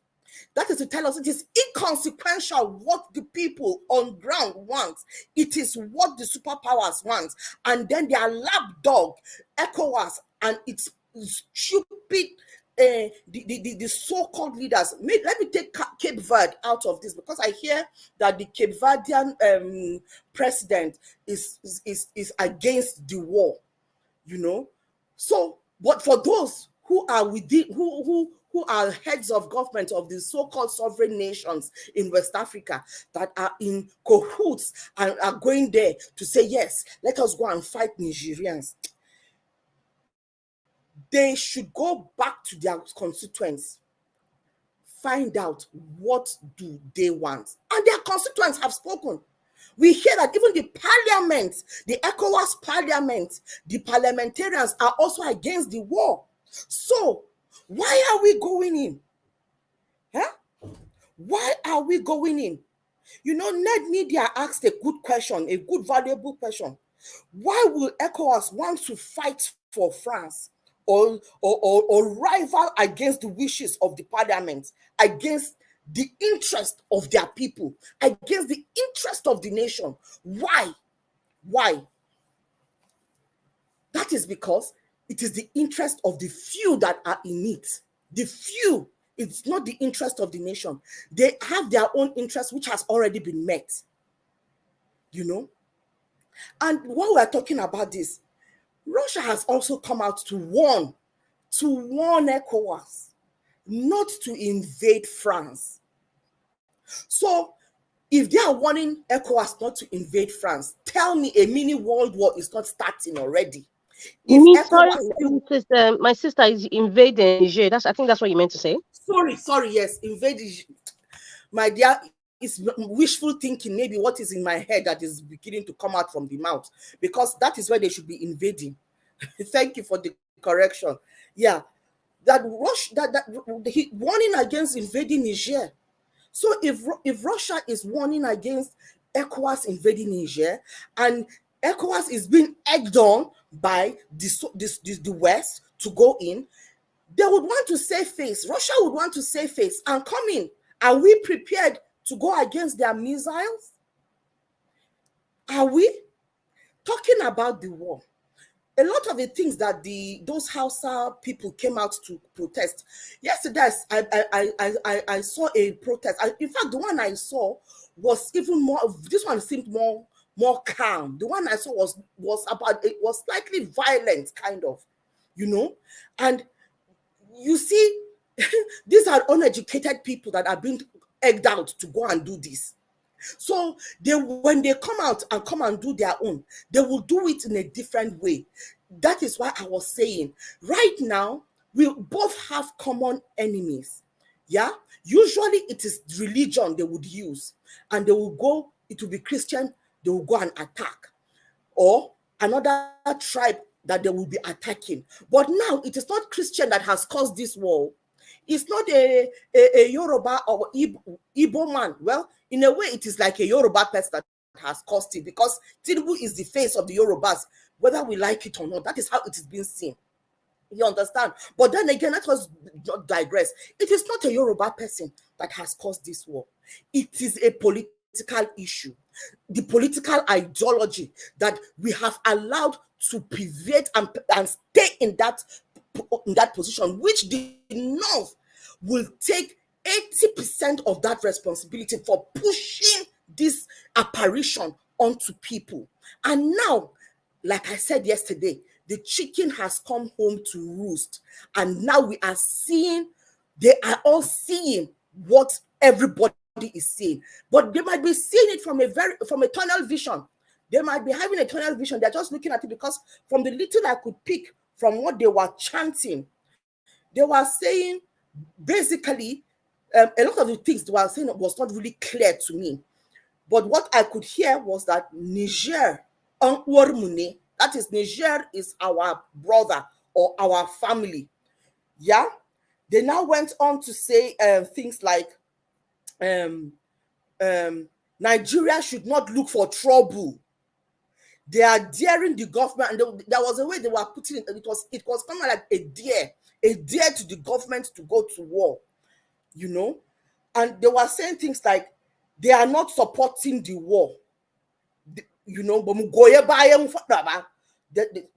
M: That is to tell us it is inconsequential what the people on ground want. It is what the superpowers want. And then their lapdog, ECOWAS, and its stupid, the so-called leaders. Let me take Cape Verde out of this, because I hear that the Cape Verdean president is against the war. So, but for those who are within, who are heads of government of the so-called sovereign nations in West Africa that are in cahoots and are going there to say, yes, let us go and fight Nigerians, they should go back to their constituents, find out what do they want. And their constituents have spoken. We hear that even the parliament, the ECOWAS parliament, the parliamentarians are also against the war. So, why are we going in? Why are we going in? Ned Media asked a good question, a good, valuable question. Why will ECOWAS want to fight for France or rival against the wishes of the parliament, against the interest of their people, against the interest of the nation? Why? That is because it is the interest of the few that are in it. The few. It's not the interest of the nation. They have their own interest, which has already been met. And while we're talking about this, Russia has also come out to warn ECOWAS not to invade France. So If they are warning ECOWAS not to invade France, tell me a mini world war is not starting already.
G: You
M: If
G: mean, sorry,
M: ECOWAS
G: my sister is invading Niger. I think that's what you meant to say.
M: sorry, yes, invade, my dear, it's wishful thinking, maybe what is in my head that is beginning to come out from the mouth, because that is where they should be invading. Thank you for the correction. Yeah, that warning against invading Niger. So if Russia is warning against ECOWAS invading Niger, and ECOWAS is being egged on by the West to go in, they would want to save face. Russia would want to save face and come in. Are we prepared to go against their missiles? Are we? Talking about the war, a lot of the things that those Hausa people came out to protest. Yesterday, I saw a protest. In fact, the one I saw was even more. This one seemed more calm. The one I saw was slightly violent, kind of, and you see, these are uneducated people that are being egged out to go and do this. So when they come out and come and do their own, they will do it in a different way. That is why I was saying, right now, we both have common enemies. Yeah? Usually it is religion they would use, and they will go, it will be Christian, they will go and attack. Or another tribe that they will be attacking. But now it is not Christian that has caused this war. It's not a Yoruba or Igbo man. Well, in a way, it is like a Yoruba person that has caused it, because Tinubu is the face of the Yorubas, whether we like it or not. That is how it is being seen. You understand? But then again, let us not digress. It is not a Yoruba person that has caused this war. It is a political issue. The political ideology that we have allowed to pervade and stay in that position, which the North will take 80% of that responsibility for pushing this apparition onto people. And now, like I said yesterday, the chicken has come home to roost. And now we are seeing, they are all seeing what everybody is seeing. But they might be seeing it from a tunnel vision. They might be having a tunnel vision. They're just looking at it because from the little I could pick from what they were chanting, they were saying, basically, a lot of the things they were saying was not really clear to me. But what I could hear was that Niger, that is, Niger is our brother or our family. Yeah? They now went on to say things like, Nigeria should not look for trouble. They are daring the government, and there was a way they were putting it. It was kind of like a dare to the government to go to war, and they were saying things like they are not supporting the war,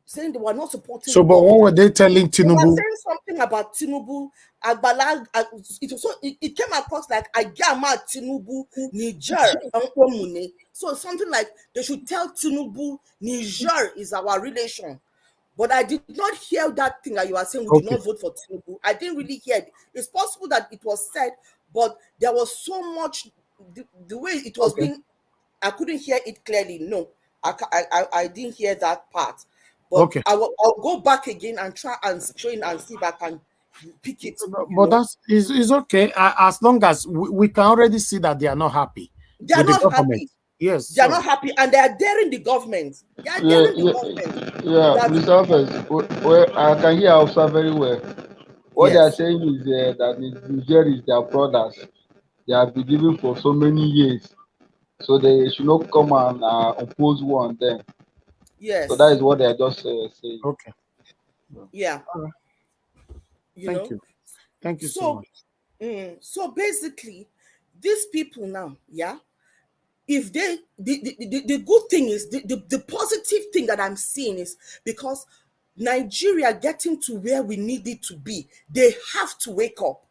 M: saying they were not supporting.
A: So, but what were they telling Tinubu?
M: They were saying something about Tinubu. It came across like Agama Tinubu Niger. So something like they should tell Tinubu Niger is our relation. But I did not hear that thing that you are saying we did not vote for Tinubu. I didn't really hear it. It's possible that it was said, but there was so much, the way it was being, I couldn't hear it clearly. No, I didn't hear that part. But I'll go back again and try and strain and see if I can pick it.
A: But it's okay, as long as we can already see that they are not happy.
M: They are not happy.
A: Yes,
M: they are not happy, and they are daring the government. They are daring the government.
L: Yeah, Mr. Office, well, I can hear Hausa very well. What they are saying is that Niger is their brothers. They have been living for so many years, so they should not come and oppose war on them.
M: Yes.
L: So that is what they are just saying.
A: Okay.
M: Yeah.
A: All right. Thank you so much.
M: So basically, these people now, if they, the good thing is, the positive thing that I'm seeing is because Nigeria getting to where we need it to be, they have to wake up.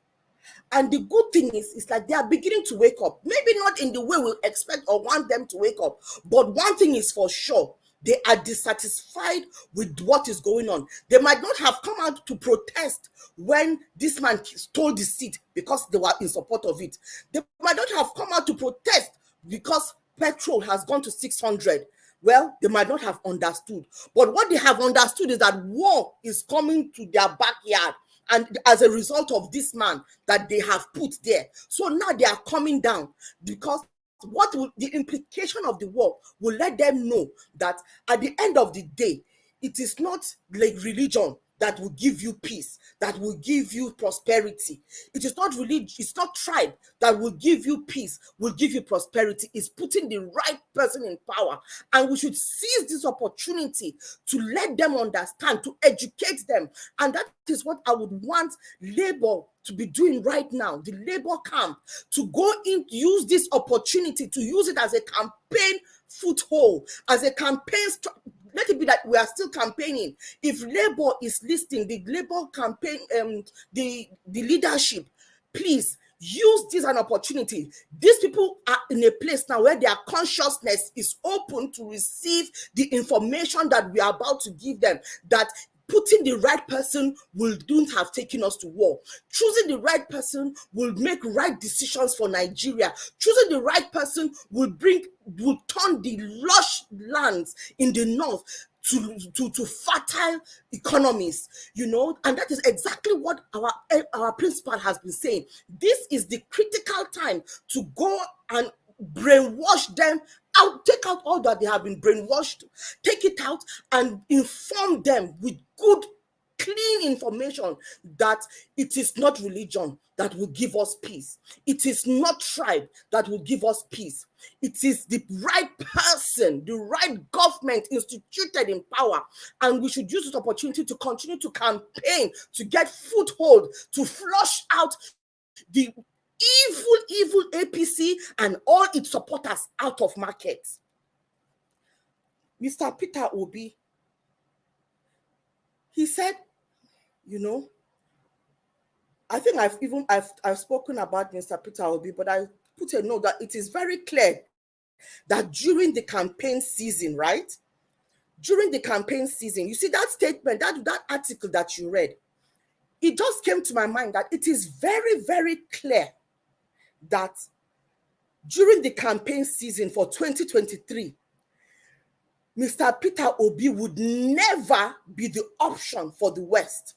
M: And the good thing is like they are beginning to wake up. Maybe not in the way we expect or want them to wake up, but one thing is for sure, they are dissatisfied with what is going on. They might not have come out to protest when this man stole the seat because they were in support of it. They might not have come out to protest because petrol has gone to 600. Well, they might not have understood. But what they have understood is that war is coming to their backyard. And as a result of this man that they have put there. So now they are coming down, because what will the implication of the war will let them know that at the end of the day, it is not like religion that will give you peace, that will give you prosperity. It is not religion, it's not tribe that will give you peace, will give you prosperity. It's putting the right person in power. And we should seize this opportunity to let them understand, to educate them. And that is what I would want Labour to be doing right now, the Labour camp, to go in, use this opportunity, to use it as a campaign foothold, as a campaign. Let it be that we are still campaigning. If Labour is listening, the Labour campaign, the leadership, please use this as an opportunity. These people are in a place now where their consciousness is open to receive the information that we are about to give them, that putting the right person wouldn't have taken us to war. Choosing the right person will make right decisions for Nigeria. Choosing the right person will turn the lush lands in the north to fertile economies, and that is exactly what our principal has been saying. This is the critical time to go and brainwash them out, take out all that they have been brainwashed, take it out and inform them with good, clean information that it is not religion that will give us peace. It is not tribe that will give us peace. It is the right person, the right government instituted in power. And we should use this opportunity to continue to campaign, to get foothold, to flush out the evil APC and all its supporters out of market. Mr. Peter Obi, he said, I think I've spoken about Mr. Peter Obi, but I put a note that it is very clear that during the campaign season, right? During the campaign season, you see that statement, that article that you read, it just came to my mind that it is very, very clear that during the campaign season for 2023, Mr. Peter Obi would never be the option for the West.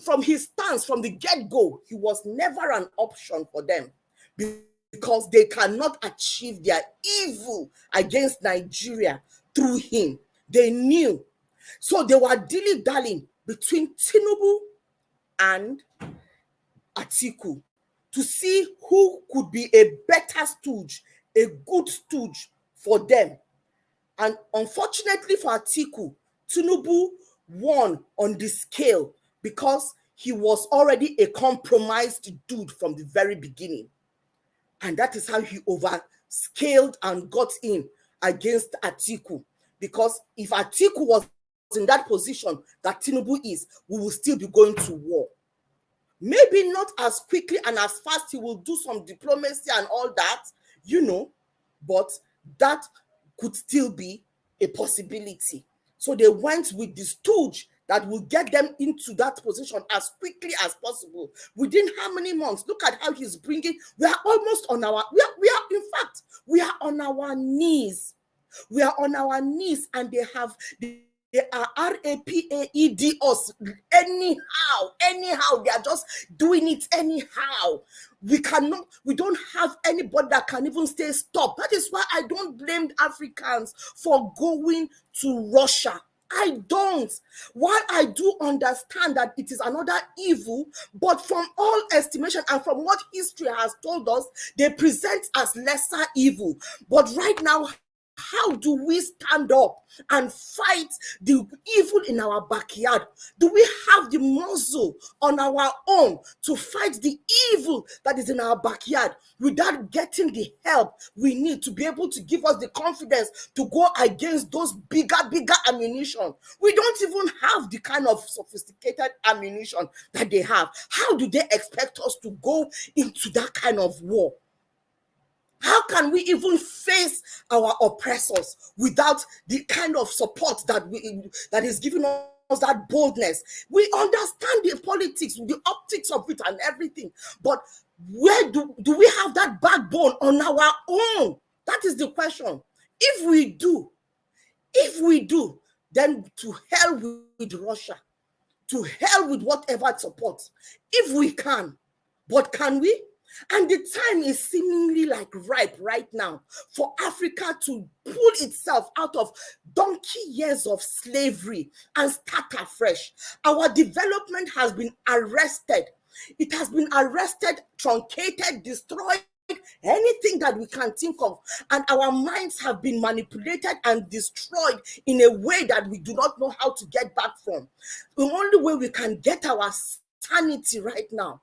M: From his stance, from the get-go, he was never an option for them, because they cannot achieve their evil against Nigeria through him. They knew. So they were dilly-dallying between Tinubu and Atiku to see who could be a better stooge, a good stooge for them. And unfortunately for Atiku, Tinubu won on the scale because he was already a compromised dude from the very beginning. And that is how he overscaled and got in against Atiku. Because if Atiku was in that position that Tinubu is, we will still be going to war. Maybe not as quickly and as fast. He will do some diplomacy and all that, but that could still be a possibility. So they went with the stooge that will get them into that position as quickly as possible. Within how many months? Look at how he's bringing. We are almost on our. We are on our knees. We are on our knees, and they are RAPAED us anyhow. They are just doing it anyhow. We don't have anybody that can even say stop. That is why I don't blame Africans for going to Russia. I don't. While I do understand that it is another evil, but from all estimation and from what history has told us, they present as lesser evil. But right now, how do we stand up and fight the evil in our backyard? Do we have the muscle on our own to fight the evil that is in our backyard without getting the help we need to be able to give us the confidence to go against those bigger ammunition? We don't even have the kind of sophisticated ammunition that they have. How do they expect us to go into that kind of war? How can we even face our oppressors without the kind of support that is giving us that boldness? We understand the politics, the optics of it and everything, but Where do we have that backbone on our own? That is the question. If we do, then to hell with Russia, to hell with whatever it supports, if we can. But can we? And the time is seemingly like ripe right now for Africa to pull itself out of donkey years of slavery and start afresh. Our development has been arrested. It has been arrested, truncated, destroyed, anything that we can think of. And our minds have been manipulated and destroyed in a way that we do not know how to get back from. The only way we can get our sanity right now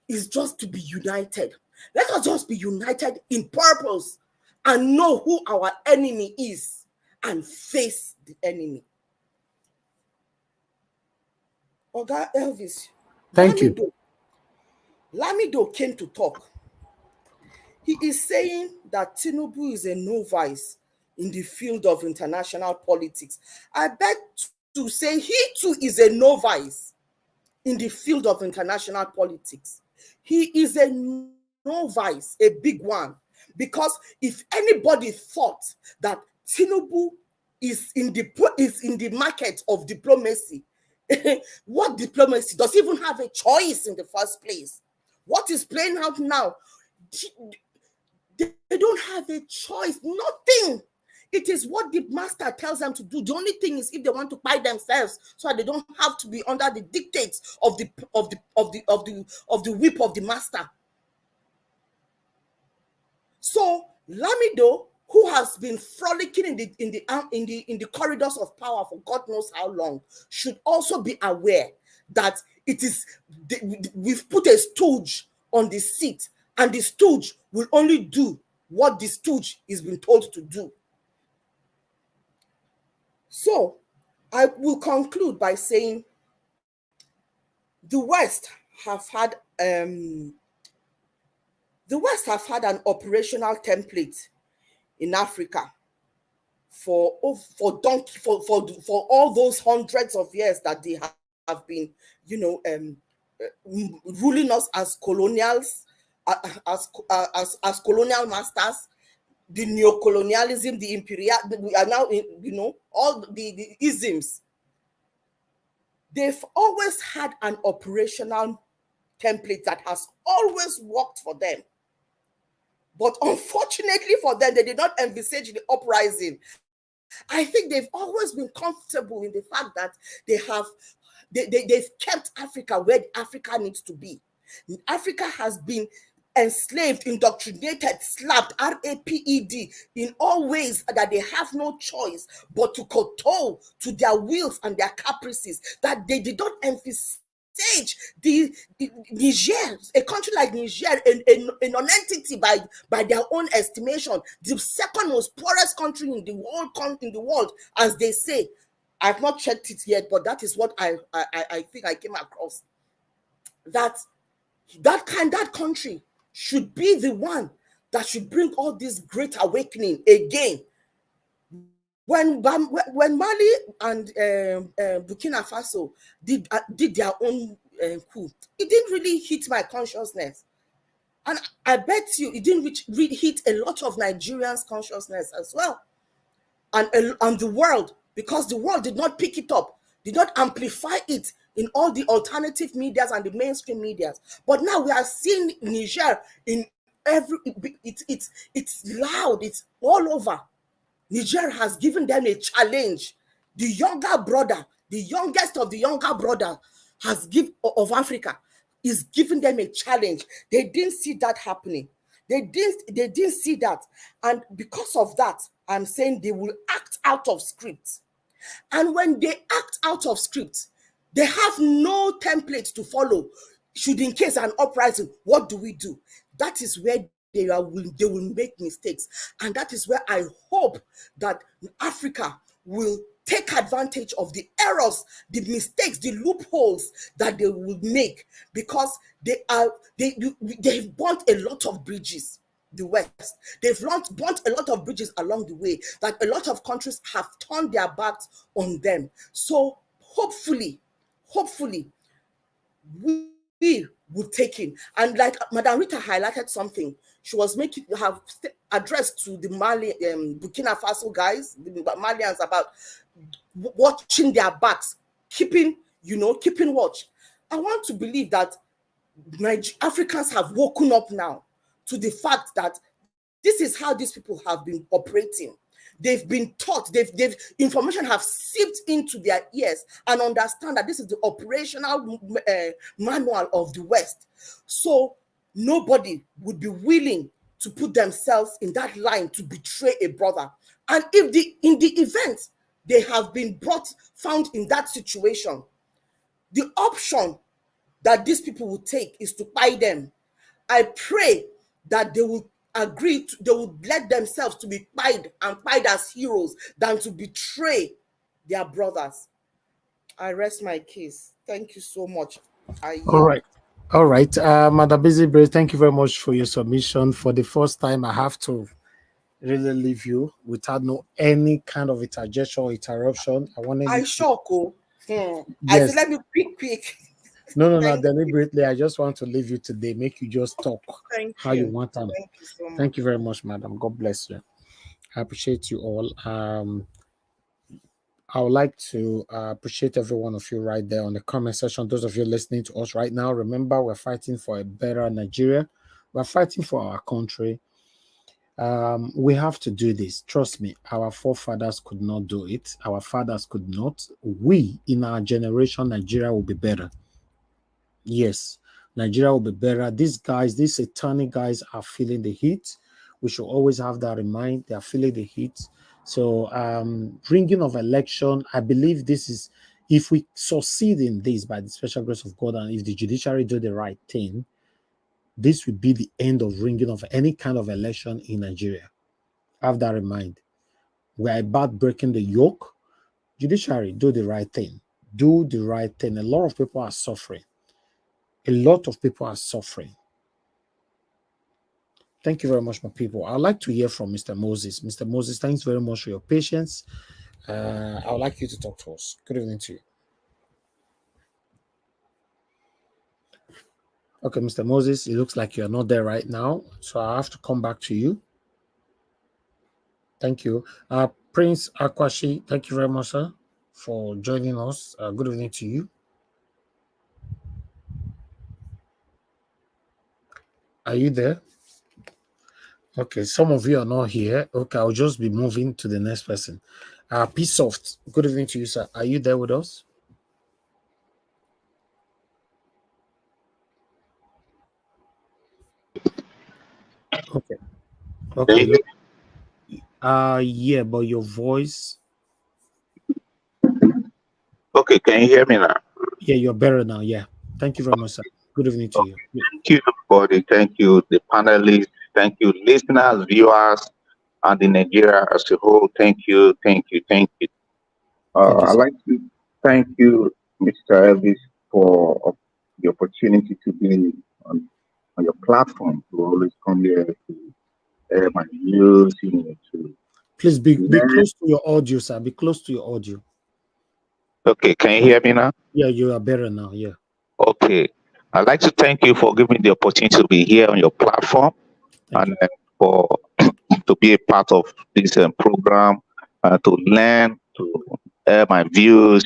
M: is just to be united. Let us just be united in purpose and know who our enemy is and face the enemy. Oga Elvis,
A: Thank you.
M: Lamido came to talk. He is saying that Tinubu is a novice in the field of international politics. I beg to say he too is a novice in the field of international politics. He is a novice, a big one, because if anybody thought that Tinubu is in the market of diplomacy, what diplomacy? Does he even have a choice in the first place? What is playing out now? They don't have a choice. Nothing. It is what the master tells them to do. The only thing is if they want to buy themselves so that they don't have to be under the dictates of the whip of the master. So Lamido, who has been frolicking in the corridors of power for God knows how long, should also be aware that we've put a stooge on the seat, and the stooge will only do what the stooge is being told to do. So I will conclude by saying the West have had an operational template in Africa for all those hundreds of years that they have been, ruling us as colonials, as colonial masters. The neocolonialism, the imperial, we are now in, all the isms. They've always had an operational template that has always worked for them. But unfortunately for them, they did not envisage the uprising. I think they've always been comfortable in the fact that they've kept Africa where Africa needs to be. Africa has been enslaved, indoctrinated, slapped, raped in all ways that they have no choice but to kowtow to their wills and their caprices, that they did not envisage the Niger, a country like Niger, a non-entity by their own estimation, the second most poorest country in the world, as they say. I've not checked it yet, but that is what I think I came across. That country should be the one that should bring all this great awakening again. When Mali and Burkina Faso did their own coup, it didn't really hit my consciousness, and I bet you it didn't really hit a lot of Nigerians' consciousness as well, and the world, because the world did not pick it up, did not amplify it in all the alternative medias and the mainstream medias. But now we are seeing Niger in it's loud, it's all over. Niger has given them a challenge. The younger brother, the youngest of the younger brother of Africa is giving them a challenge. They didn't see that happening. They didn't see that. And because of that, I'm saying they will act out of script. And when they act out of script, they have no template to follow. Should in case an uprising, what do we do? That is where they will make mistakes. And that is where I hope that Africa will take advantage of the errors, the mistakes, the loopholes that they will make, because they've burnt a lot of bridges. The West, they've burnt a lot of bridges along the way that a lot of countries have turned their backs on them. So hopefully we we would take in. And like Madam Rita highlighted something, she was have addressed to the Mali, Burkina Faso guys, the Malians, about watching their backs, keeping watch. I want to believe that Africans have woken up now to the fact that this is how these people have been operating. They've been taught, information have seeped into their ears and understand that this is the operational manual of the West. So nobody would be willing to put themselves in that line to betray a brother. And if in the event they have been found in that situation, the option that these people will take is to buy them. I pray that they will agree, they will let themselves to be pied as heroes than to betray their brothers. I rest my case. Thank you so much.
A: All right. Madam Busy Brace, thank you very much for your submission. For the first time, I have to really leave you without any kind of interjection or interruption.
M: I shock. Yes. I said, let me quick.
A: No, deliberately. I just want to leave you today. Make you just talk how you want to.
M: Thank you so much.
A: Thank you very much, madam. God bless you. I appreciate you all. I would like to appreciate every one of you right there on the comment section. Those of you listening to us right now, remember, we're fighting for a better Nigeria. We're fighting for our country. We have to do this. Trust me, our forefathers could not do it. Our fathers could not. We, in our generation, Nigeria will be better. Yes, Nigeria will be better. These guys, these satanic guys are feeling the heat. We should always have that in mind. They are feeling the heat. So bringing of election, I believe this is, if we succeed in this by the special grace of God, and if the judiciary do the right thing, this would be the end of ringing of any kind of election in Nigeria. Have that in mind. We are about breaking the yoke. Judiciary, do the right thing. Do the right thing. A lot of people are suffering. A lot of people are suffering. Thank you very much, my people. I'd like to hear from Mr. Moses. Mr. Moses, thanks very much for your patience. I would like you to talk to us. Good evening to you. Okay, Mr. Moses, it looks like you're not there right now, so I have to come back to you. Thank you. Prince Akwashi, thank you very much, sir, for joining us. Good evening to you. Are you there? Okay, some of you are not here. Okay, I'll just be moving to the next person. P-Soft, good evening to you, sir. Are you there with us? Okay. Okay. Yeah, but your voice.
K: Okay, can you hear me now?
A: Yeah, you're better now. Yeah. Thank you very much, sir. Good evening to you. Yeah.
K: Thank you, everybody. Thank you, the panelists. Thank you, listeners, viewers, and the Nigeria as a whole. Thank you, thank you, thank you. I'd like to thank you, Mr. Elvis, for the opportunity to be on your platform, to always come here to air my views, to
A: please be close to your audio, sir. Be close to your audio.
K: Okay, can you hear me now?
A: Yeah, you are better now. Yeah.
K: Okay. I'd like to thank you for giving me the opportunity to be here on your platform and for to be a part of this program, to learn, to air my views.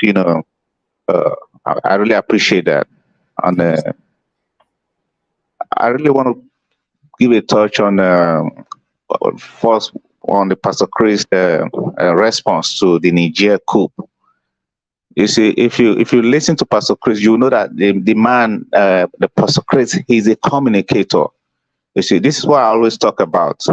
K: I really appreciate that. And I really want to give a touch on first on the Pastor Chris response to the Niger coup. You see, if you listen to Pastor Chris, you know that the man, the Pastor Chris, he's a communicator. You see, this is what I always talk about: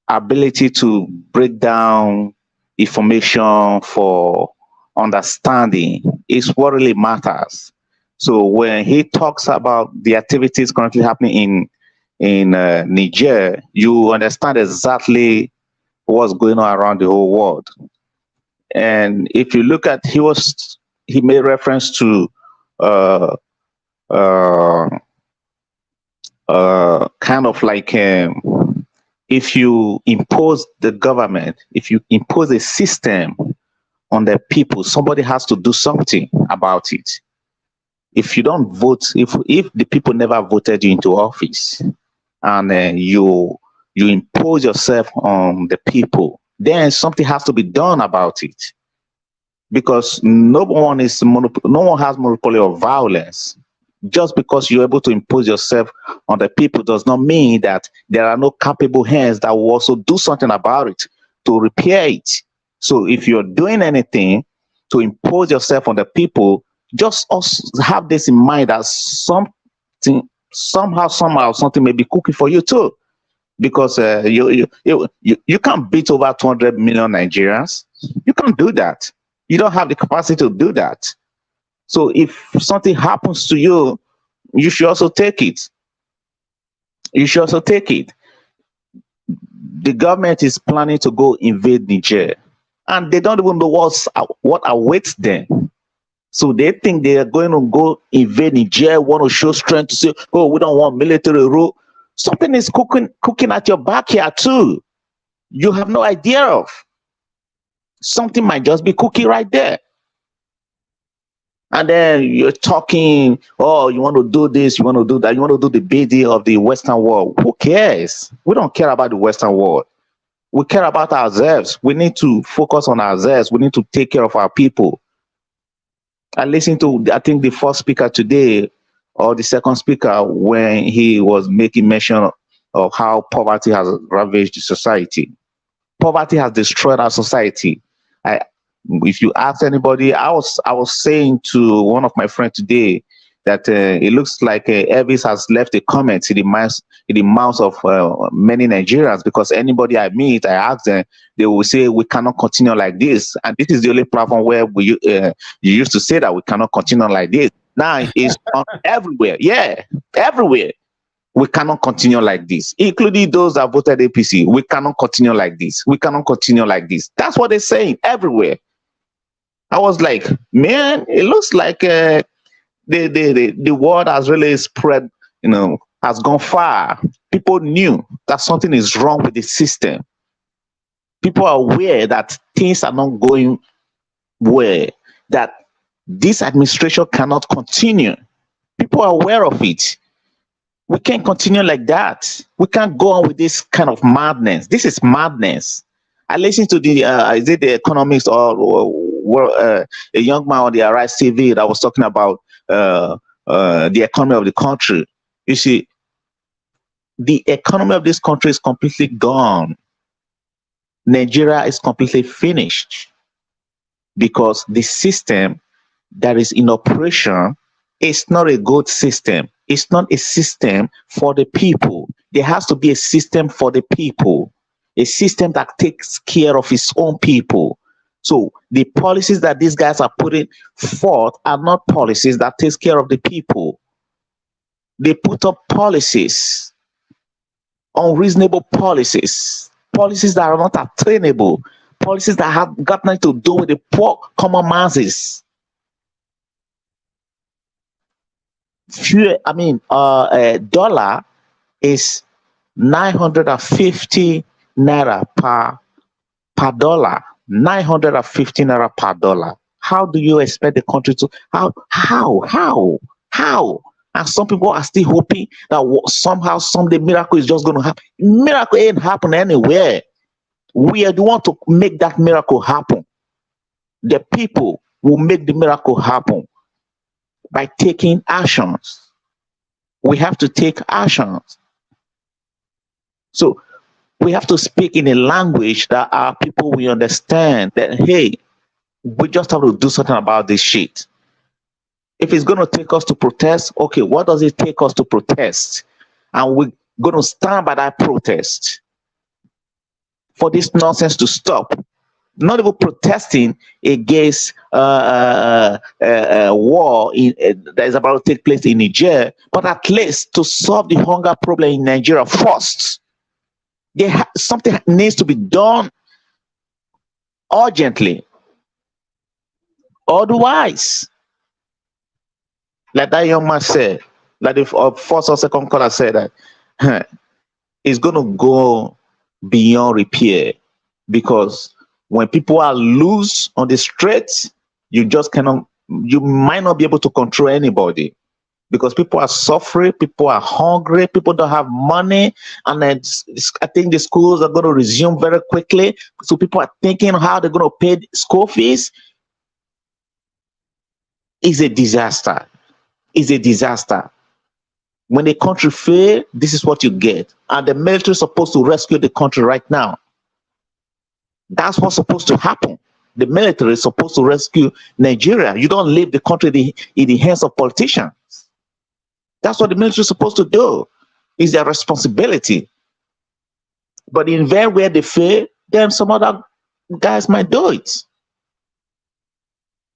K: ability to break down information for understanding is what really matters. So when he talks about the activities currently happening in Niger, you understand exactly what's going on around the whole world. And if you look at, he made reference to kind of like if you impose the government, if you impose a system on the people, somebody has to do something about it. if you don't vote, if the people never voted you into office, and you impose yourself on the people, then something has to be done about it, because no one has monopoly of violence. Just because you're able to impose yourself on the people does not mean that there are no capable hands that will also do something about it to repair it. So if you're doing anything to impose yourself on the people, just also have this in mind that somehow something may be cooking for you too, because you can't beat over 200 million Nigerians. You can't do that. You don't have the capacity to do that. So if something happens to you, you should also take it. You should also take it. The government is planning to go invade Niger, and they don't even know what awaits them. So they think they are going to go invade Niger, want to show strength to say, oh, we don't want military rule. Something is cooking at your backyard too. You have no idea of. Something might just be cooking right there. And then you're talking, oh, you want to do this, you want to do that, you want to do the bidding of the Western world. Who cares? We don't care about the Western world. We care about ourselves. We need to focus on ourselves. We need to take care of our people. I listened to, I think, the first speaker today, or the second speaker, when he was making mention of how poverty has ravaged the society. Poverty has destroyed our society. If you ask anybody, I was saying to one of my friends today that it looks like Elvis has left a comment in the mouths of many Nigerians, because anybody I meet, I ask them, they will say we cannot continue like this. And this is the only platform where you used to say that we cannot continue like this. Now it's on everywhere. Yeah, everywhere. We cannot continue like this, including those that voted APC. We cannot continue like this. We cannot continue like this. That's what they're saying everywhere. I was like, man, it looks like the word has really spread, has gone far. People knew that something is wrong with the system. People are aware that things are not going well, that this administration cannot continue. People are aware of it. We can't continue like that. We can't go on with this kind of madness. This is madness. I listened to the is it the Economics or a young man on the Arise TV that was talking about the economy of the country. You see, the economy of this country is completely gone. Nigeria is completely finished because the system that is in operation is not a good system. It's not a system for the people. There has to be a system for the people, a system that takes care of its own people. So the policies that these guys are putting forth are not policies that takes care of the people. They put up policies, unreasonable policies, policies that are not attainable, policies that have got nothing to do with the poor common masses. Dollar is 950 naira per dollar. 950 naira per dollar. How do you expect the country to how? And some people are still hoping that somehow someday miracle is just going to happen. Miracle ain't happen anywhere. We are the one to make that miracle happen. The people will make the miracle happen by taking actions. We have to take actions. So we have to speak in a language that our people will understand that, hey, we just have to do something about this shit. If it's going to take us to protest, okay, what does it take us to protest? And we're going to stand by that protest for this nonsense to stop. Not even protesting against war that is about to take place in Niger, but at least to solve the hunger problem in Nigeria first. Something needs to be done urgently. Otherwise, like that young man said, like the first or second caller said, that it's going to go beyond repair, because when people are loose on the streets, you just cannot you might not be able to control anybody because people are suffering, people are hungry, people don't have money, and then I think the schools are going to resume very quickly. So people are thinking how they're going to pay school fees. It's a disaster. It's a disaster. When the country fails, this is what you get. And the military is supposed to rescue the country right now. That's what's supposed to happen. The military is supposed to rescue Nigeria. You don't leave the country in the hands of politicians. That's what the military is supposed to do. It's their responsibility. But in very where they fail, then some other guys might do it.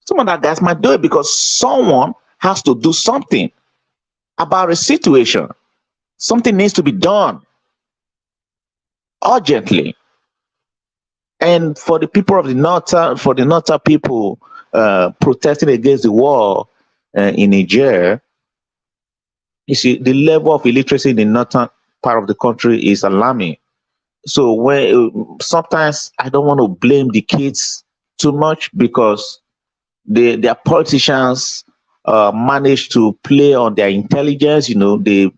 K: Some other guys might do it because someone has to do something about a situation. Something needs to be done urgently. And for the people of the north, for the northern people protesting against the war in Niger, you see, the level of illiteracy in the northern part of the country is alarming. So when sometimes I don't want to blame the kids too much because their politicians manage to play on their intelligence. You know, they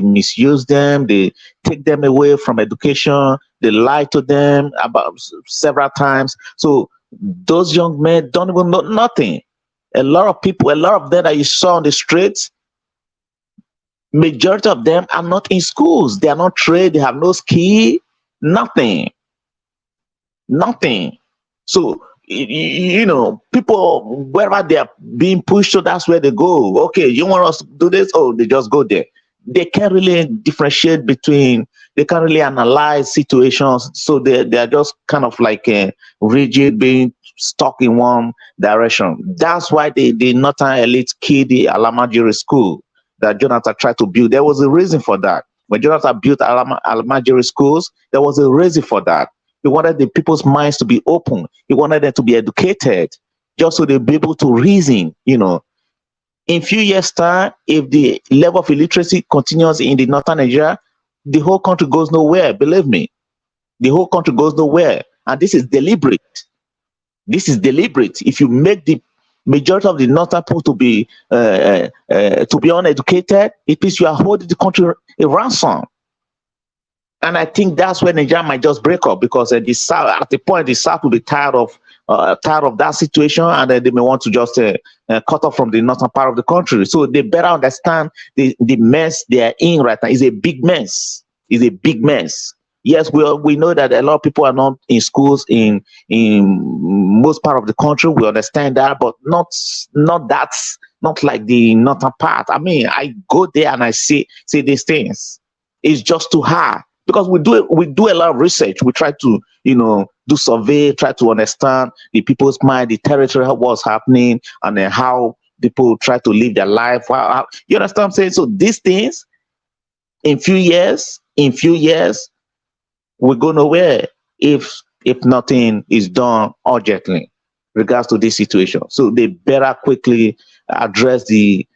K: misuse them, they take them away from education, they lie to them about several times. So those young men don't even know nothing. A lot of people, a lot of them that you saw on the streets, majority of them are not in schools. They are not trained, they have no skill, nothing. So you know, people wherever they are being pushed to, that's where they go. Okay, you want us to do this? Oh, they just go there. They can't really differentiate between, they can't really analyze situations. So they are just kind of like rigid, being stuck in one direction. That's why the northern elite killed the Alamajiri school that Jonathan tried to build. There was a reason for that. When Jonathan built Alamajiri schools, there was a reason for that. He wanted the people's minds to be open. He wanted them to be educated, just so they'll be able to reason, you know. In few years' time, if the level of illiteracy continues in the northern Nigeria, the whole country goes nowhere, believe me. The whole country goes nowhere. And this is deliberate. This is deliberate. If you make the majority of the northern people to be uneducated, it means you are holding the country a ransom. And I think that's when Nigeria might just break up, because at the point the South will be tired of that situation, and they may want to just cut off from the northern part of the country. So they better understand the mess they are in right now. It's a big mess. It's a big mess. Yes, we know that a lot of people are not in schools in most part of the country. We understand that, but not like the northern part. I mean, I go there and I see these things. It's just too hard. Because we do a lot of research. We try to, you know, do survey, try to understand the people's mind, the territory, what's happening, and then how people try to live their life. You understand what I'm saying? So these things, in few years, we go nowhere if nothing is done urgently regards to this situation. So they better quickly address the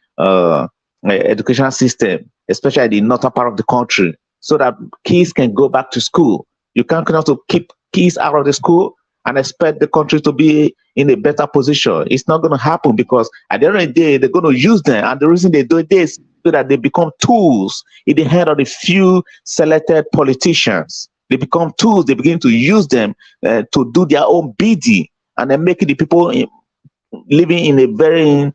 K: educational system, especially the northern part of the country, so that kids can go back to school. You can't also keep kids out of the school and expect the country to be in a better position. It's not going to happen, because at the end of the day, they're going to use them. And the reason they do this is so that they become tools in the hand of the few selected politicians. They become tools. They begin to use them to do their own bidding, and then making the people living in a very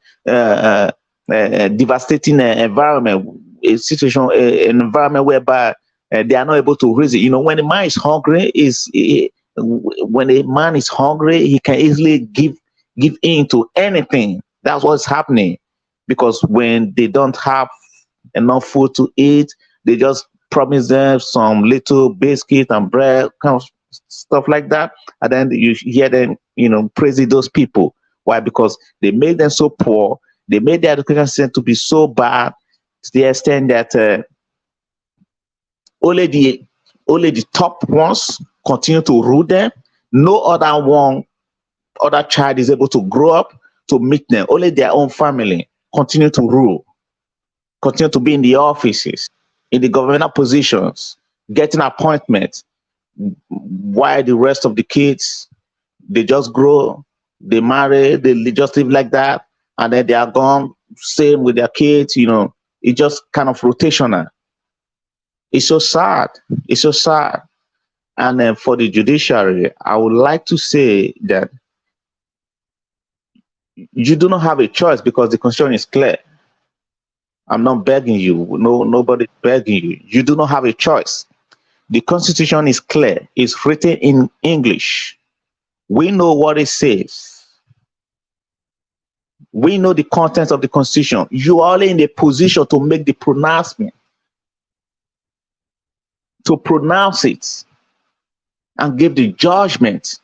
K: devastating environment. A situation, an environment whereby they are not able to reason. You know, when a man is hungry, when a man is hungry, he can easily give in to anything. That's what's happening, because when they don't have enough food to eat, they just promise them some little biscuit and bread, kind of stuff like that, and then you hear them, you know, praising those people. Why? Because they made them so poor. They made the education system to be so bad, to the extent that only the top ones continue to rule them. No other child is able to grow up to meet them. Only their own family continue to rule, continue to be in the offices, in the governmental positions, getting appointments. While the rest of the kids, they just grow, they marry, they just live like that. and then they are gone. Same with their kids, it's just kind of rotational. It's so sad. It's so sad. And then for the judiciary, I would like to say that you do not have a choice because the constitution is clear. I'm not begging you. No, nobody's begging you. You do not have a choice. The constitution is clear. It's written in English. We know what it says. We know the contents of the constitution. You are only in a position to make the pronouncement, to pronounce it, and give the judgment.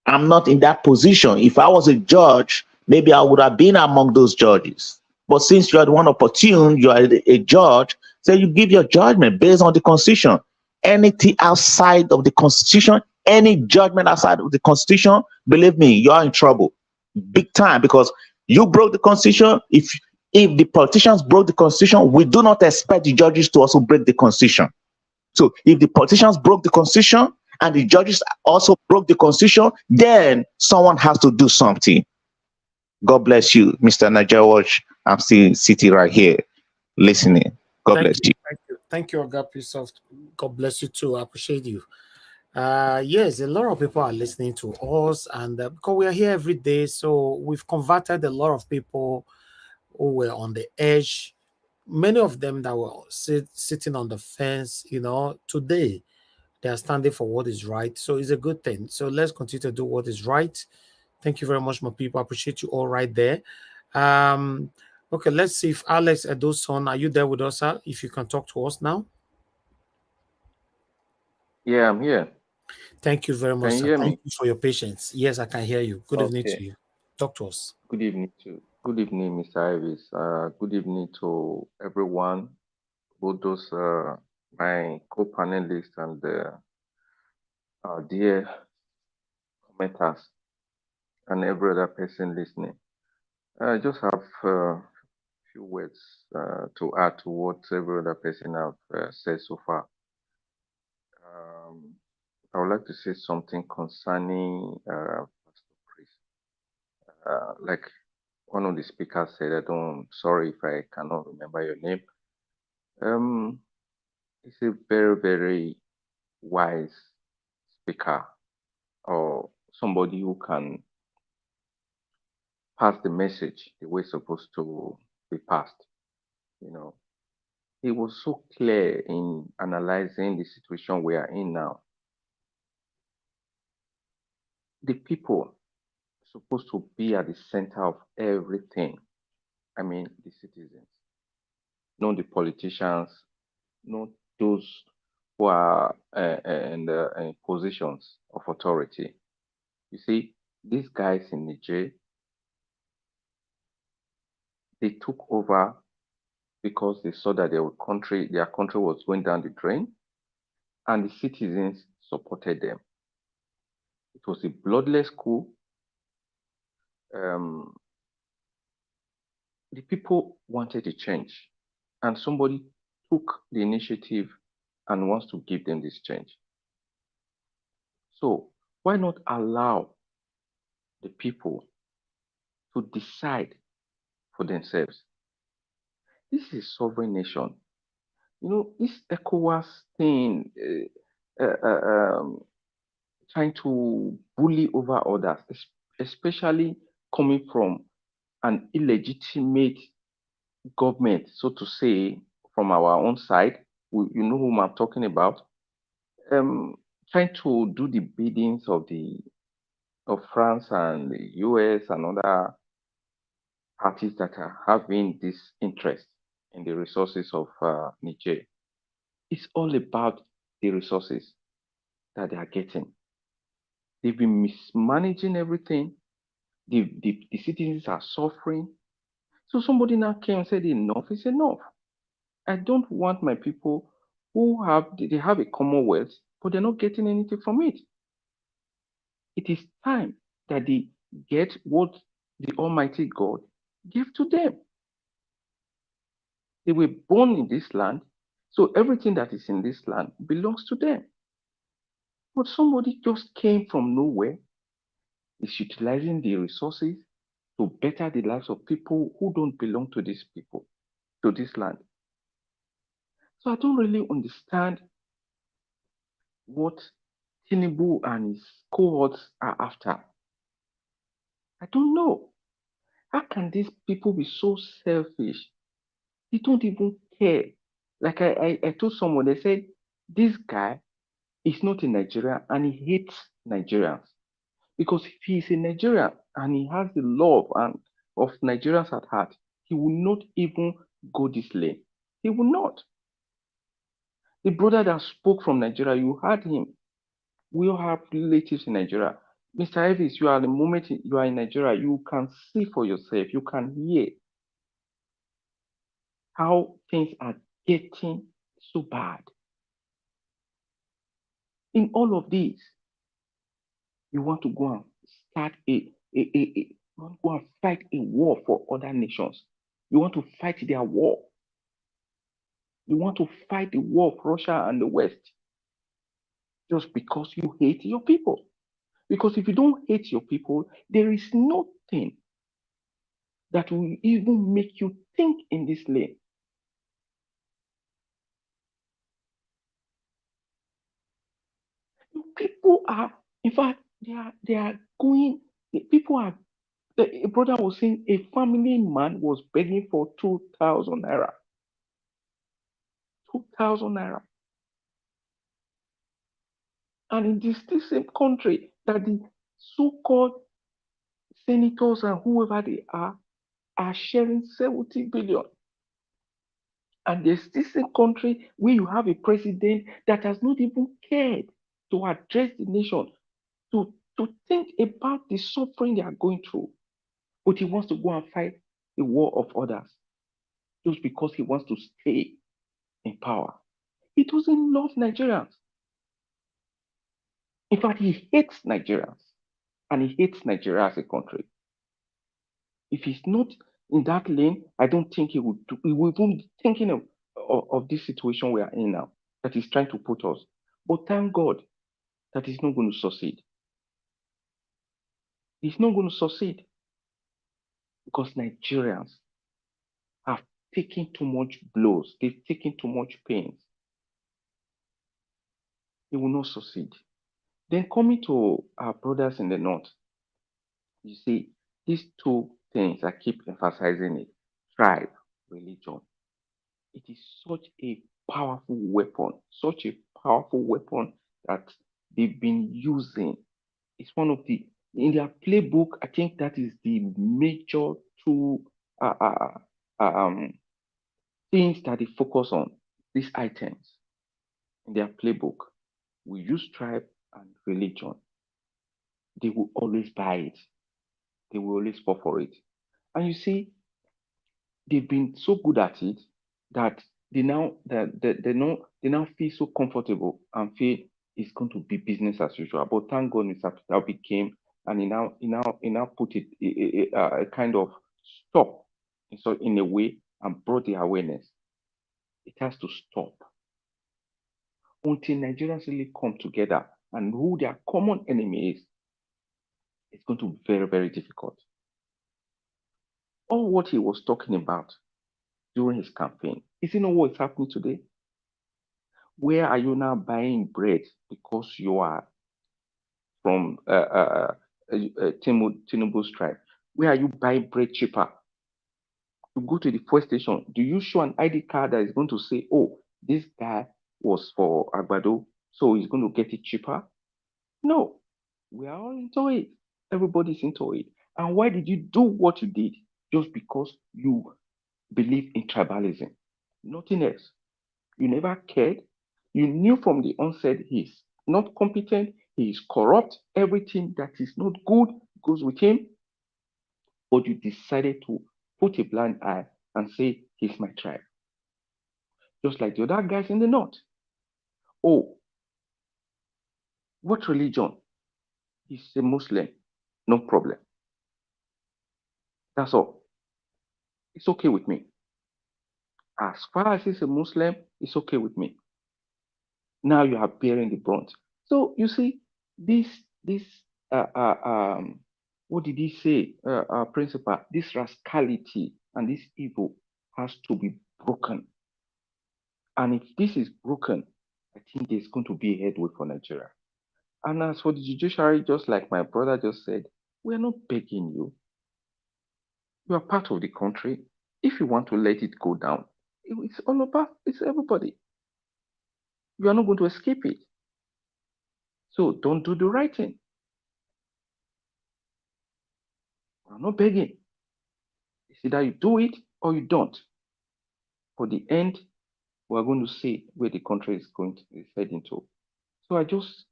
K: I'm not in that position. If I was a judge, maybe I would have been among those judges. But since you are the one opportune, you are a judge, so you give your judgment based on the constitution. Anything outside of the constitution, any judgment outside of the constitution, believe me, you are in trouble, big time, because you broke the constitution. If the politicians broke the constitution, we do not expect the judges to also break the constitution. So if the politicians broke the constitution and the judges also broke the constitution, then someone has to do something. God bless you, Mr. Niger Watch. I'm still sitting right here listening. God bless you.
A: Thank you, Agape. God bless you too. I appreciate you. Yes, a lot of people are listening to us, and because we are here every day, so we've converted a lot of people who were on the edge. Many of them that were sitting on the fence, today they are standing for what is right. So it's a good thing. So let's continue to do what is right. Thank you very much, my people. I appreciate you all right there. Okay, let's see if Alex Edoson, are you there with us, sir? If you can talk to us now.
P: Yeah, I'm here.
A: Thank you very much,
P: Can you
A: sir.
P: hear
A: Thank
P: me?
A: you for your patience. Yes, I can hear you. Good evening to you. Talk to us.
P: Good evening Good evening, Mr. Ivis. Good evening to everyone, both those my co-panelists and our dear commenters and every other person listening. I just have a few words to add to what every other person have said so far. I would like to say something concerning Pastor Chris. Like one of the speakers said, sorry if I cannot remember your name. He's a very, very wise speaker, or somebody who can pass the message the way it's supposed to be passed. He was so clear in analyzing the situation we are in now. The people are supposed to be at the center of everything. I mean, the citizens, not the politicians, not those who are in positions of authority. You see, these guys in Niger, they took over because they saw that their country was going down the drain, and the citizens supported them. It was a bloodless coup. The people wanted a change, and somebody took the initiative and wants to give them this change. So why not allow the people to decide for themselves? This is a sovereign nation. This ECOWAS thing, trying to bully over others, especially coming from an illegitimate government, so to say, from our own side. You know whom I'm talking about. Trying to do the biddings of France and the US and other parties that are having this interest in the resources of Niger. It's all about the resources that they are getting. They've been mismanaging everything. The citizens are suffering. So somebody now came and said, enough is enough. I don't want my people who have a commonwealth, but they're not getting anything from it. It is time that they get what the Almighty God gave to them. They were born in this land, so everything that is in this land belongs to them. But somebody just came from nowhere, is utilizing the resources, to better the lives of people who don't belong to these people, to this land. So I don't really understand what Tinubu and his cohorts are after. I don't know. How can these people be so selfish? They don't even care. Like I told someone, they said, this guy is not a Nigerian and he hates Nigerians. Because if he is a Nigerian and he has the love and of Nigerians at heart, he will not even go this lane. He will not. The brother that spoke from Nigeria, you heard him. We all have relatives in Nigeria. Mr. Elvis, you are the moment you are in Nigeria, you can see for yourself, you can hear how things are getting so bad. In all of this, you want to go and start you want to go and fight a war for other nations. You want to fight their war. You want to fight the war of Russia and the West just because you hate your people. Because if you don't hate your people, there is nothing that will even make you think in this lane. People are, in fact, they are going, people are, a brother was saying a family man was begging for 2,000 naira. 2,000 naira. And in this same country, that the so-called senators and whoever they are sharing 70 billion. And there's this same country where you have a president that has not even cared to address the nation, to think about the suffering they are going through. But he wants to go and fight the war of others just because he wants to stay in power. He doesn't love Nigerians. In fact, he hates Nigerians and he hates Nigeria as a country. If he's not in that lane, I don't think he would even be thinking of this situation we are in now that he's trying to put us. But thank God that he's not going to succeed. He's not going to succeed because Nigerians have taken too much blows. They've taken too much pains. He will not succeed. Then coming to our brothers in the north, you see, these two things I keep emphasizing it: tribe, religion. It is such a powerful weapon, that they've been using. It's one of the, in their playbook, I think that is the major two uh, uh, things that they focus on, these items in their playbook. We use tribe and religion. They will always buy it. They will always fall for it. And you see, they've been so good at it that they now feel so comfortable and feel it's going to be business as usual. But thank God Mr. Peter became, and he now put it a kind of stop in a way and brought the awareness. It has to stop until Nigerians really come together and who their common enemy is. It's going to be very, very difficult. All what he was talking about during his campaign, is it not what is happening today? Where are you now buying bread because you are from Tinubu's tribe? Where are you buying bread cheaper? You go to the fuel station. Do you show an ID card that is going to say, oh, this guy was for Agbado, so he's going to get it cheaper? No, we are all into it. Everybody's into it. And why did you do what you did? Just because you believe in tribalism. Nothing else. You never cared. You knew from the onset he's not competent, he is corrupt, everything that is not good goes with him. But you decided to put a blind eye and say, he's my tribe. Just like the other guys in the north. Oh, what religion? He's a Muslim. No problem. That's all. It's okay with me. As far as he's a Muslim, it's okay with me. Now you are bearing the brunt. So you see, this What did he say, principal? This rascality and this evil has to be broken. And if this is broken, I think there's going to be a headway for Nigeria. And as for the judiciary, just like my brother just said, we are not begging you. You are part of the country. If you want to let it go down, it's all about, it's everybody. You are not going to escape it. So don't do the right thing. I'm not begging. It's either you do it or you don't. For the end, we're going to see where the country is going to is heading to. So I just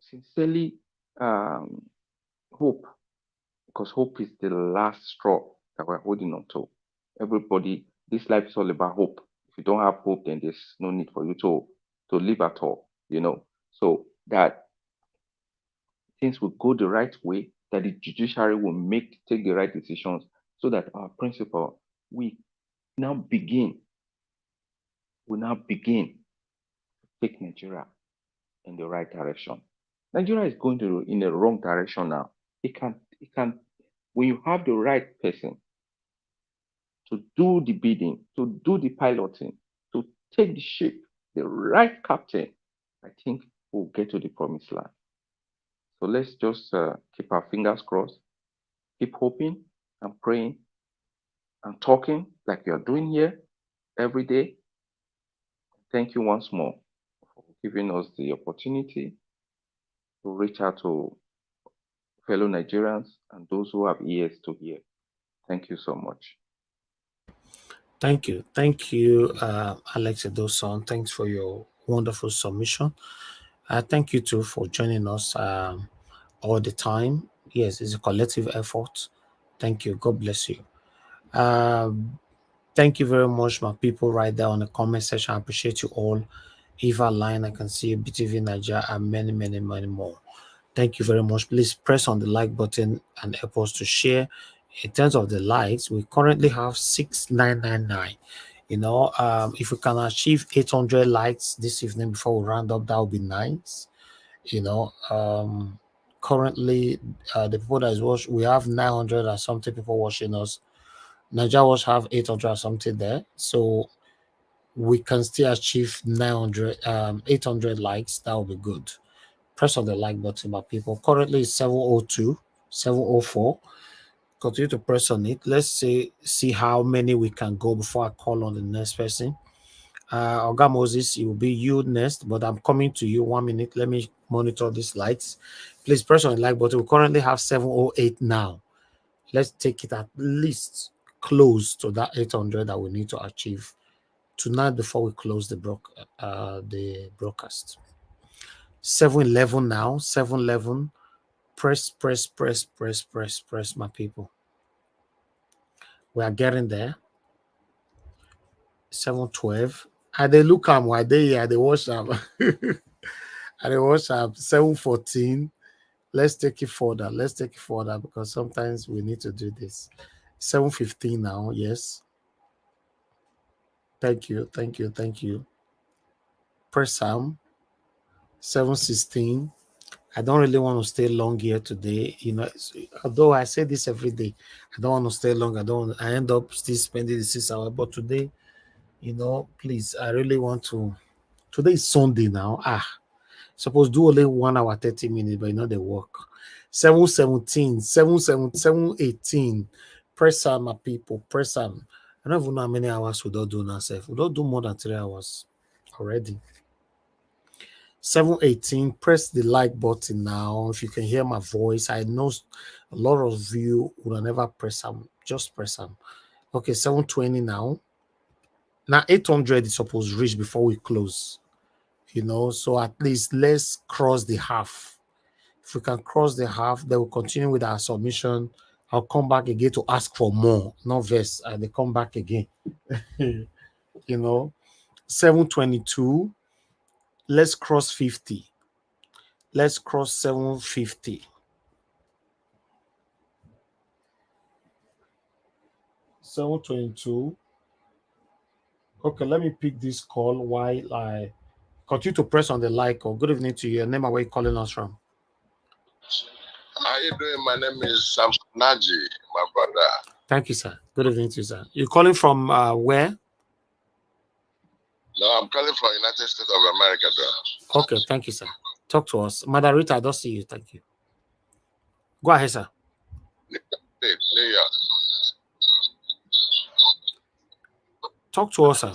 P: sincerely hope, because hope is the last straw that we're holding on to. Everybody, this life is all about hope. If you don't have hope, then there's no need for you to live at all, you know. So that things will go the right way, that the judiciary will take the right decisions, so that our principle we now begin to take Nigeria in the right direction. Nigeria is going in the wrong direction now. It can when you have the right person to do the bidding, to do the piloting, to take the ship, the right captain, I think we'll get to the promised land. So let's just keep our fingers crossed, keep hoping and praying and talking like we are doing here every day. Thank you once more for giving us the opportunity to reach out to fellow Nigerians and those who have ears to hear. Thank you so much.
A: Thank you. Thank you, Alex Edoson. Thanks for your wonderful submission. Thank you too for joining us all the time. Yes, it's a collective effort. Thank you. God bless you. Thank you very much, my people, right there on the comment section. I appreciate you all. Eva Line, I can see you, BTV Nigeria, and many, many, many more. Thank you very much. Please press on the like button and help us to share. In terms of the likes, we currently have 6,999. You know, if we can achieve 800 likes this evening before we round up, that would be nice. You know, currently the people that is watching, we have 900 and something people watching us. Nigeria Watch have 800 or something there, so we can still achieve 800 likes. That will be good. Press on the like button, my people. Currently it's 702, 704. Continue to press on it. Let's see how many we can go before I call on the next person. Oga Moses, it will be you next, but I'm coming to you. 1 minute. Let me monitor these likes. Please press on the like button. We currently have 708 now. Let's take it at least close to that 800 that we need to achieve tonight before we close the broadcast. 711 now. 711. Press, my people. We are getting there. 712. And they look at why they watch them. And they watch them. 714. Let's take it further. Because sometimes we need to do this. 715 now. Yes. Thank you. Press Sam. 716. I don't really want to stay long here today. You know, although I say this every day, I don't want to stay long. I end up still spending the 6 hours. But today, you know, please, I really want to. Today is Sunday now. Suppose do only 1 hour, 30 minutes, but you know, they work. 717, 718. Press on, my people. Press on. I don't even know how many hours we don't do now. We don't do more than 3 hours already. 718. Press the like button now. If you can hear my voice, I know a lot of you will never press them. Just press them. Okay, 720 now. Now 800 is supposed to reach before we close. You know, so at least let's cross the half. If we can cross the half, then we'll continue with our submission. I'll come back again to ask for more. No verse. They come back again. You know, 722. Let's cross 50. Let's cross 750. 722. Okay, let me pick this call while I continue to press on the like. Or good evening to you. Your name and where you calling us from?
Q: How you doing? My name is Sam Naji, my brother.
A: Thank you, sir. Good evening to you, sir. You're calling from where?
Q: No, I'm calling from United States of America, bro.
A: Okay, thank you, sir. Talk to us. Mother Rita, I don't see you. Thank you. Go ahead, sir.
Q: New York.
A: Talk to us, sir.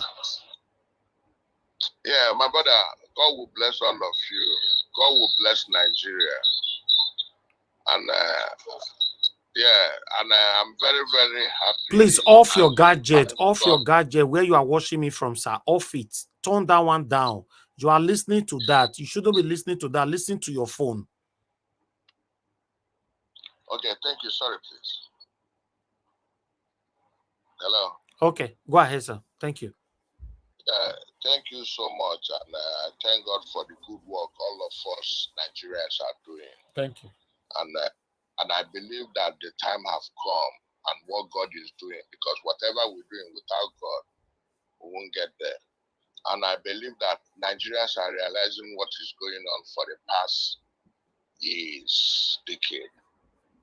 Q: Yeah, my brother, God will bless all of you. God will bless Nigeria. And I'm very, very happy.
A: Please off your gadget. Off your gadget where you are watching me from, sir. Off it. Turn that one down. You are listening to that. You shouldn't be listening to that. Listen to your phone.
Q: Okay, thank you. Sorry, please. Hello.
A: Okay, go ahead, sir. Thank you.
Q: Thank you so much, and thank God for the good work all of us Nigerians are doing.
A: Thank you.
Q: And I believe that the time has come and what God is doing, because whatever we're doing without God, we won't get there. And I believe that Nigerians are realizing what is going on for the past years, decade.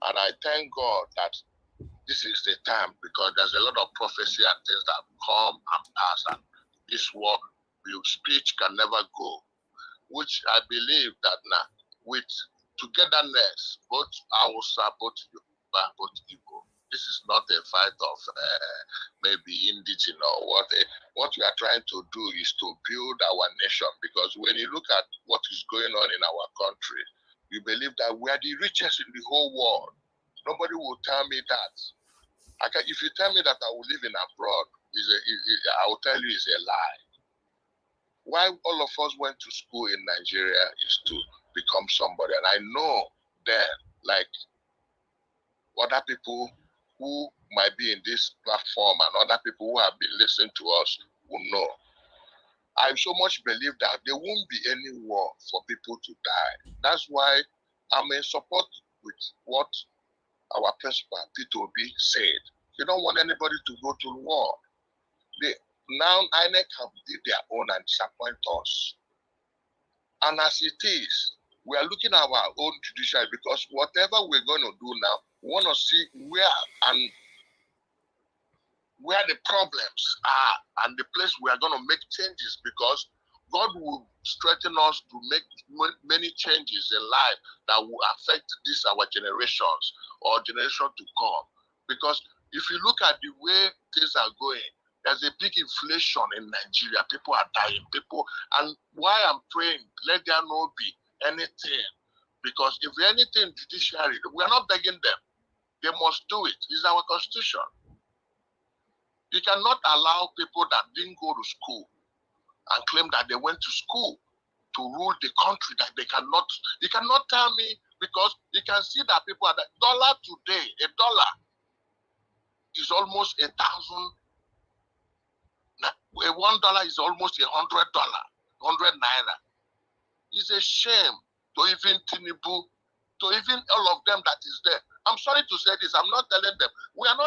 Q: And I thank God that this is the time, because there's a lot of prophecy and things that come and pass, and this word, your speech can never go, which I believe that now, with togetherness, both Hausa, both Yoruba, both Igbo, this is not a fight of maybe indigenous or what. What we are trying to do is to build our nation, because when you look at what is going on in our country, you believe that we are the richest in the whole world. Nobody will tell me that. If you tell me that I will live in abroad, I will tell you it's a lie. Why all of us went to school in Nigeria is to become somebody. And I know then, like other people who might be in this platform and other people who have been listening to us will know. I so much believe that there won't be any war for people to die. That's why I'm in support with what our principal, Peter Obi, said. They don't want anybody to go to war. Now INEC have did their own and disappoint us. And as it is, we are looking at our own judiciary, because whatever we're going to do now, we want to see where the problems are and the place we are going to make changes, because God will strengthen us to make many changes in life that will affect our generations or generation to come. Because if you look at the way things are going, there's a big inflation in Nigeria. People are dying. And why I'm praying, let there not be anything. Because if anything judiciary, we are not begging them. They must do it. It's our constitution. You cannot allow people that didn't go to school and claim that they went to school to rule the country, that they cannot. You cannot tell me, because you can see that people are dollar today, $1 is almost 1,000. $1 is almost $100, 100 naira. It's a shame to even Tinubu, to even all of them that is there. I'm sorry to say this. I'm not telling them. I'm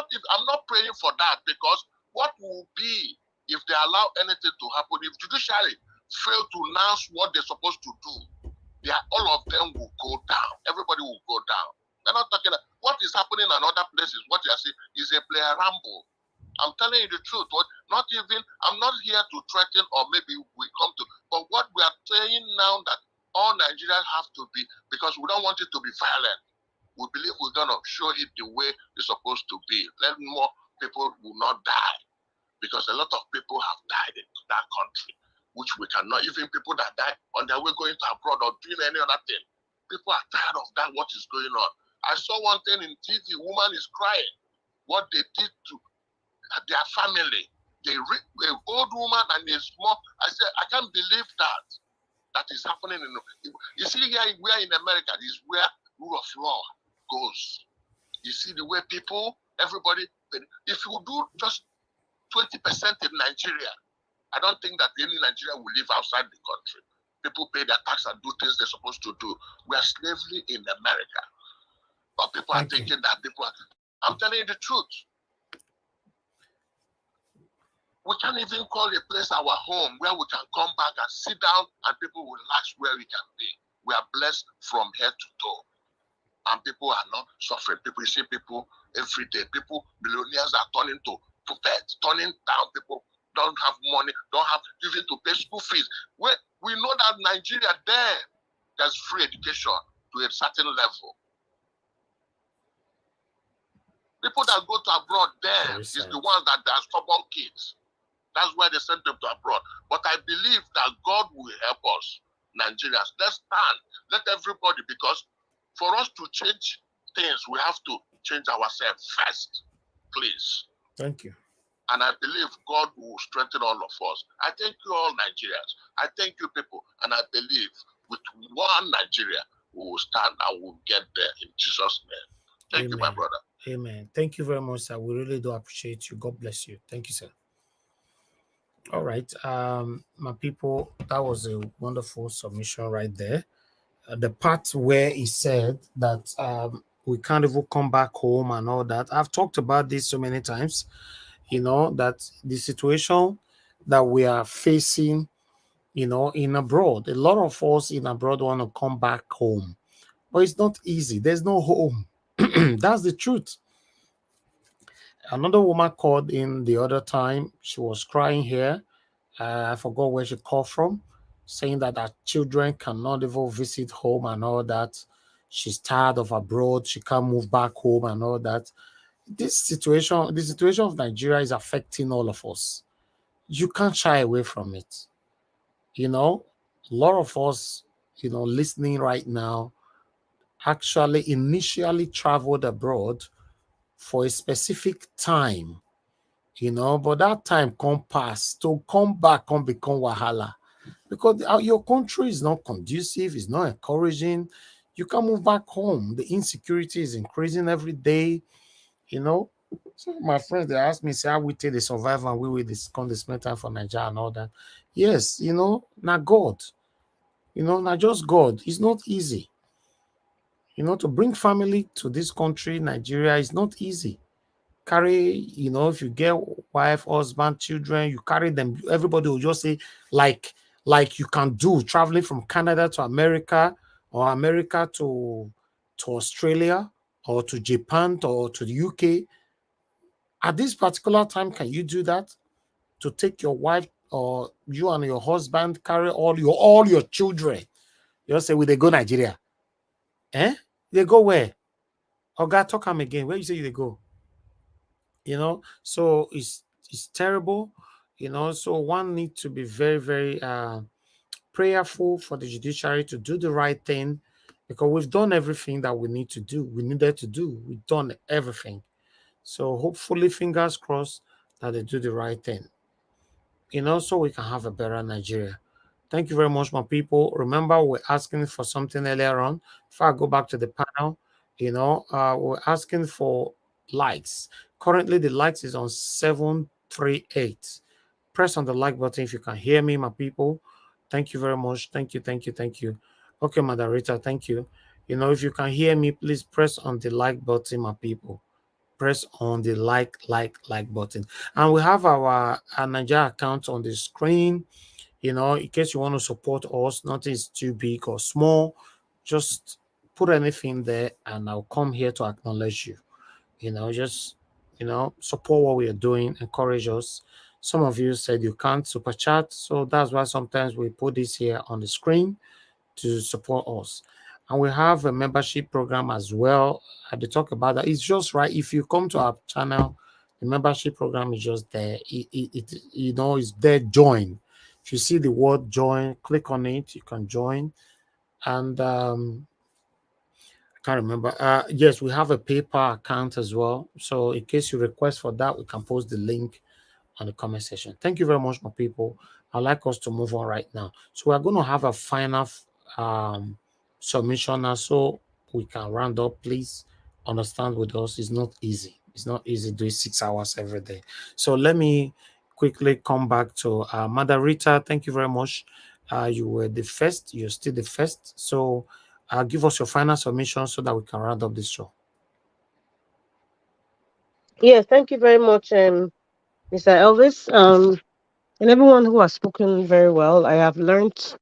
Q: not praying for that, because what will be if they allow anything to happen? If judiciary fail to announce what they're supposed to do, all of them will go down. Everybody will go down. We're not talking about what is happening in other places. What you are seeing is a player ramble. I'm telling you the truth. I'm not here to threaten or maybe we come to, but what we are saying now, that all Nigerians have to be, because we don't want it to be violent. We believe we're going to show it the way it's supposed to be. Let more people will not die, because a lot of people have died in that country, which we cannot, even people that die on their way going to abroad or doing any other thing. People are tired of that, what is going on. I saw one thing in TV, woman is crying, what they did to their family. The old woman and a small. I said, I can't believe that is happening. You see, here we are in America. This is where rule of law goes. You see the way everybody. If you do just 20% in Nigeria, I don't think that any Nigerian will live outside the country. People pay their tax and do things they're supposed to do. We are slavery in America, but people are thinking that I'm telling you the truth. We can't even call a place our home where we can come back and sit down and people will ask where we can be. We are blessed from head to toe. and people are not suffering. People, you see people every day. People, millionaires are turning to pets, turning down. People don't have money, don't have even to pay school fees. We know that Nigeria there's free education to a certain level. People that go to abroad is the ones that are stubborn kids. That's why they send them to abroad. But I believe that God will help us, Nigerians. Let's stand. Let everybody, because for us to change things, we have to change ourselves first. Please.
A: Thank you.
Q: And I believe God will strengthen all of us. I thank you all, Nigerians. I thank you, people. And I believe with one Nigeria, we will stand and we'll get there in Jesus' name. Thank you, my brother.
A: Amen. Thank you very much, sir. We really do appreciate you. God bless you. Thank you, sir. All right. My people, that was a wonderful submission right there. The part where he said that we can't even come back home and all that. I've talked about this so many times, that the situation that we are facing, in abroad, a lot of us in abroad want to come back home, but it's not easy. There's no home. That's the truth. Another woman called in the other time. She was crying here. I forgot where she called from, saying that her children cannot even visit home and all that. She's tired of abroad. She can't move back home and all that. The situation of Nigeria is affecting all of us. You can't shy away from it. A lot of us, listening right now, actually initially traveled abroad for a specific time, but that time come pass to come back, come become wahala, because your country is not conducive, it's not encouraging. You can move back home. The insecurity is increasing every day. So my friends, they ask me, say, how we take the survive and we will come this time for Nigeria and all that. Yes, not God. Not just God. It's not easy. To bring family to this country, Nigeria, is not easy. Carry, if you get wife, husband, children, you carry them. Everybody will just say, like you can do traveling from Canada to America, or America to Australia, or to Japan, or to the UK. At this particular time, can you do that? To take your wife, or you and your husband, carry all your children. You just say, will they go Nigeria? They go where? God, talk them again. Where you say they go? So it's terrible. So one needs to be very, very prayerful for the judiciary to do the right thing, because we've done everything that we needed to do. We've done everything. So hopefully, fingers crossed, that they do the right thing, so we can have a better Nigeria. Thank you very much, my people. Remember, we're asking for something earlier on. If I go back to the panel, we're asking for likes. Currently, the likes is on 738. Press on the like button if you can hear me, my people. Thank you very much. Thank you, thank you, thank you. Okay, moderator, thank you. If you can hear me, please press on the like button, my people. Press on the like button. And we have our Nigeria account on the screen. In case you want to support us, nothing is too big or small. Just put anything there and I'll come here to acknowledge you. Just support what we are doing, encourage us. Some of you said you can't super chat, so that's why sometimes we put this here on the screen to support us. And we have a membership program as well. I did talk about that. It's just right. If you come to our channel, the membership program is just there. It's there, join. If you see the word join, click on it, you can join. And I can't remember. Yes, we have a PayPal account as well. So in case you request for that, we can post the link on the comment section. Thank you very much, my people. I'd like us to move on right now. So we're going to have a final submission now, so we can round up. Please understand with us, it's not easy. It's not easy doing 6 hours every day. So let me quickly come back to Mother Rita. Thank you very much. You were the first. You're still the first. So give us your final submission so that we can round up this show.
G: Yes, thank you very much, Mr. Elvis. And everyone who has spoken very well. I have learned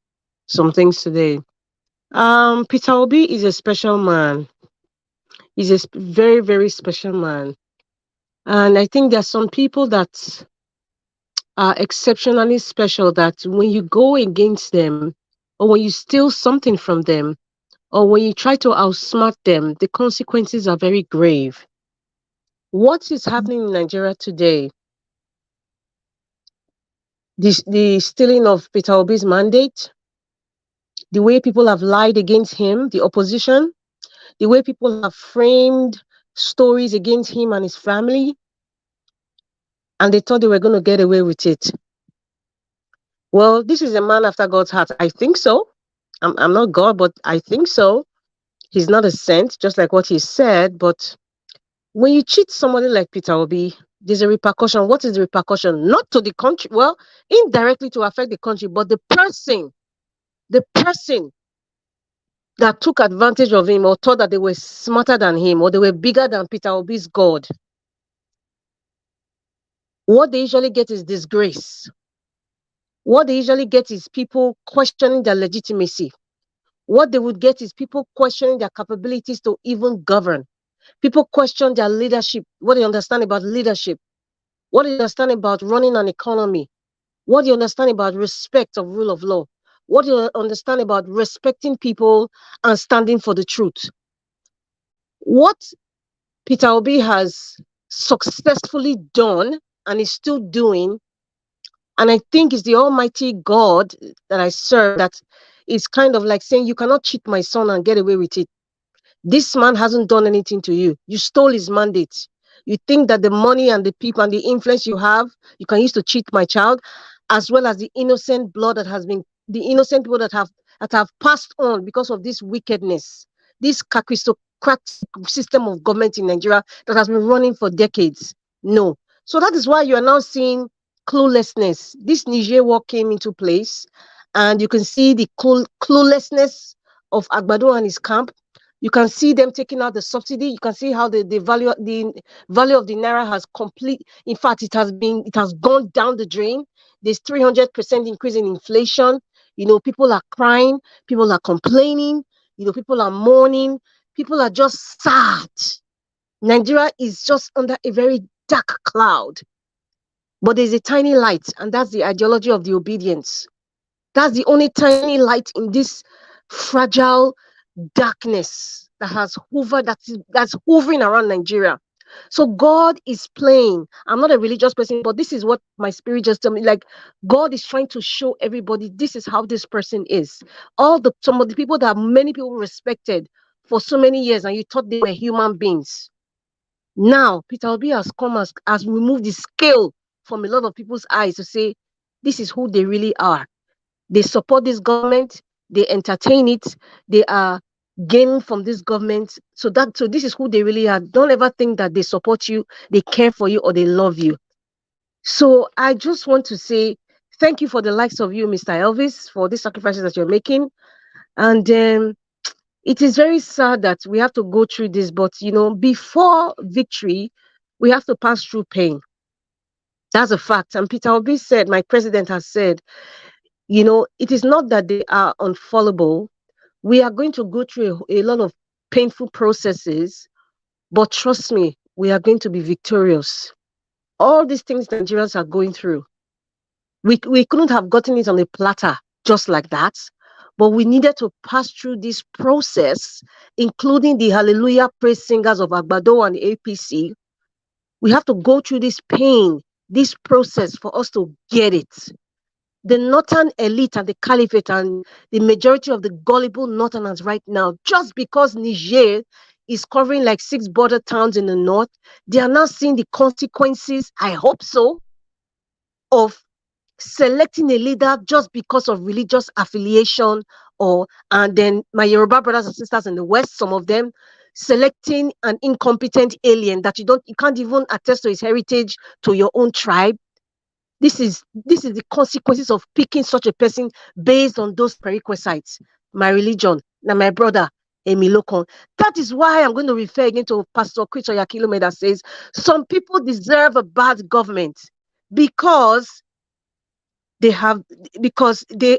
G: some things today. Peter Obi is a special man. He's a very, very special man. And I think there are some people that are exceptionally special that when you go against them, or when you steal something from them, or when you try to outsmart them, the consequences are very grave. What is happening in Nigeria today? The stealing of Peter Obi's mandate, the way people have lied against him, the opposition, the way people have framed stories against him and his family, and they thought they were going to get away with it. Well, this is a man after God's heart. I think so. I'm not God, but I think so. He's not a saint, just like what he said. But when you cheat somebody like Peter Obi, there's a repercussion. What is the repercussion? Not to the country, well, indirectly to affect the country, but the person that took advantage of him or thought that they were smarter than him or they were bigger than Peter Obi's God, what they usually get is disgrace. What they usually get is people questioning their legitimacy. What they would get is people questioning their capabilities to even govern. People question their leadership, what they understand about leadership, what they understand about running an economy, what do you understand about respect of rule of law, what do you understand about respecting people and standing for the truth. What Peter Obi has successfully done and is still doing, and I think it's the Almighty God that I serve that is kind of like saying, you cannot cheat my son and get away with it. This man hasn't done anything to you. You stole his mandate. You think that the money and the people and the influence you have, you can use to cheat my child, as well as the innocent blood that has been, the innocent people that have passed on because of this wickedness, this aristocratic system of government in Nigeria that has been running for decades. No. So that is why you are now seeing cluelessness. This Niger war came into place, and you can see the cluelessness of Agbado and his camp. You can see them taking out the subsidy. You can see how the value of the naira has in fact, it has gone down the drain. There's 300% increase in inflation. People are crying, people are complaining, people are mourning, people are just sad. Nigeria is just under a very dark cloud. But there's a tiny light, and that's the ideology of the obedience. That's the only tiny light in this fragile darkness that has hovered, that's hovering around Nigeria. So God is playing. I'm not a religious person, but this is what my spirit just told me. Like, God is trying to show everybody this is how this person is. Some of the people that many people respected for so many years, and you thought they were human beings. Now, Peter Obi has come as removed the scale from a lot of people's eyes to say, this is who they really are. They support this government, they entertain it, they are gaining from this government. So this is who they really are. Don't ever think that they support you, they care for you, or they love you. So I just want to say thank you for the likes of you, Mr. Elvis, for the sacrifices that you're making. And it is very sad that we have to go through this, but before victory, we have to pass through pain. That's a fact. And Peter Obi said, my president has said, it is not that they are unfollowable. We are going to go through a lot of painful processes, but trust me, we are going to be victorious. All these things Nigerians are going through, we couldn't have gotten it on a platter just like that, but we needed to pass through this process, including the hallelujah praise singers of Agbado and the APC. We have to go through this pain, this process for us to get it. The northern elite and the caliphate and the majority of the gullible northerners right now, just because Niger is covering like 6 border towns in the north, they are now seeing the consequences, I hope so, of selecting a leader just because of religious affiliation, and then my Yoruba brothers and sisters in the west, some of them selecting an incompetent alien that you can't even attest to his heritage to your own tribe. This is the consequences of picking such a person based on those prerequisites. My religion, now my brother, Emilokon. That is why I'm going to refer again to Pastor Chris Oyakhilome that says, some people deserve a bad government because They have, because they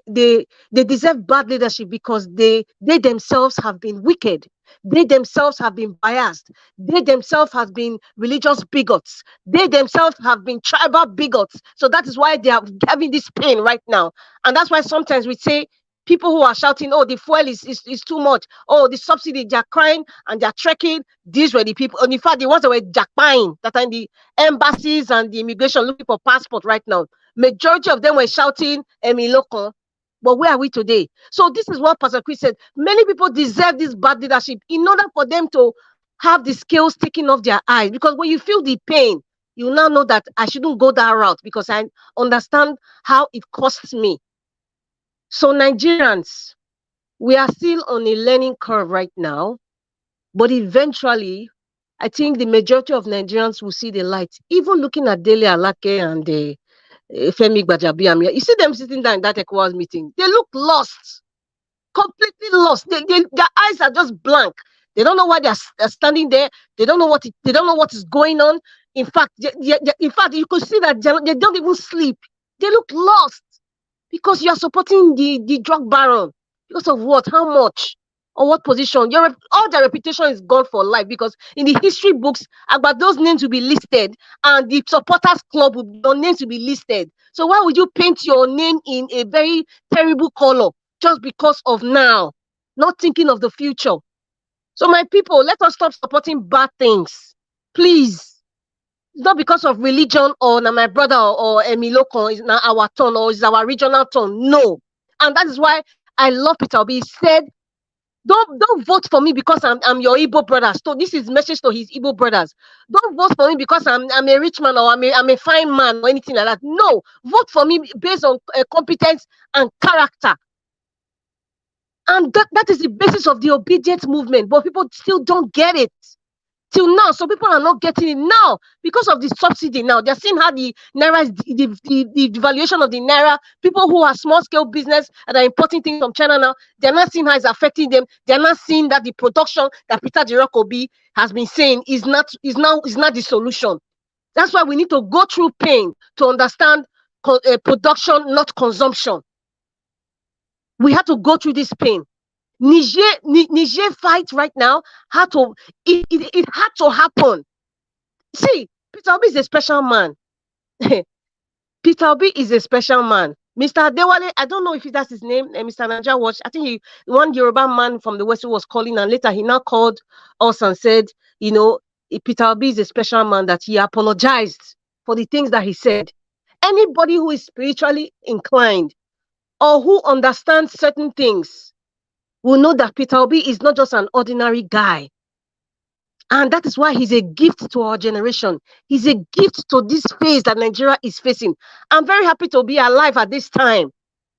G: deserve bad leadership, because they themselves have been wicked. They themselves have been biased. They themselves have been religious bigots. They themselves have been tribal bigots. So that is why they are having this pain right now. And that's why sometimes we say people who are shouting, oh, the fuel is too much. Oh, the subsidy, they're crying and they're trekking. These were the people. And in fact, the ones that were jackpine, that are in the embassies and the immigration looking for passport right now. Majority of them were shouting, Emiloko. But where are we today? So this is what Pastor Chris said. Many people deserve this bad leadership in order for them to have the scales taken off their eyes. Because when you feel the pain, you now know that I shouldn't go that route, because I understand how it costs me. So Nigerians, we are still on a learning curve right now. But eventually, I think the majority of Nigerians will see the light. Even looking at Dele Alake and Femi Gbajabiamila, you see them sitting down in that ECOWAS meeting. They look lost, completely lost. Their eyes are just blank. They don't know why they're standing there. They don't know what is going on. In fact, you could see that they don't even sleep. They look lost because you are supporting the drug baron. Because of what? How much? Or what position? All their reputation is gone for life, because in the history books, about those names will be listed, and the supporters club your names will be listed. So why would you paint your name in a very terrible color just because of now, not thinking of the future? So my people, let us stop supporting bad things, please. It's not because of religion or my brother or Emiloko is now our turn or is our regional turn. No, and that is why I love Peter Obi. He said, don't vote for me because I'm your Igbo brothers. So this is message to his Igbo brothers. Don't vote for me because I'm a rich man or I'm a fine man or anything like that. No, vote for me based on competence and character. And that is the basis of the obedience movement. But people still don't get it till now. So people are not getting it now because of the subsidy. Now they're seeing how the naira is the devaluation of the naira. People who are small scale business and are importing things from China now, they're not seeing how it's affecting them. They're not seeing that the production that Peter Obi has been saying is not the solution. That's why we need to go through pain to understand production, not consumption. We have to go through this pain. Niger fight right now it had to happen. See, Peter Obi is a special man. Peter Obi is a special man. Mr. Adewale, I don't know if that's his name, Mr. Naija Watch. I think one Yoruba man from the West was calling, and later he now called us and said, Peter Obi is a special man, that he apologized for the things that he said. Anybody who is spiritually inclined or who understands certain things will know that Peter Obi is not just an ordinary guy. And that is why he's a gift to our generation. He's a gift to this phase that Nigeria is facing. I'm very happy to be alive at this time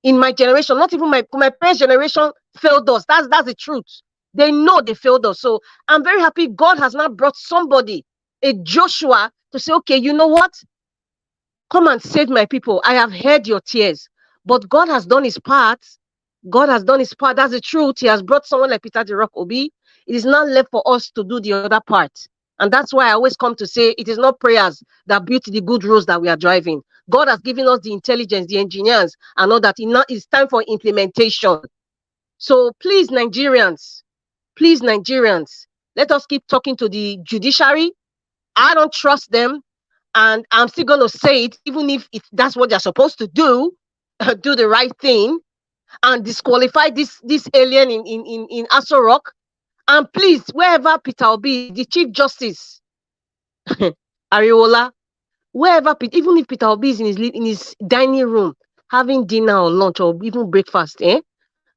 G: in my generation. Not even my parents' generation failed us. That's the truth. They know they failed us. So I'm very happy God has now brought somebody, a Joshua, to say, okay, you know what? Come and save my people. I have heard your tears. But God has done his part. God has done his part. That's the truth. He has brought someone like Peter Obi. It is not left for us to do the other part. And that's why I always come to say it is not prayers that built the good roads that we are driving. God has given us the intelligence, the engineers, and all that. It's time for implementation. So please, Nigerians, let us keep talking to the judiciary. I don't trust them. And I'm still going to say it, even if that's what they're supposed to do, do the right thing and disqualify this alien in Aso Rock. And please, wherever Peter Obi, the Chief Justice, Ariola, wherever, even if Peter Obi is in his dining room, having dinner or lunch or even breakfast,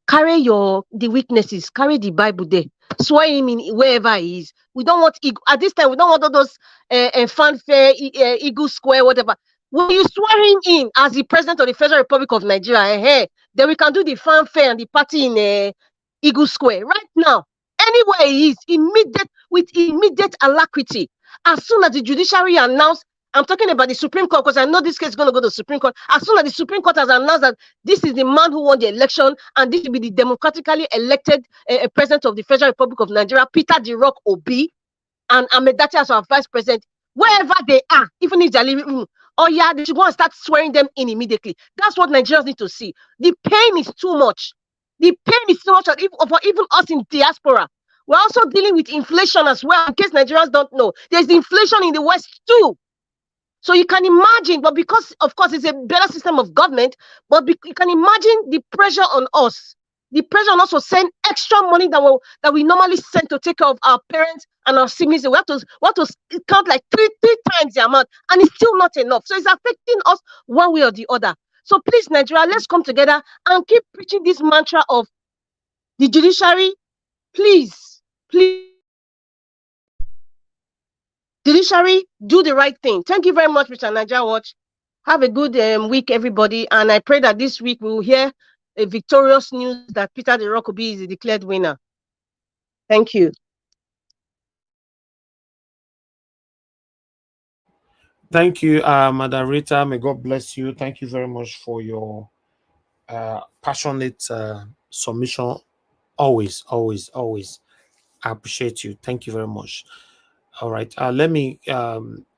G: carry the witnesses, carry the Bible there, swear him in wherever he is. We don't want, at this time, we don't want all those fanfare, Eagle Square, whatever. When you swear him in as the President of the Federal Republic of Nigeria, then we can do the fanfare and the party in Eagle Square right now. Anywhere he is, with immediate alacrity. As soon as the judiciary announced, I'm talking about the Supreme Court, because I know this case is going to go to the Supreme Court. As soon as the Supreme Court has announced that this is the man who won the election and this will be the democratically elected President of the Federal Republic of Nigeria, Peter Obi, and Ahmed Dati as our Vice President, wherever they are, even if they're living, Oh yeah, they should go and start swearing them in immediately. That's what Nigerians need to see. The pain is too much. The pain is too much for even us in diaspora. We're also dealing with inflation as well. In case Nigerians don't know, there's inflation in the West too. So you can imagine, but because of course it's a better system of government, but you can imagine the pressure on us. The pressure on us to send extra money that we normally send to take care of our parents and our siblings. We have to count like three times the amount, and it's still not enough. So it's affecting us one way or the other. So please, Nigeria, let's come together and keep preaching this mantra of the judiciary. Please, please, judiciary, do the right thing. Thank you very much, Mr. Nigeria Watch. Have a good week, everybody. And I pray that this week we will hear a victorious news that Peter the Rockaby is the declared winner. Thank you.
A: Thank you, Madam Rita. May God bless you. Thank you very much for your passionate submission. Always, always, always. I appreciate you. Thank you very much. All right. Let me,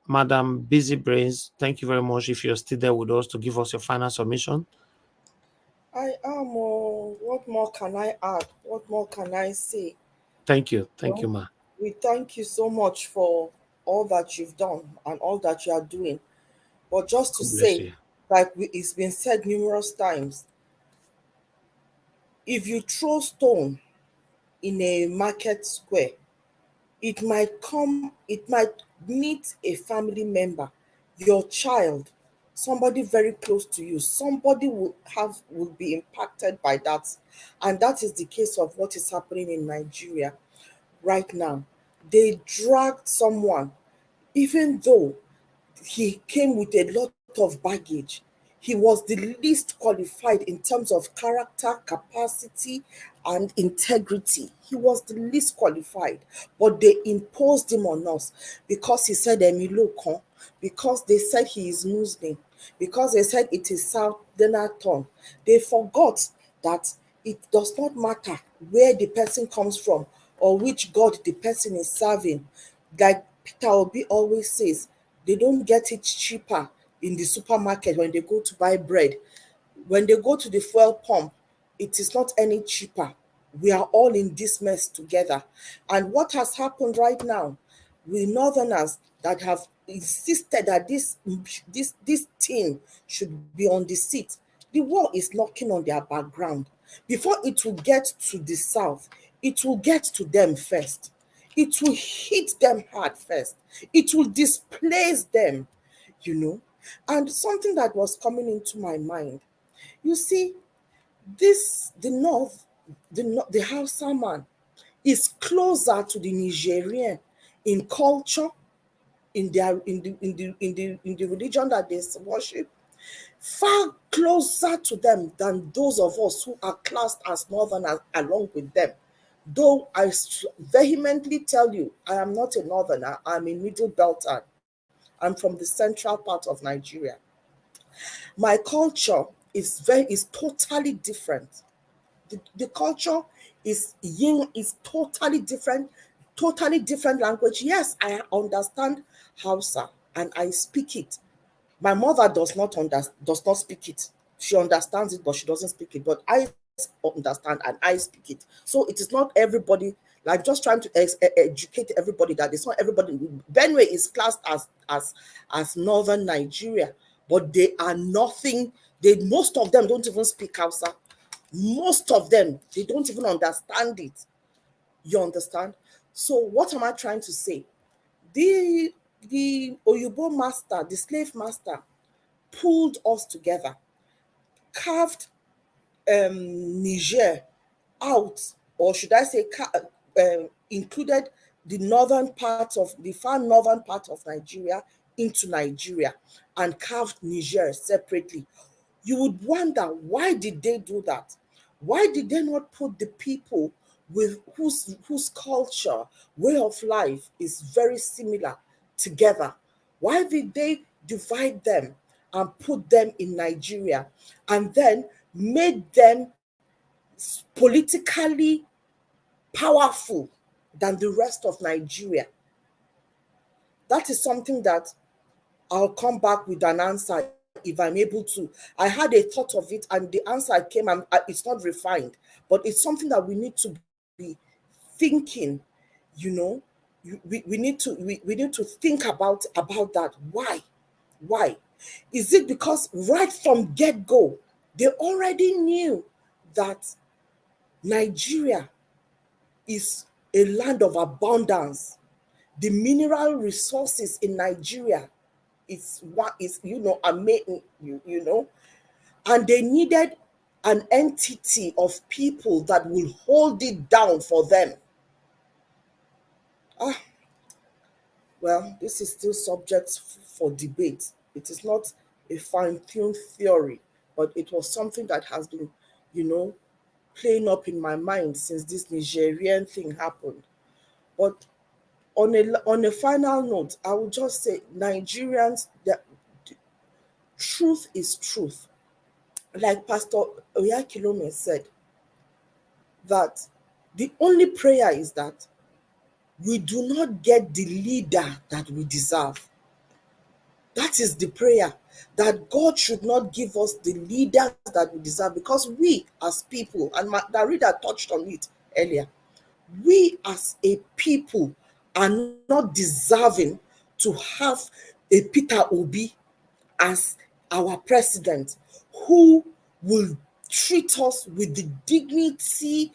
A: Madam Busy Brains, thank you very much if you're still there with us to give us your final submission.
M: I am. What more can I add? What more can I say?
A: Thank you. Thank you, ma.
M: We thank you so much for all that you've done and all that you are doing. But just to
A: God bless
M: say,
A: you.
M: like it's been said numerous times, if you throw stone in a market square, it might meet a family member, your child, somebody very close to you. Somebody will be impacted by that. And that is the case of what is happening in Nigeria right now. They dragged someone, even though he came with a lot of baggage. He was the least qualified in terms of character, capacity, and integrity. He was the least qualified, but they imposed him on us because he said Emilokon, because they said he is Muslim, because they said it is Southern tongue. They forgot that it does not matter where the person comes from or which God the person is serving. Like Peter Obi always says, they don't get it cheaper in the supermarket when they go to buy bread. When they go to the fuel pump, it is not any cheaper. We are all in this mess together. And what has happened right now with Northerners that have insisted that this team should be on the seat, the war is knocking on their background. Before it will get to the South, it will get to them first. It will hit them hard first. It will displace them, And something that was coming into my mind, you see, the North, the Hausa man is closer to the Nigerian in culture, in the religion that they worship, far closer to them than those of us who are classed as Northerners along with them. Though I vehemently tell you, I am not a Northerner, I'm a Middle Belter. I'm from the central part of Nigeria. My culture is totally different. The culture is totally different language. Yes, I understand Hausa and I speak it. My mother does not speak it. She understands it, but she doesn't speak it. But I understand and I speak it. So it is not everybody. Like just trying to educate everybody that it's not everybody. Benue is classed as northern Nigeria, but they are nothing. Most of them don't even speak Hausa. Most of them, they don't even understand it. You understand? So what am I trying to say? The Oyubo master, the slave master, pulled us together, carved Niger out, or should I say included the far northern part of Nigeria into Nigeria and carved Niger separately. You would wonder, why did they do that? Why did they not put the people with whose culture, way of life is very similar together? Why did they divide them and put them in Nigeria and then made them politically powerful than the rest of Nigeria? That is something that I'll come back with an answer if I'm able to. I had a thought of it, and the answer came, and it's not refined, but it's something that we need to be thinking. You know, we need to think about that. Why? Why? Is it because right from get-go, they already knew that Nigeria is a land of abundance? The mineral resources in Nigeria is what is, amazing, and they needed an entity of people that will hold it down for them. Ah, well, this is still subject for debate. It is not a fine-tuned theory, but it was something that has been, you know, playing up in my mind since this Nigerian thing happened. But on a final note, I would just say Nigerians, the truth is truth. Like Pastor Oyakhilome said, that the only prayer is that we do not get the leader that we deserve. That is the prayer, that God should not give us the leaders that we deserve, because we as people, and the reader touched on it earlier, we as a people are not deserving to have a Peter Obi as our president, who will treat us with the dignity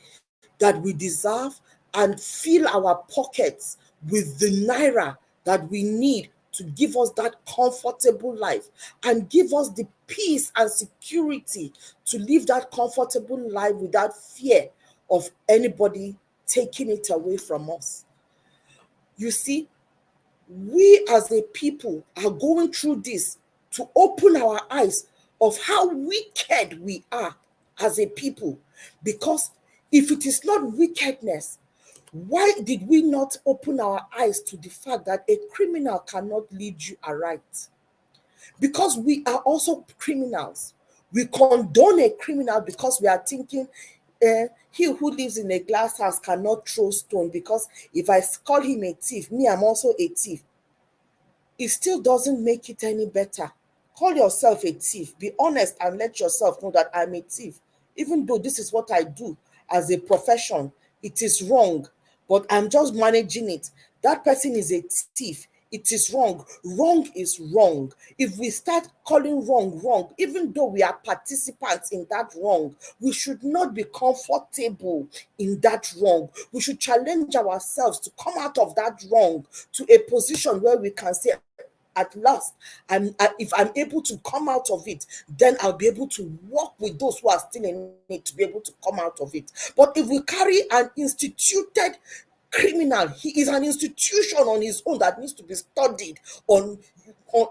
M: that we deserve and fill our pockets with the naira that we need to give us that comfortable life and give us the peace and security to live that comfortable life without fear of anybody taking it away from us. You see, we as a people are going through this to open our eyes of how wicked we are as a people. Because if it is not wickedness, why did we not open our eyes to the fact that a criminal cannot lead you aright? Because we are also criminals. We condone a criminal because we are thinking, he who lives in a glass house cannot throw stone, because if I call him a thief, me, I'm also a thief. It still doesn't make it any better. Call yourself a thief. Be honest and let yourself know that I'm a thief. Even though this is what I do as a profession, it is wrong, but I'm just managing it. That person is a thief. It is wrong. Wrong is wrong. If we start calling wrong wrong, even though we are participants in that wrong, we should not be comfortable in that wrong. We should challenge ourselves to come out of that wrong to a position where we can say, at last, if I'm able to come out of it, then I'll be able to work with those who are still in it to be able to come out of it. But if we carry an instituted criminal, he is an institution on his own that needs to be studied on, on,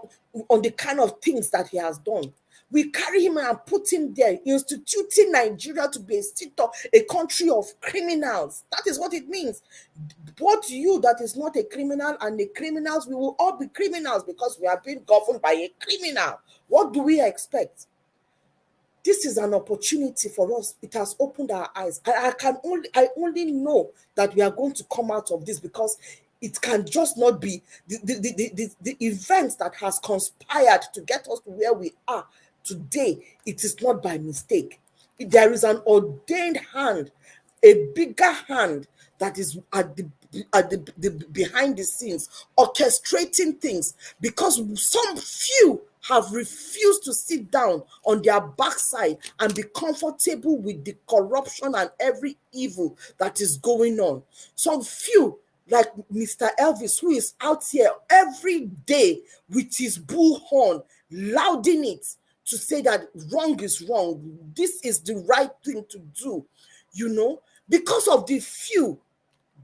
M: on the kind of things that he has done. We carry him and put him there, instituting Nigeria to be a country of criminals. That is what it means. Both you that is not a criminal and the criminals, we will all be criminals because we are being governed by a criminal. What do we expect? This is an opportunity for us. It has opened our eyes. I only know that we are going to come out of this, because it can just not be the events that has conspired to get us to where we are today. It is not by mistake. There is an ordained hand, a bigger hand that is at the behind the scenes, orchestrating things, because some few have refused to sit down on their backside and be comfortable with the corruption and every evil that is going on. Some few, like Mr. Elvis, who is out here every day with his bullhorn, louding it to say that wrong is wrong, this is the right thing to do, because of the few.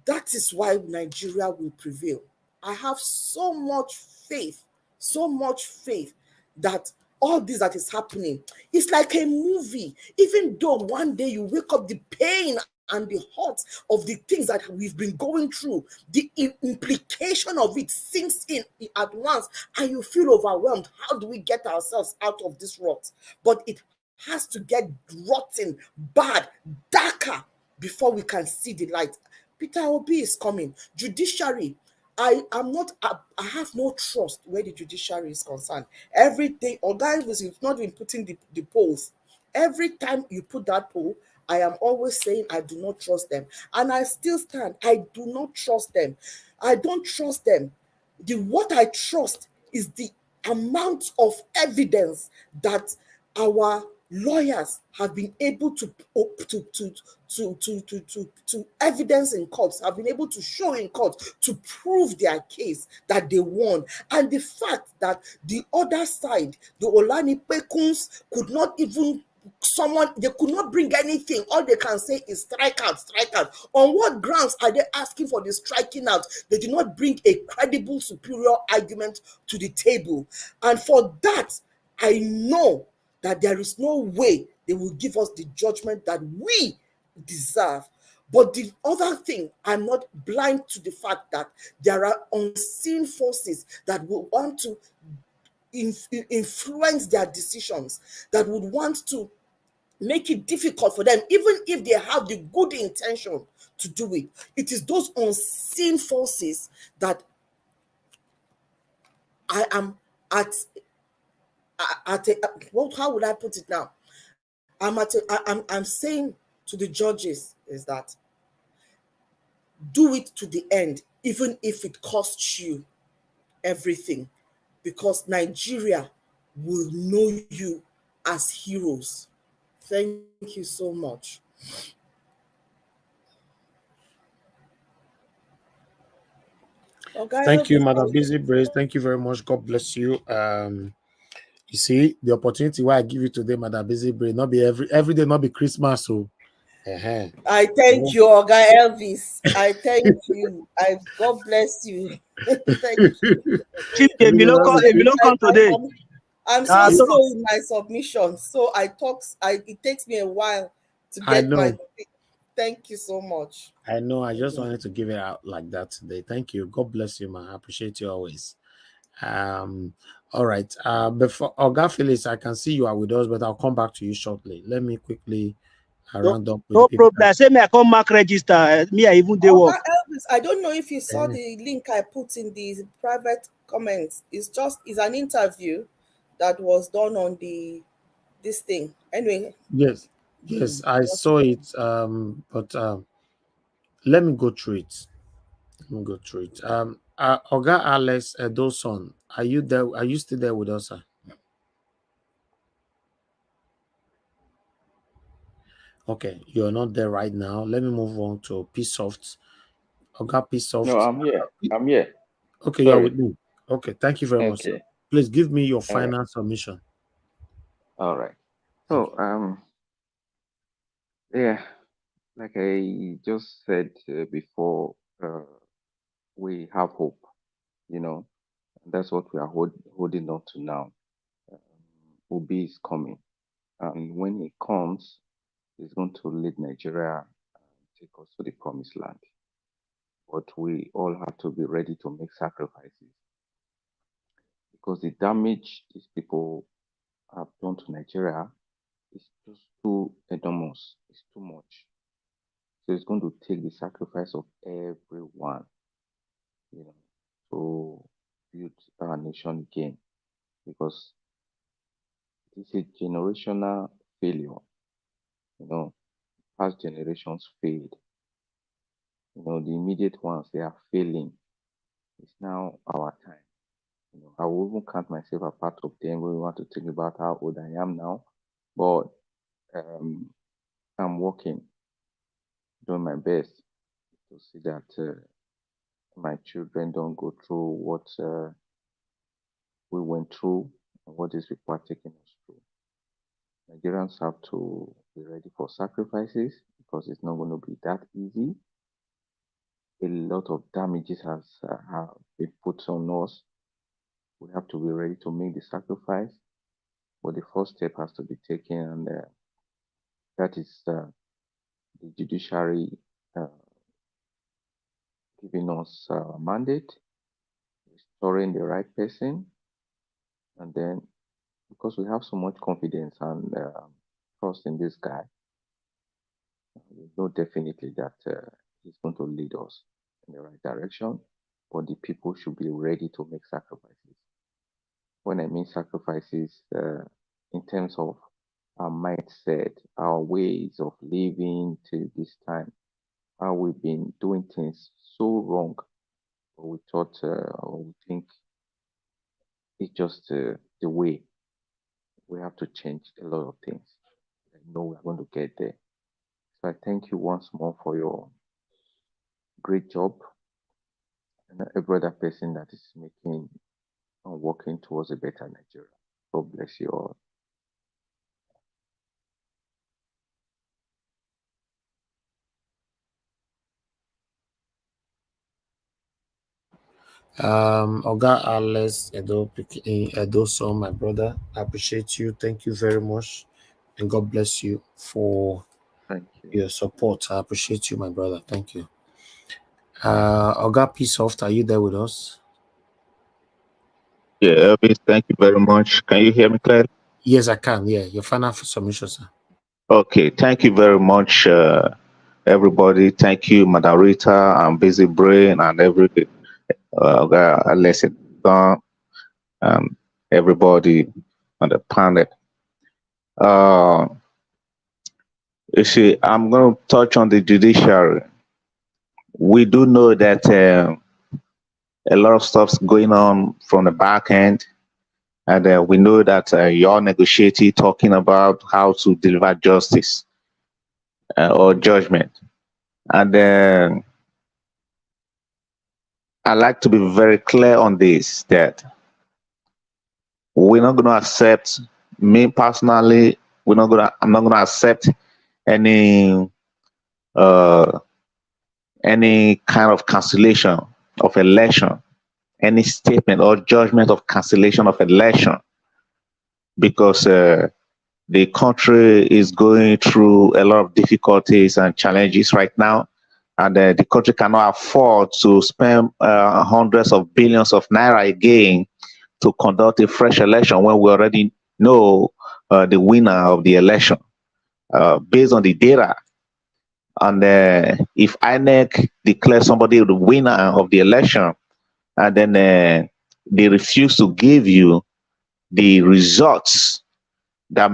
M: That is why Nigeria will prevail. I have so much faith that all this that is happening is like a movie. Even though one day you wake up, the pain and the hurt of the things that we've been going through, the implication of it sinks in at once, and you feel overwhelmed. How do we get ourselves out of this rut? But it has to get rotten, bad, darker before we can see the light. Peter Obi is coming. Judiciary, I am not, I have no trust where the judiciary is concerned. Every day, or guys, it's not even putting the polls. Every time you put that poll, I am always saying I do not trust them. And I still stand. I do not trust them. I don't trust them. What I trust is the amount of evidence that our lawyers have been able to evidence in courts, have been able to show in court to prove their case that they won. And the fact that the other side, the Olani Pekuns, could not even they could not bring anything. All they can say is strike out, strike out. On what grounds are they asking for the striking out? They did not bring a credible, superior argument to the table. And for that, I know that there is no way they will give us the judgment that we deserve. But the other thing, I'm not blind to the fact that there are unseen forces that will want to influence their decisions, that would want to make it difficult for them, even if they have the good intention to do it. It is those unseen forces that I am how would I put it now? I'm saying to the judges is that do it to the end, even if it costs you everything, because Nigeria will know you as heroes. Thank you so much. Okay,
A: Thank you, Madam Busy Brace. Thank you very much. God bless you. You see, the opportunity why I give you today, Madam Busy Brace, not be every day, not be Christmas. So
M: I thank you, Oga Elvis. I thank you. God bless you. Thank you.
E: Chief, Emi no come today.
M: I'm so slow in my submission, so it takes me a while to get my. Thank you so much.
A: I know. I just wanted to give it out like that today. Thank you. God bless you, man. I appreciate you always. All right. Before Oga Phyllis, I can see you are with us, but I'll come back to you shortly. Let me quickly round up with
R: no problem. Say me I come mark register. Me I even do work.
M: Elvis, I don't know if you saw the link I put in the private comments. It's an interview that was done on this thing. Anyway.
A: Yes, I saw it. But let me go through it. Oga Alex Edoson, are you there? Are you still there with us, sir? Okay, you're not there right now. Let me move on to Psoft. Oga Psoft.
P: No, I'm here.
A: Okay, you're with me. Okay, thank you very much, sir.
P: Okay.
A: Please give me your final submission.
P: All right. So, yeah, like I just said before, we have hope, and that's what we are holding on to now. Obi is coming, and when he comes, he's going to lead Nigeria and take us to the promised land. But we all have to be ready to make sacrifices, because the damage these people have done to Nigeria is just too enormous. It's too much. So it's going to take the sacrifice of everyone, to build our nation again, because it's a generational failure. Past generations failed. The immediate ones, they are failing. It's now our time. I will even count myself a part of them when we want to think about how old I am now. But I'm working, doing my best to see that my children don't go through what we went through and what these people are taking us through. Nigerians have to be ready for sacrifices, because it's not going to be that easy. A lot of damages have been put on us. We have to be ready to make the sacrifice, but the first step has to be taken, and that is the judiciary giving us a mandate, restoring the right person, and then, because we have so much confidence and trust in this guy, we know definitely that he's going to lead us in the right direction. but the people should be ready to make sacrifices. When I mean sacrifices, in terms of our mindset, our ways of living till this time, how we've been doing things so wrong, but we thought or we think it's just the way. We have to change a lot of things. I know we're going to get there. So I thank you once more for your great job and every other person that is making and working towards a better Nigeria. God bless you all.
A: Oga Alex Edo son, my brother, I appreciate you. Thank you very much, and God bless you for your support. I appreciate you, my brother. Thank you. Oga Peaceoft, are you there with us?
K: Yeah, Elvis, thank you very much. Can you hear me clearly?
A: Yes, I can. Yeah, your final submission, sir.
K: Okay, thank you very much, everybody. Thank you, moderator and Busy Brain and every lesson done and everybody on the panel. You see, I'm going to touch on the judiciary. We do know that a lot of stuff's going on from the back end. And we know that you're negotiating, talking about how to deliver justice or judgment. And I like to be very clear on this, that we're not going to accept, me personally, I'm not going to accept any kind of cancellation of election, any statement or judgment of cancellation of election, because the country is going through a lot of difficulties and challenges right now, and the country cannot afford to spend hundreds of billions of naira again to conduct a fresh election when we already know the winner of the election based on the data. And if INEC declares somebody the winner of the election, and then they refuse to give you the results that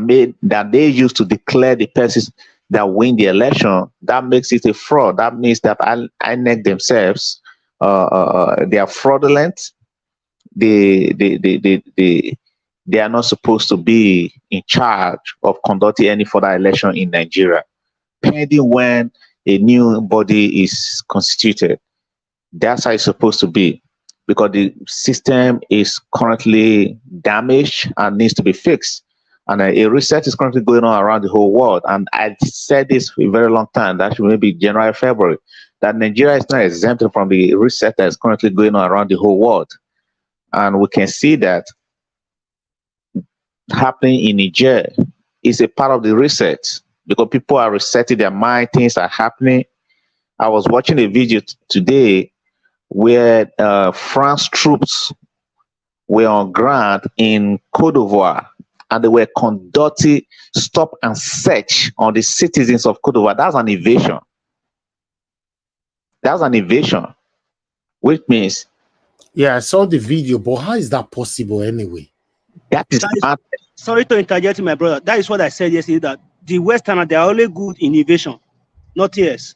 K: they used to declare the persons that win the election, that makes it a fraud. That means that INEC themselves they are fraudulent. They are not supposed to be in charge of conducting any further election in Nigeria, pending when a new body is constituted. That's how it's supposed to be, because the system is currently damaged and needs to be fixed. And a research is currently going on around the whole world. And I said this for a very long time, that should maybe January, February, that Nigeria is not exempted from the research that is currently going on around the whole world. And we can see that happening in Niger is a part of the research, because people are resetting their mind, things are happening. I was watching a video today where France troops were on ground in Côte d'Ivoire, and they were conducting stop and search on the citizens of Côte d'Ivoire. That's an invasion. That's an invasion, which means...
A: Yeah, I saw the video, but how is that possible anyway?
K: That is
R: sorry to interject, my brother. That is what I said yesterday, that the Westerners, they are only good in invasion, not yes.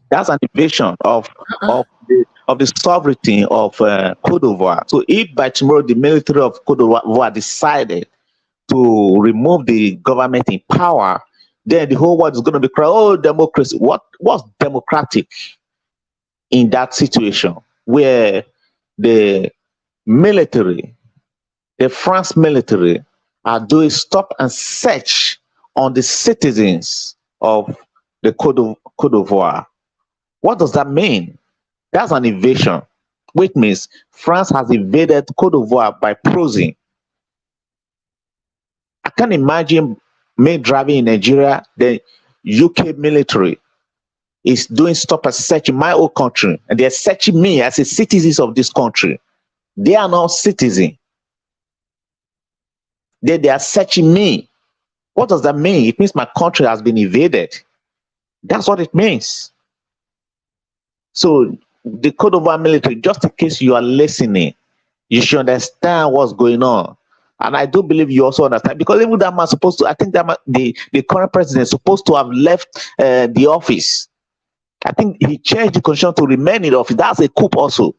K: That's an invasion of the sovereignty of Côte d'Ivoire. So if by tomorrow the military of Côte d'Ivoire decided to remove the government in power, then the whole world is going to be crying, oh, democracy. What's democratic in that situation where the military, the France military, are doing stop and search on the citizens of the Côte d'Ivoire? What does that mean? That's an invasion, which means France has invaded Côte d'Ivoire by proxy. I can't imagine me driving in Nigeria, the UK military is doing stop and search in my own country, and they're searching me as a citizen of this country. They are not citizens. They are searching me. What does that mean? It means my country has been invaded. That's what it means. So the code of our military, just in case you are listening, you should understand what's going on. And I do believe you also understand, because even that man supposed to, I think that man, the current president is supposed to have left the office. I think he changed the constitution to remain in office. That's a coup also.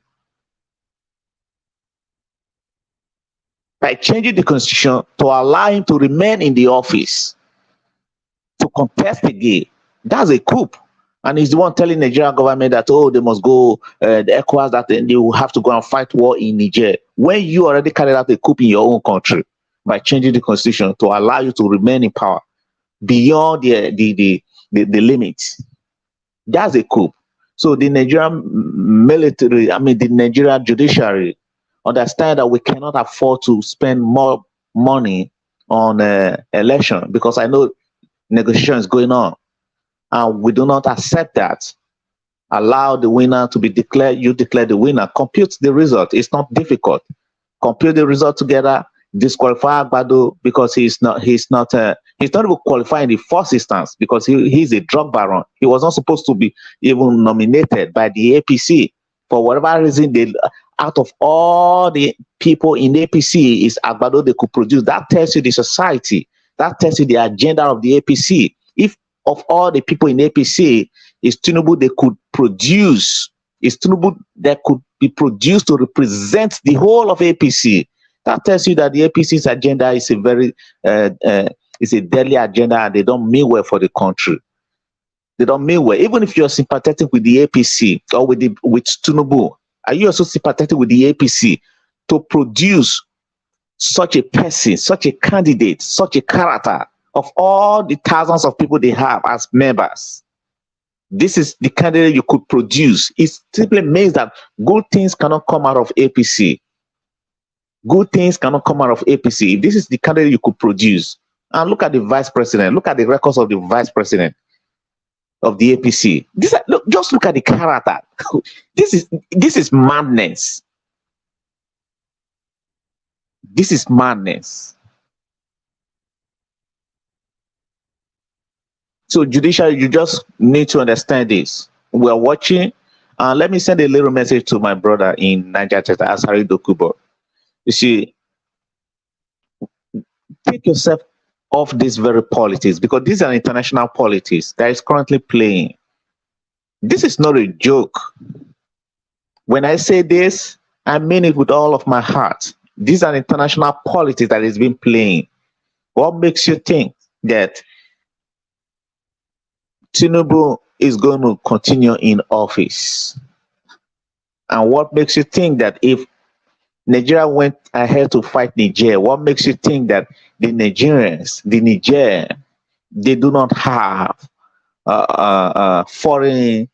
K: By changing the constitution to allow him to remain in the office to contest again, that's a coup. And he's the one telling the Nigerian government that, oh, they must go, the ECOWAS, that they will have to go and fight war in Niger, when you already carried out a coup in your own country by changing the constitution to allow you to remain in power beyond the limits. That's a coup. So the Nigerian military, the Nigerian judiciary, understand that we cannot afford to spend more money on election, because I know negotiations going on, and we do not accept that. Allow the winner to be declared. You declare the winner. Compute the result. It's not difficult. Compute the result together. Disqualify Agbado, because he's not even qualified in the first instance, because he's a drug baron. He was not supposed to be even nominated by the APC. For whatever reason, out of all the people in the APC, is Agbado they could produce. That tells you the society. That tells you the agenda of the APC. If of all the people in the APC, is Tinubu they could produce, is Tinubu that could be produced to represent the whole of APC. That tells you that the APC's agenda is a very is a deadly agenda, and they don't mean well for the country. They don't mean well. Even if you're sympathetic with the APC or with Tinubu, are you also sympathetic with the APC to produce such a person, such a candidate, such a character of all the thousands of people they have as members? This is the candidate you could produce. It simply means that good things cannot come out of APC. Good things cannot come out of APC. If this is the candidate you could produce, and look at the vice president, look at the records of the vice president of the APC. Just look at the character. This is madness. This is madness. So judiciary, you just need to understand this. We are watching. Let me send a little message to my brother in Niger, Asari Dokubo. You see, take yourself off this very politics, because this is an international politics that is currently playing. This is not a joke. When I say this, I mean it with all of my heart. This is an international politics that is being playing. What makes you think that Tinubu is going to continue in office? And what makes you think that if Nigeria went ahead to fight Niger, what makes you think that the Nigerians, the Niger, they do not have foreign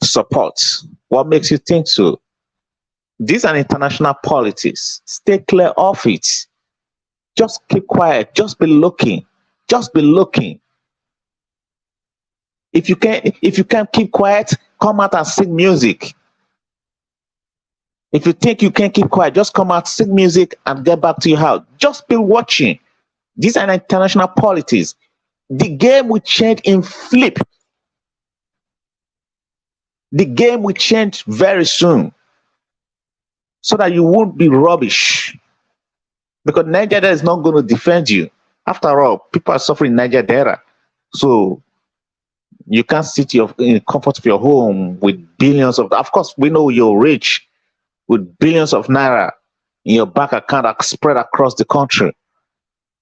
K: support? What makes you think so? These are international politics. Stay clear of it. Just keep quiet. Just be looking. Just be looking. If you can't keep quiet, come out and sing music. If you think you can't keep quiet, just come out, sing music, and get back to your house. Just be watching. These are international politics. The game will change in flip. The game will change very soon, so that you won't be rubbish. Because Nigeria is not going to defend you. After all, people are suffering in Nigeria. So you can't sit in the comfort of your home with billions of course, we know you're rich, with billions of naira in your bank account spread across the country.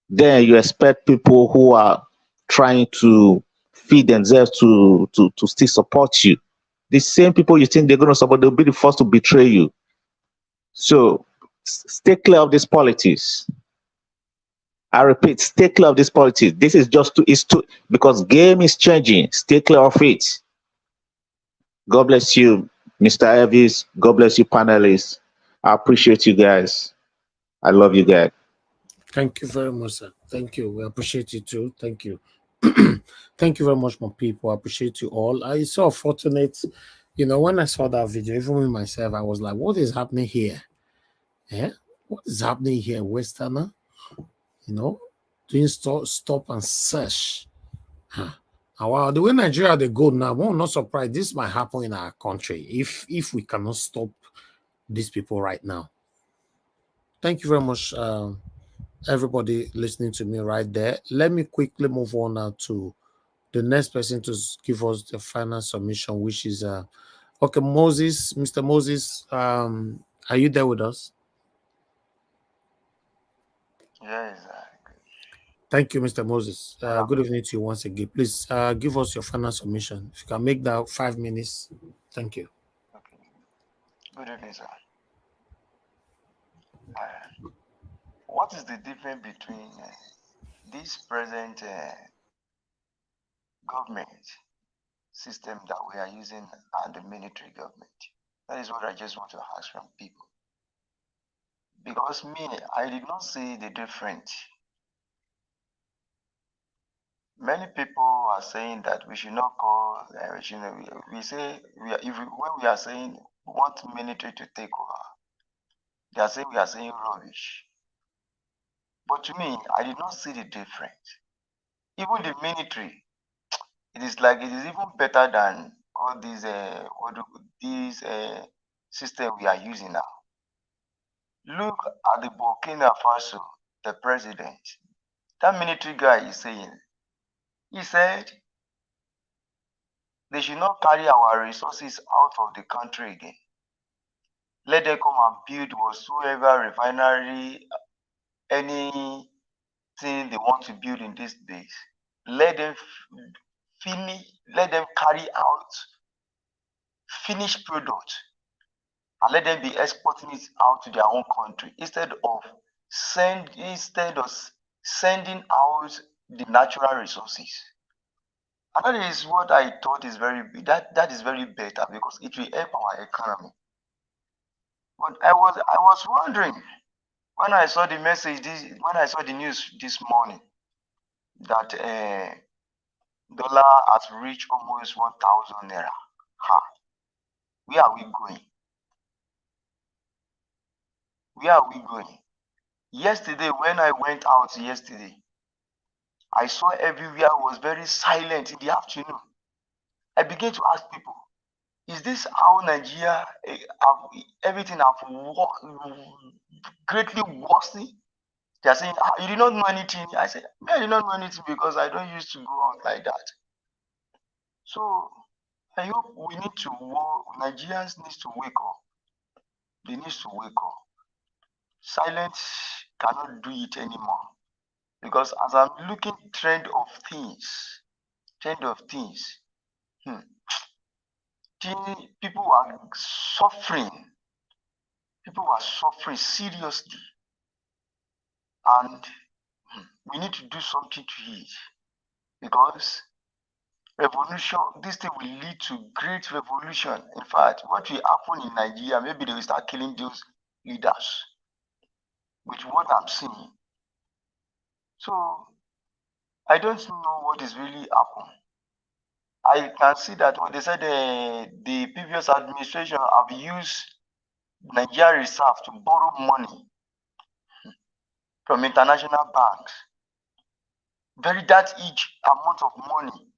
K: Then you expect people who are trying to feed themselves to still support you. The same people you think they're going to support, they'll be the first to betray you. So stay clear of this politics. I repeat, stay clear of this politics. This is just because game is changing. Stay clear of it. God bless you, Mr. Elvis. God bless you, panelists. I appreciate you guys. I love you guys.
A: Thank you very much, sir. Thank you. We appreciate you too. Thank you. Thank you very much, my people. I appreciate you all. I so fortunate, when I saw that video, even me myself, I was like, what is happening here? Yeah? What is happening here, Westerner? Doing stop and search. Wow, the way Nigeria they go now, I'm not surprised this might happen in our country if we cannot stop these people right now. Thank you very much, everybody listening to me right there. Let me quickly move on now to the next person to give us the final submission, which is okay, Moses, Mr. Moses. Are you there with us?
S: Yes.
A: Thank you, Mr. Moses. Good evening to you once again. Please give us your final submission. If you can make that 5 minutes, thank you.
S: Okay. Good evening, sir. What is the difference between this present government system that we are using and the military government? That is what I just want to ask from people. Because me, I did not see the difference. Many people are saying that we should not call. We say when we are saying we want military to take over, they are saying we are saying rubbish. But to me, I did not see the difference. Even the military, it is even better than all these system we are using now. Look at the Burkina Faso, the president. That military guy is saying, he said they should not carry our resources out of the country again. Let them come and build whatsoever refinery, anything they want to build in these days. Let them let them carry out finished product and let them be exporting it out to their own country instead of sending out the natural resources. And that is what I thought is that is very better because it will help our economy. But I was wondering when I saw the news this morning that dollar has reached almost 1,000 naira. Where are we going? Where are we going? Yesterday, when I went out yesterday, I saw everywhere was very silent in the afternoon. I began to ask people, is this how Nigeria, everything have greatly worsened? They are saying, you did not know anything. I said, I did not know anything because I don't used to go out like that. So I hope Nigerians need to wake up. They need to wake up. Silence cannot do it anymore. Because as I'm looking trend of things, people are suffering. People are suffering seriously. And we need to do something to it. Because revolution, this thing will lead to great revolution. In fact, what will happen in Nigeria, maybe they will start killing those leaders. With what I'm seeing. So I don't know what is really happening. I can see that when they said the previous administration have used Nigeria reserve to borrow money from international banks. That each amount of money.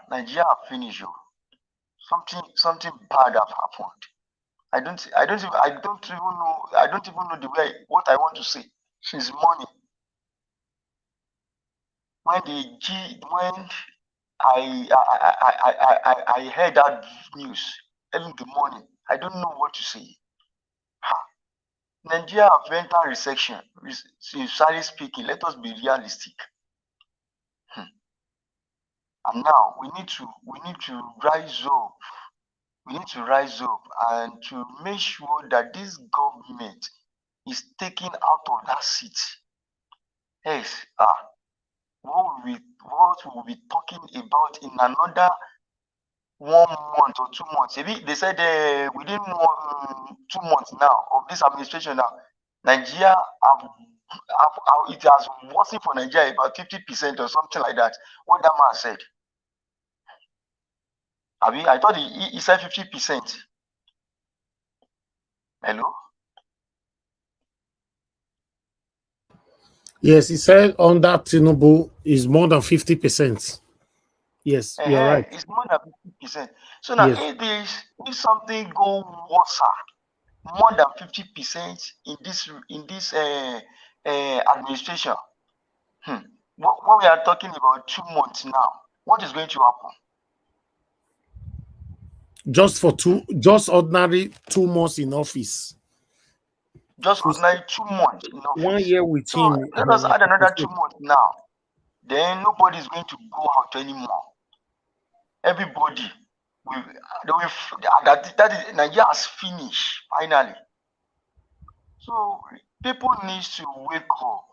S: Nigeria have finished you. Something bad have happened. I don't even know the way what I want to say. Since money. When I heard that news early in the morning, I don't know what to say. Nigeria have entered recession. Sincerely speaking, let us be realistic. And now we need to rise up. We need to rise up and to make sure that this government is taken out of that seat. Yes, what we will be talking about in another 1 month or 2 months. They said within 2 months now of this administration now, Nigeria it has worsened for Nigeria about 50% or something like that. What that man said. I thought he said 50%. Hello?
A: Yes, he said under Tinubu is more than 50%. Yes, you're right.
S: It's more than 50%. So now,
A: Yes.
S: if something go worse, more than 50% in this administration, what we are talking about 2 months now, what is going to happen?
A: Just ordinary 2 months in office.
S: Just ordinary 2 months in
A: 1
S: office.
A: year with
S: So
A: him.
S: let us add another 2 months now. Then nobody is going to go out anymore. Everybody will, that is, Nigeria has finished finally. So people need to wake up.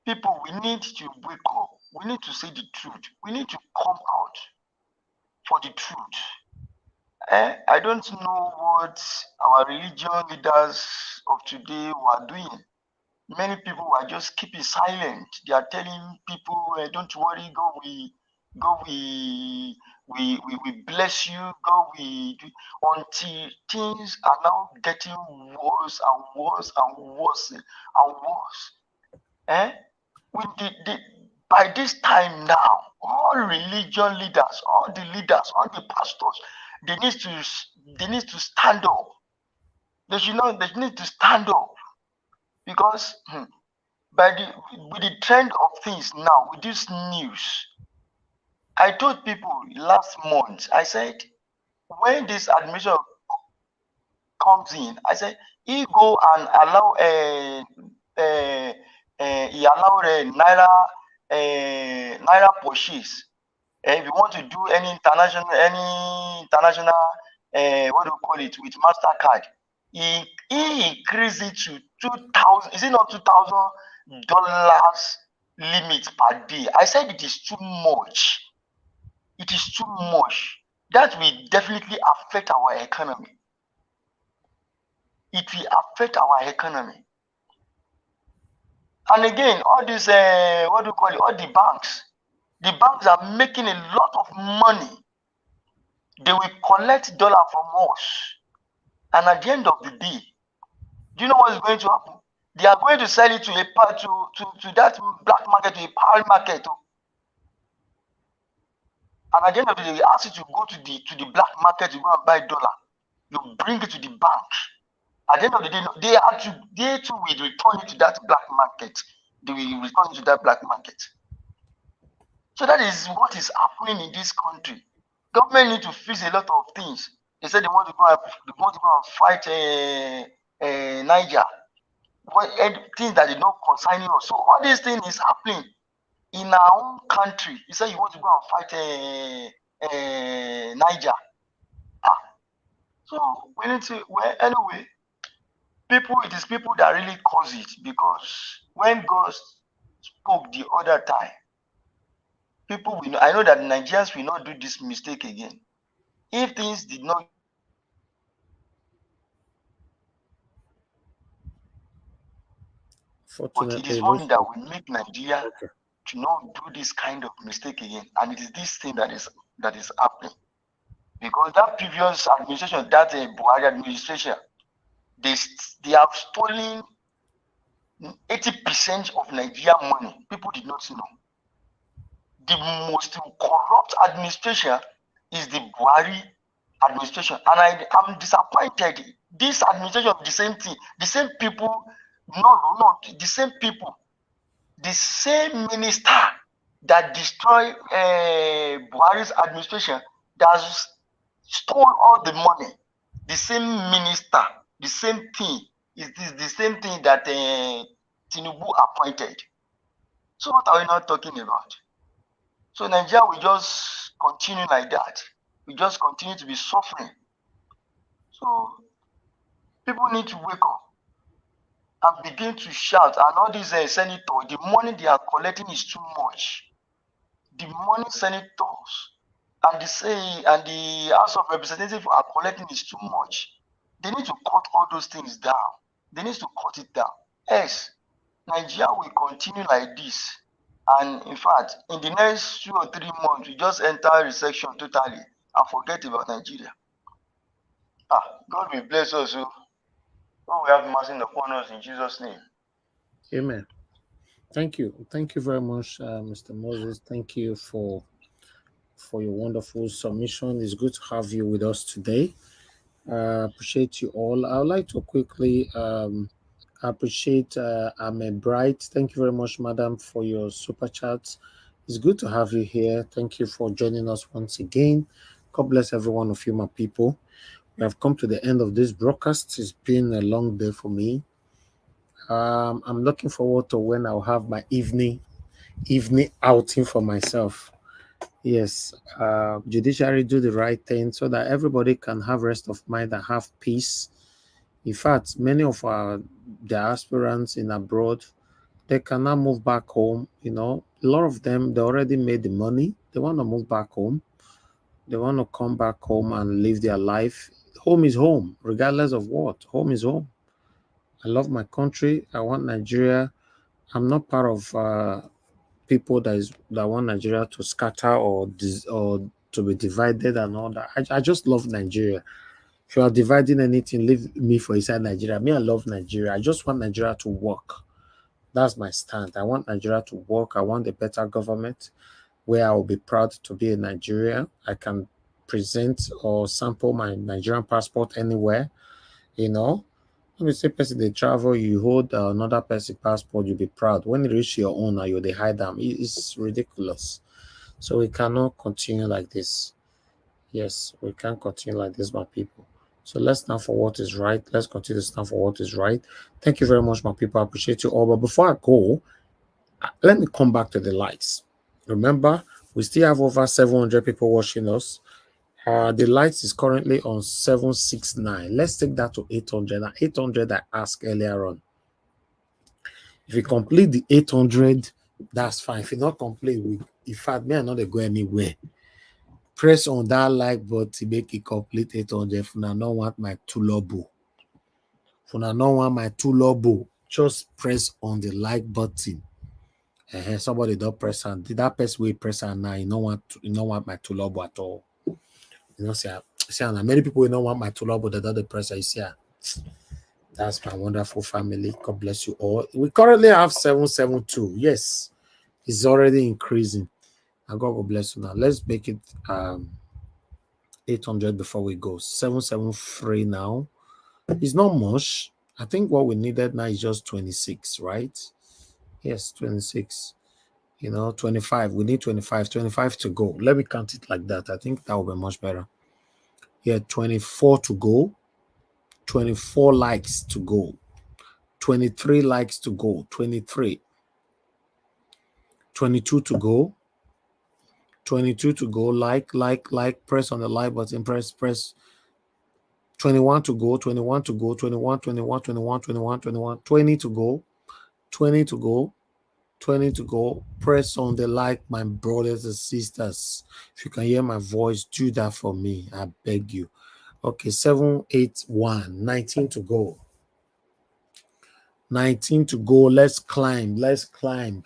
S: People, we need to wake up. We need to say the truth. We need to come out for the truth. I don't know what our religion leaders of today were doing. Many people are just keeping silent. They are telling people, "Don't worry, God we bless you. God we do," until things are now getting worse and worse and worse and worse. By this time now, all religion leaders, all the leaders, all the pastors, they need to stand up. They need to stand up because with the trend of things now, with this news, I told people last month, I said, when this administration comes in, I said, he go and allow he allow naira purchase. If you want to do any international what do you call it, with MasterCard, he increased it to 2,000. Is it not $2,000 limit per day? I said it is too much. It is too much. That will definitely affect our economy. It will affect our economy. And again, all this what do you call it? All the banks are making a lot of money. They will collect dollar from us, and at the end of the day, do you know what is going to happen? They are going to sell it to that black market, to a parallel market. And at the end of the day, they ask you to go to the black market to go and buy dollar. You bring it to the bank. At the end of the day, they too will return it to that black market. They will return it to that black market. So that is what is happening in this country. Government need to fix a lot of things. They said they want to go and fight Niger. Things that did not concern us. So all these things is happening in our own country. You say you want to go and fight Niger. So we need to, well, anyway, it is people that really cause it, because when God spoke the other time, people will know. I know that Nigerians will not do this mistake again. If things did not, but it is one thing that will make Nigeria to not do this kind of mistake again, and it is this thing that is happening. Because that previous administration, that Buhari administration, they have stolen 80% of Nigeria money. People did not know. The most corrupt administration is the Buhari administration, and I'm disappointed. This administration, the same thing, the same people, the same people, the same minister that destroyed Buhari's administration, that stole all the money. The same minister, the same thing, is the same thing that Tinubu appointed. So what are we not talking about? So Nigeria will just continue like that. We just continue to be suffering. So people need to wake up and begin to shout. And all these senators, the money they are collecting is too much. The money senators and the House of Representatives are collecting is too much. They need to cut all those things down. They need to cut it down. Yes, Nigeria will continue like this. And in fact, in the next 2 or 3 months, we just enter recession totally and forget about Nigeria. God will bless us. God will have mercy upon us in Jesus' name.
A: Amen. Thank you. Thank you very much, Mr. Moses. Thank you for your wonderful submission. It's good to have you with us today. Appreciate you all. I would like to quickly appreciate Ahmed Bright. Thank you very much, madam, for your super chats. It's good to have you here. Thank you for joining us once again. God bless every one of you, my people. We have come to the end of this broadcast. It's been a long day for me. I'm looking forward to when I'll have my evening outing for myself. Yes, judiciary do the right thing so that everybody can have rest of mind and have peace. In fact, many of our diasporans in abroad, they cannot move back home. You know, a lot of them, they already made the money. They want to move back home. They want to come back home and live their life. Home is home, regardless of what. Home is home. I love my country. I want Nigeria. I'm not part of people that want Nigeria to scatter or to be divided and all that. I just love Nigeria. If you are dividing anything, leave me for inside Nigeria. Me, I love Nigeria. I just want Nigeria to work. That's my stand. I want Nigeria to work. I want a better government where I will be proud to be a Nigerian. I can present or sample my Nigerian passport anywhere, you know. When you say person they travel, you hold another person passport, you'll be proud. When you reach your own, you they hide them. It's ridiculous. So we cannot continue like this. Yes, we can't continue like this, my people. So let's stand for what is right. Let's continue to stand for what is right. Thank you very much, my people. I appreciate you all. But before I go, let me come back to the lights. Remember, we still have over 700 people watching us. The lights is currently on 769. Let's take that to 800. Now, 800 I asked earlier on. If you complete the 800, that's fine. If you not complete, in fact, me, I'm not go anywhere. Press on that like button to make it complete 800. If you don't want my tulobo, if you don't want my tulobo, just press on the like button. Somebody don't press on that person will press on now. You don't want my tulobo at all. You know, see, many people don't want my tulobo that don't press. You see, that's my wonderful family. God bless you all. We currently have 772. Yes, it's already increasing. And God will bless you now. Let's make it 800 before we go. 773 now. It's not much. I think what we needed now is just 26, right? Yes, 26. 25. We need 25. 25 to go. Let me count it like that. I think that will be much better. Yeah, 24 to go. 24 likes to go. 23 likes to go. 23. 22 to go. 22 to go. Like. Press on the like button. Press. 21 to go. 21 to go. 21, 21, 21, 21, 21. 20 to go. 20 to go. 20 to go. Press on the like, my brothers and sisters. If you can hear my voice, do that for me. I beg you. Okay, 781. 19 to go. 19 to go. Let's climb. Let's climb.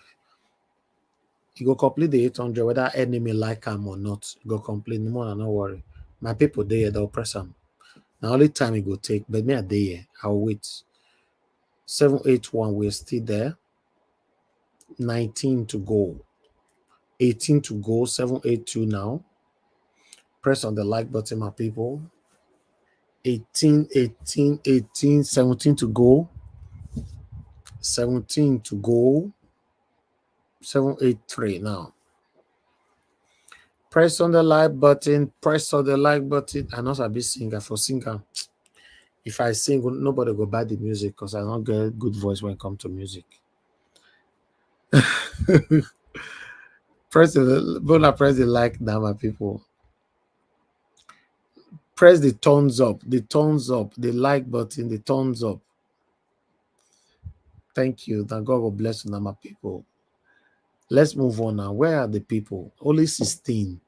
A: You go complete the 800, whether enemy like them or not. You go complete. No more, no worry. My people there, they'll press them. Now, only time it will take, but me a day, I'll wait. 781, we're still there. 19 to go. 18 to go. 782 now. Press on the like button, my people. 18, 18, 18, 17 to go. 17 to go. 783 now. Press on the like button. Press on the like button. I know I'll be singer for singer. If I sing, nobody go buy the music because I don't get good voice when it comes to music. Press the like now, my people. Press the thumbs up, the like button, the thumbs up. Thank you. That God will bless you now, my people. Let's move on now. Where are the people? Only 16.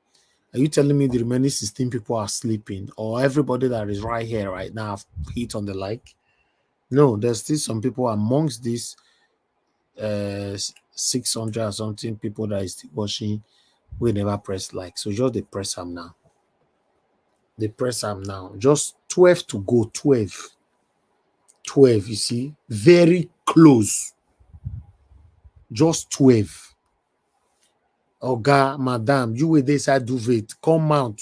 A: Are you telling me the remaining 16 people are sleeping, or everybody that is right here right now have hit on the like? No, there's still some people amongst these 600 or something people that is still watching. We never press like. So just they press them now. They press them now. Just 12 to go. 12. 12, you see. Very close. just 12. Oga, madam, you with this side duvet, come out.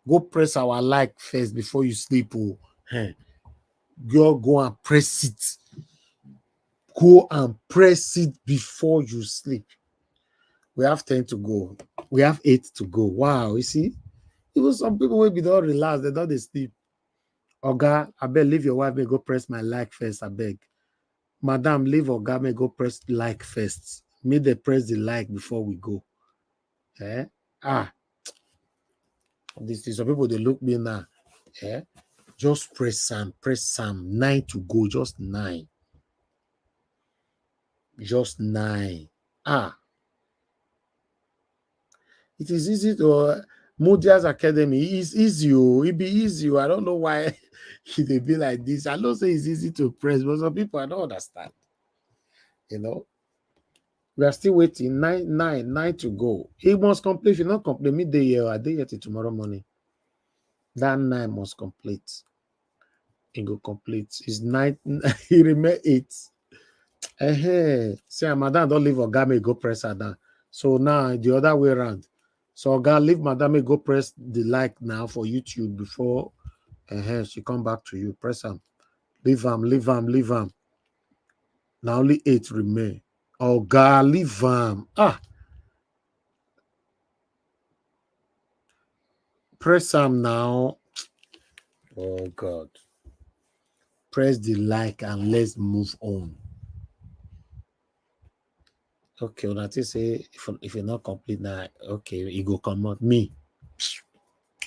A: Go press our like first before you sleep. Oh. Go and press it. Go and press it before you sleep. We have 10 to go. We have 8 to go. Wow, you see? Even some people will be not relaxed, they don't sleep. Oga, I beg, leave your wife, may go press my like first, I beg. Madam, leave Oga, may go press like first. May they press the like before we go. Eh? This is some people, they look me now. Eh? Just press some. 9 to go, just 9. Just 9. It is easy to Modia's Academy is easy. It be easy. I don't know why they be like this. I don't say it's easy to press, but some people I don't understand. You know, we are still waiting. 9 to go. It must complete. If you not complete midday here, I day yet tomorrow morning. That 9 must complete. It go complete. It's 9. He remain 8. Say, madam, don't leave Ogame, go press her down. So now the other way around. So God, leave madam, go press the like now for YouTube before she come back to you. Press them. Leave them. Now only 8 remain. Oh God, leave them. Press them now. Oh God. Press the like and let's move on. Okay, when I say if you're not complete now, okay, you go come out. Me.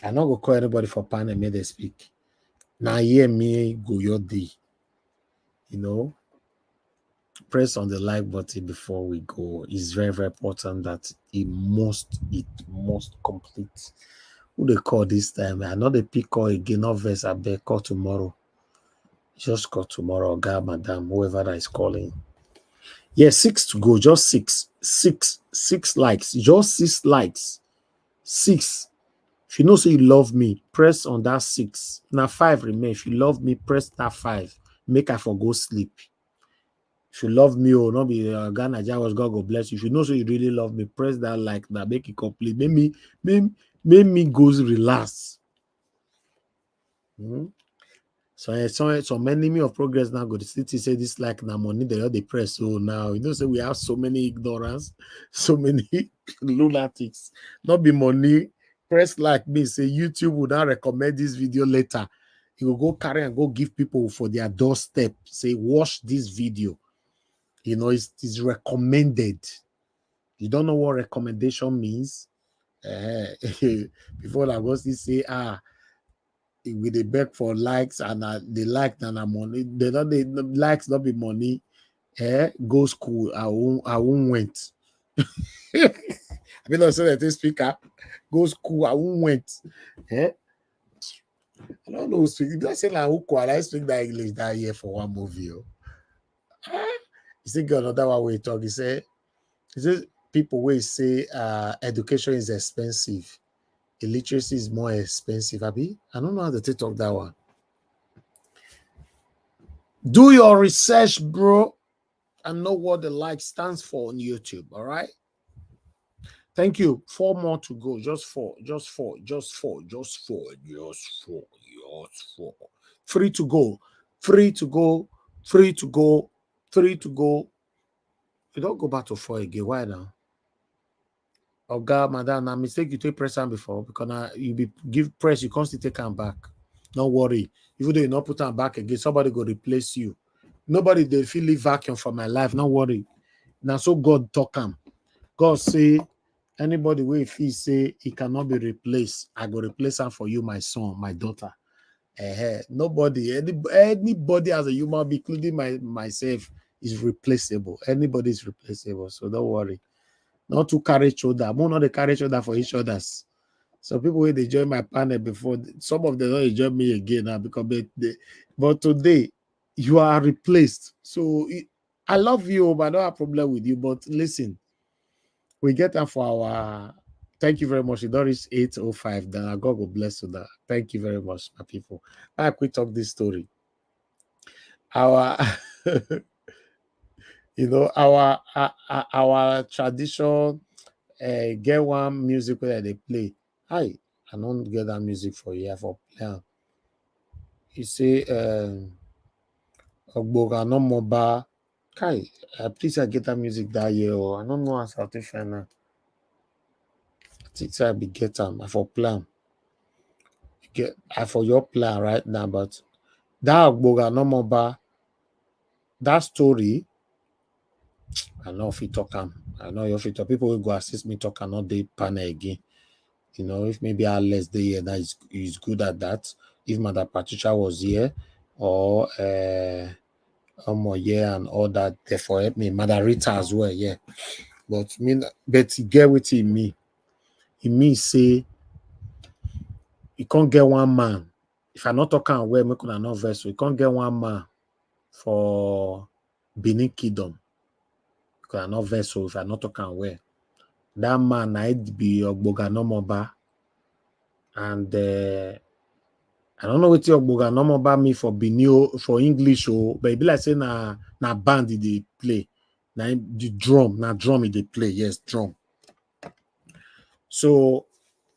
A: I not go call anybody for panel, may they speak. Now hear me go your day. You know, press on the like button before we go. It's very, very important that it must complete. Who they call this time? I know they pick call again, not verse, I beg call tomorrow. Just call tomorrow, God, madam, whoever that is calling. Yeah, 6 to go, just 6. 6 likes, just 6 likes. 6. If you know say you love me, press on that 6. Now 5 remain. If you love me, press that 5. Make I for go sleep. If you love me, or not be Ghana Jawas, God go bless you. If you know so you really love me, press that like that, make it complete. Make me goes relax. So some enemy of progress now go to city say this like now money they all they press. So now you know say we have so many ignorance, so many lunatics. Not be money. Press like me, say YouTube would not recommend this video later. He will go carry and go give people for their doorstep. Say, watch this video. You know, it's recommended. You don't know what recommendation means. Before I was to say, with the beg for likes and the like and money, they don't the likes not be money. Go school. I won't went. I mean, also that this speaker go school. I won't went. I don't know who speak. If I say like who I speak that English that year for one movie. You see, got another one way talk. He says people will say education is expensive. Illiteracy is more expensive. Abi? I don't know how to talk that one. Do your research, bro, and know what the like stands for on YouTube. All right. Thank you. 4 more to go. Just 4. 3 to go. 3 to go. 3 to go. 3 to go. You don't go back to 4 again. Why now? Oh God, madam, now mistake you take press on before because now you be give press, you constantly take them back. Don't worry. Even though you not put them back again, somebody go replace you. Nobody they feel leave vacuum for my life. Don't worry. Now so God talk him. God say anybody where if he say he cannot be replaced, I go replace him for you, my son, my daughter. Nobody, anybody as a human being, including myself, is replaceable. Anybody is replaceable. So don't worry. Not to carry each other. I'm not to carry each other for each others. So people when they join my panel before, some of them don't join me again now because but today you are replaced. So I love you, but I don't have a problem with you. But listen, we get that for our thank you very much. It don't reach 8:05. Then God will bless you. That. Thank you very much, my people. I quick talk this story. Our You know, our tradition get one music where they play. I don't get that music for here for play am. You say Ogboga no moba. Kai, please I get that music that year. Oh, I don't know as how to find that. I think say I be get am. I for plan. Get I for your plan right now, but that Ogboga no moba, that story, I know if you talk am. I know if you talk people will go assist me talk not they panel again. You know, if maybe Alex day here that is good at that. If Mother Patricia was here or yeah, and all that, therefore help me. Mother Rita as well, yeah. But he get with him me. He mean say you can't get one man. If I'm not talking well, make una not verse. You can't get one man for Benin Kingdom. Because I'm not vessel if I'm not talking well. That man might be Ogboga Nomoba. And I don't know what Ogboga Nomoba me for Benin for English, but it be like say na band they play. Na the drum, they play, yes, drum. So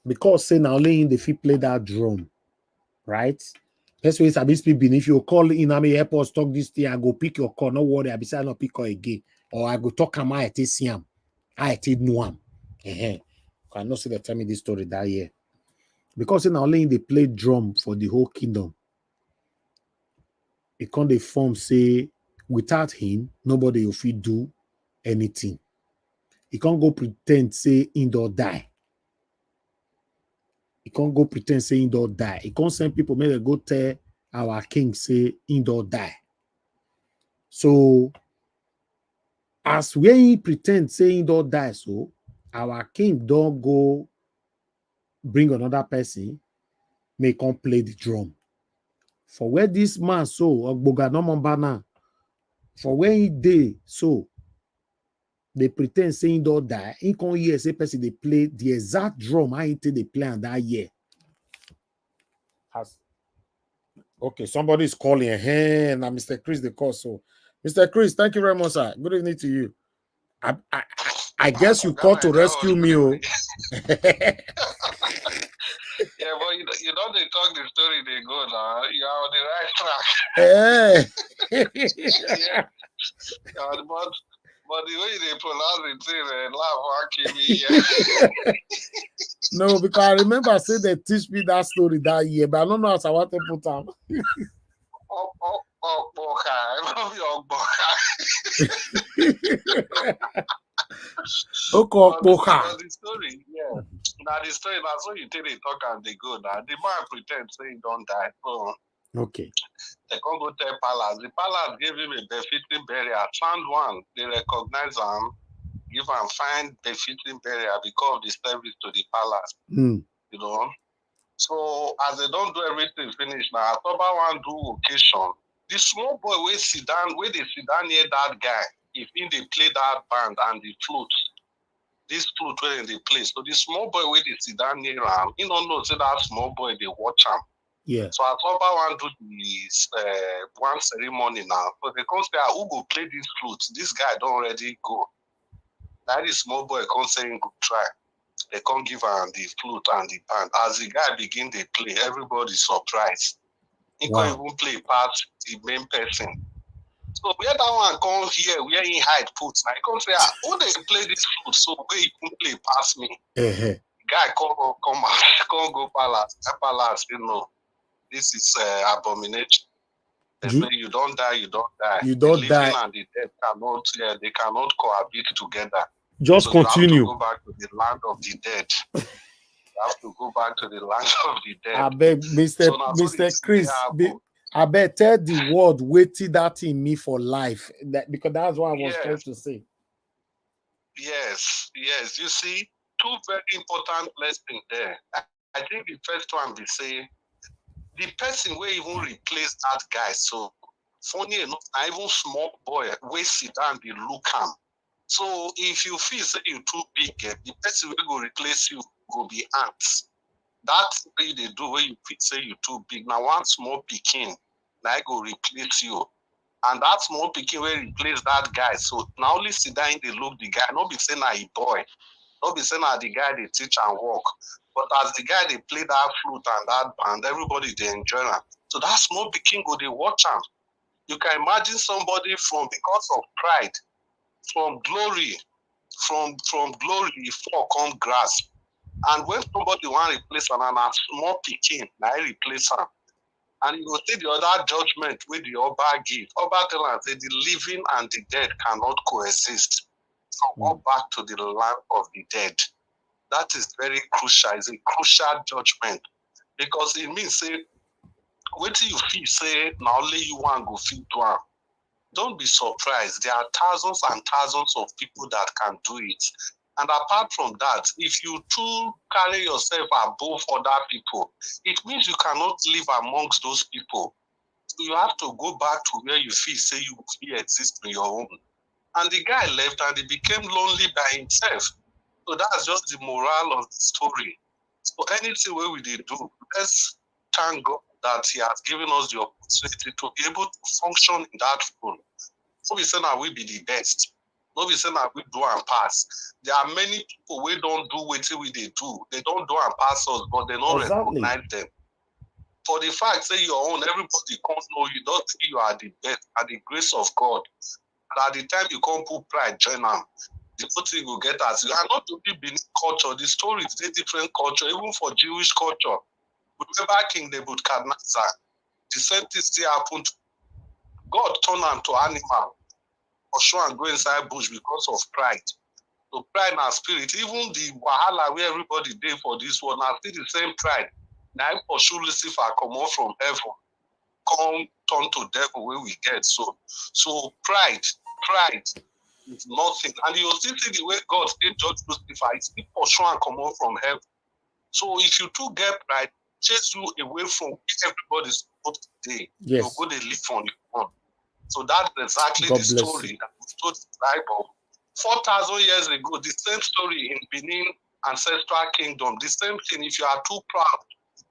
A: because say now only in the fit play that drum, right? That's why sabi speak Benin. If you call in I help us talk this thing, I go pick your call. No worry, I be say I not pick her again. Or I go talk am I take see am. I take know am. I know say they tell me this story that year. Because say now only in they play drum for the whole kingdom. It can't they form say without him, nobody will fit do anything. He can't go pretend say indoor die. He can't go pretend say indoor die. He can't send people make they go tell our king say indoor die. So as when he pretend say indoor die, so our king don't go bring another person, may come play the drum. For where this man so Ogboga no Mombana, for where he dey so they pretend saying don't die. He can't hear say person they play the exact drum I think they play on that year. Okay, somebody is calling. Hey, now Mr. Chris the call. So, Mr. Chris, thank you very much, sir. Good evening to you. I guess you called to rescue me. Oh.
T: Yeah, but you know they talk the story, they go now. You're on the right track. Yeah. But the way they pronounce it, laugh actually.
A: No, because I remember I said they teach me that story that year, but I don't know how I want to put them.
T: But the story, yeah. Now the story, that's what you tell they talk and they go now. The man pretend say he don't die. So
A: okay.
T: They can't go tell Palace. The Palace gave him a befitting burial. Found one. They recognize him, give him fine befitting burial because of the service to the Palace. You know. So as they don't do everything finish now, October one do occasion. The small boy where they sit down near that guy, if they play that band and the flute, this flute where they play. So the small boy where they sit down near him, he don't know say that small boy they watch him.
A: Yeah.
T: So October one do this one ceremony now. So they come say, who go play this flute? This guy don't already go. That is small boy come saying go try. They can't give her the flute and the band. As the guy begin to play, everybody's surprised. He can't even play past the main person. So where that one come here, where he hide put. Now he come say, who they play this flute? So where he can play past me? Guy come out, can't go Palace. Palace, you know, this is abomination. They say you don't die, you don't die.
A: You don't
T: the
A: die.
T: living and the dead cannot, they cannot cohabit together.
A: Just
T: so
A: continue.
T: You have to go back to the land of the dead. You have to go back to the land of the dead.
A: I beg, Mr. Chris, I bet tell the world waiting that in me for life. Because that's what I was trying to say.
T: Yes. You see, two very important lessons there. I think the first one be say the person will even replace that guy. So funny enough, I even small boy will sit down and look him. So if you feel say you too big, the person will go replace you go be ants. That's way they do when you say you too big. Now one small picking, I go replace you. And that small pikin will replace that guy. So now only sit down, they look the guy, not be saying a boy, not be saying the guy they teach and work. But as the guy they play that flute and that band, everybody they enjoy them. So that small pikin go they watch him. You can imagine somebody from because of pride, from glory, from glory, before come grasp. And when somebody want to replace an a small pikin, now replace him. And you will see the other judgment with the Oba give. Oba tell us that the living and the dead cannot coexist. So go back to the land of the dead. That is very crucial. It's a crucial judgment. Because it means, say, wait till you feel, say, now only you want go feed one. Don't be surprised. There are thousands and thousands of people that can do it. And apart from that, if you too carry yourself above other people, it means you cannot live amongst those people. So you have to go back to where you feel, say you feel exist on your own. And the guy left and he became lonely by himself. So that's just the moral of the story. So anything where we did do, let's thank God that he has given us the opportunity to be able to function in that role. So we say now we be the best. No be saying that we do and pass. There are many people who don't do what we they do. They don't do and pass us, but they don't recognize them. For the fact, say your own, everybody can't know you, don't think you are the best, at the grace of God. And at the time you can't put pride, join them. The first thing you get as you are not to be Benin culture. The story is a different culture, even for Jewish culture. Remember King Nebuchadnezzar, the same thing still happened. God turned him to animal. For sure and go inside bush because of pride. So pride and spirit, even the wahala where everybody did for this one, I see the same pride. Now pursue Lucifer come out from heaven, come turn to devil where we get. So pride is nothing. And you still see the way God still judge Lucifer, he still pursue and come out from heaven. So if you too get pride, chase you away from where everybody's supposed to be.
A: Yes.
T: You're going to live on your own. So that's exactly
A: God
T: the story
A: you.
T: that was told in the Bible. 4,000 years ago, the same story in Benin ancestral kingdom, the same thing. If you are too proud,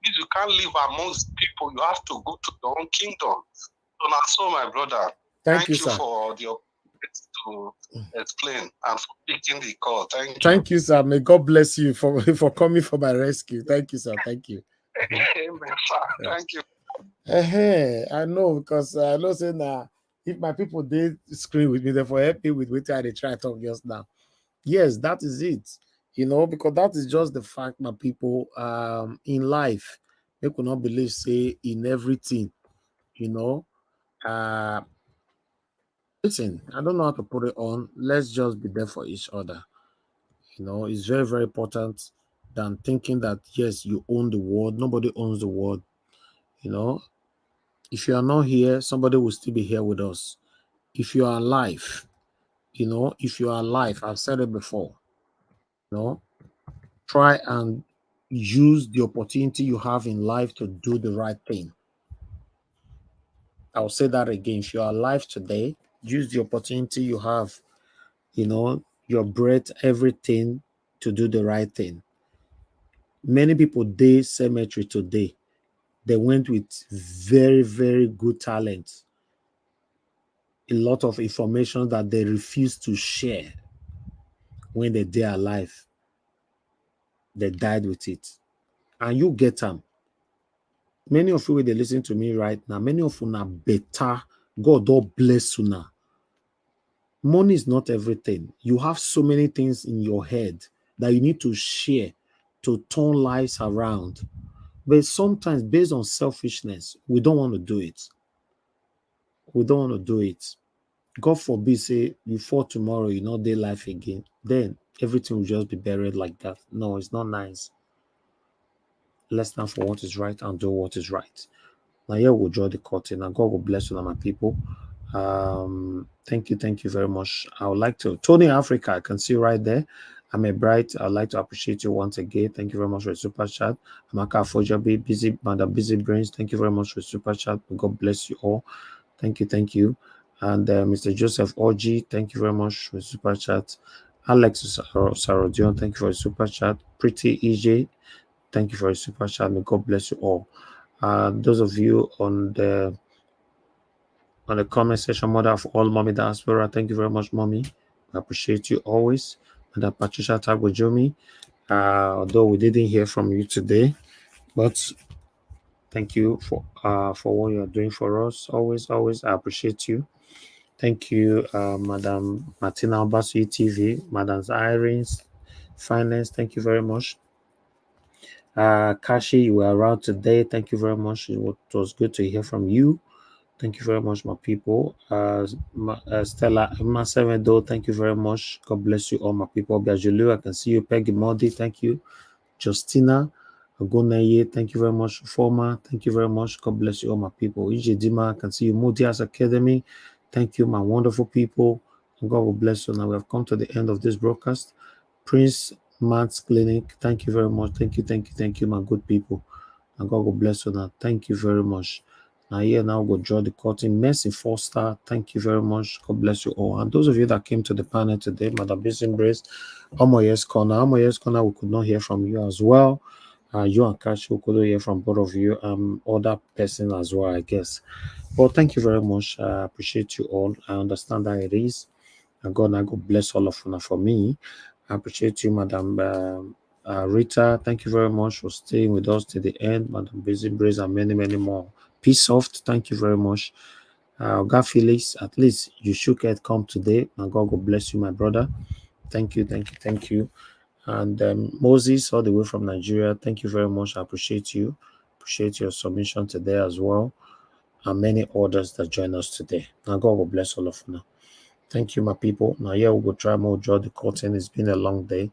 T: if you can't live amongst people, you have to go to your own kingdom. So now, so my brother,
A: thank you
T: for the opportunity to explain and for picking the call. Thank you.
A: Thank you, sir. May God bless you for coming for my rescue. Thank you, sir. Thank you.
T: Amen, sir. Thank you.
A: I know, because I know saying that if my people did screen with me, therefore help me with what they try to talk just now. Yes, that is it. Because that is just the fact, my people, in life, they could not believe, say, in everything, listen, I don't know how to put it on. Let's just be there for each other. It's very, very important than thinking that, yes, you own the world. Nobody owns the world. If you are not here, somebody will still be here with us. If you are alive, if you are alive, I've said it before, try and use the opportunity you have in life to do the right thing. I'll say that again. If you are alive today, use the opportunity you have, your breath, everything, to do the right thing. Many people did cemetery today. They went with very, very good talent. A lot of information that they refused to share when they were alive. They died with it. And you get them. Many of you, they listen to me right now, many of you are better. God don't bless you now. Money is not everything. You have so many things in your head that you need to share to turn lives around. But sometimes, based on selfishness, we don't want to do it. We don't want to do it. God forbid, say you fall tomorrow, you know, day life again. Then everything will just be buried like that. No, it's not nice. Let's stand for what is right and do what is right. Now, here we'll draw the curtain, and God will bless you, my people. Thank you very much. I would like to, Tony Africa, I can see right there. I'm a bright. I'd like to appreciate you once again. Thank you very much for the super chat. Amaka Fojabi, busy, Mother Busy Brains. Thank you very much for the super chat. May God bless you all. Thank you. And Mr. Joseph Oji, thank you very much for the super chat. Alex Sarodion, thank you for the super chat. Pretty EJ, thank you for the super chat. May God bless you all. Those of you on the on the comment section, mother of all mommy diaspora. Thank you very much, mommy. I appreciate you always. Madam Patricia Tagojomi. Although we didn't hear from you today, but thank you for what you're doing for us. Always, always, I appreciate you. Thank you, Madam Martina Obasu TV, Madam Irene's Finance. Thank you very much. Kashi, you were around today. Thank you very much. It was good to hear from you. Thank you very much, my people. Stella Masevedo, thank you very much. God bless you all, my people. Biajulu, I can see you. Peggy Modi, thank you. Justina Agoneye, thank you very much. Former, thank you very much. God bless you all, my people. EJ Dima, I can see you. Modias Academy, thank you, my wonderful people. God will bless you. Now we have come to the end of this broadcast. Prince Matt's Clinic, thank you very much. Thank you, my good people. And God will bless you now. Thank you very much. Now here now we'll draw the curtain. Mercy Foster, thank you very much. God bless you all. And those of you that came to the panel today, Madam Embrace, Omoye's Corner, we could not hear from you as well. You and Kashi, we couldn't hear from both of you. Other person as well, I guess. But thank you very much. I appreciate you all. I understand that it is. And God bless all of you for me. I appreciate you, Madam Rita. Thank you very much for staying with us to the end. Madam Busy Brace and many, many more. Peace Soft, thank you very much. God Felix, at least you should get come today. And God will bless you, my brother. Thank you. And Moses, all the way from Nigeria, thank you very much. I appreciate you. Appreciate your submission today as well. And many others that join us today. Now God will bless all of you now. Thank you, my people. Now, yeah, we will try more draw the curtain. It's been a long day.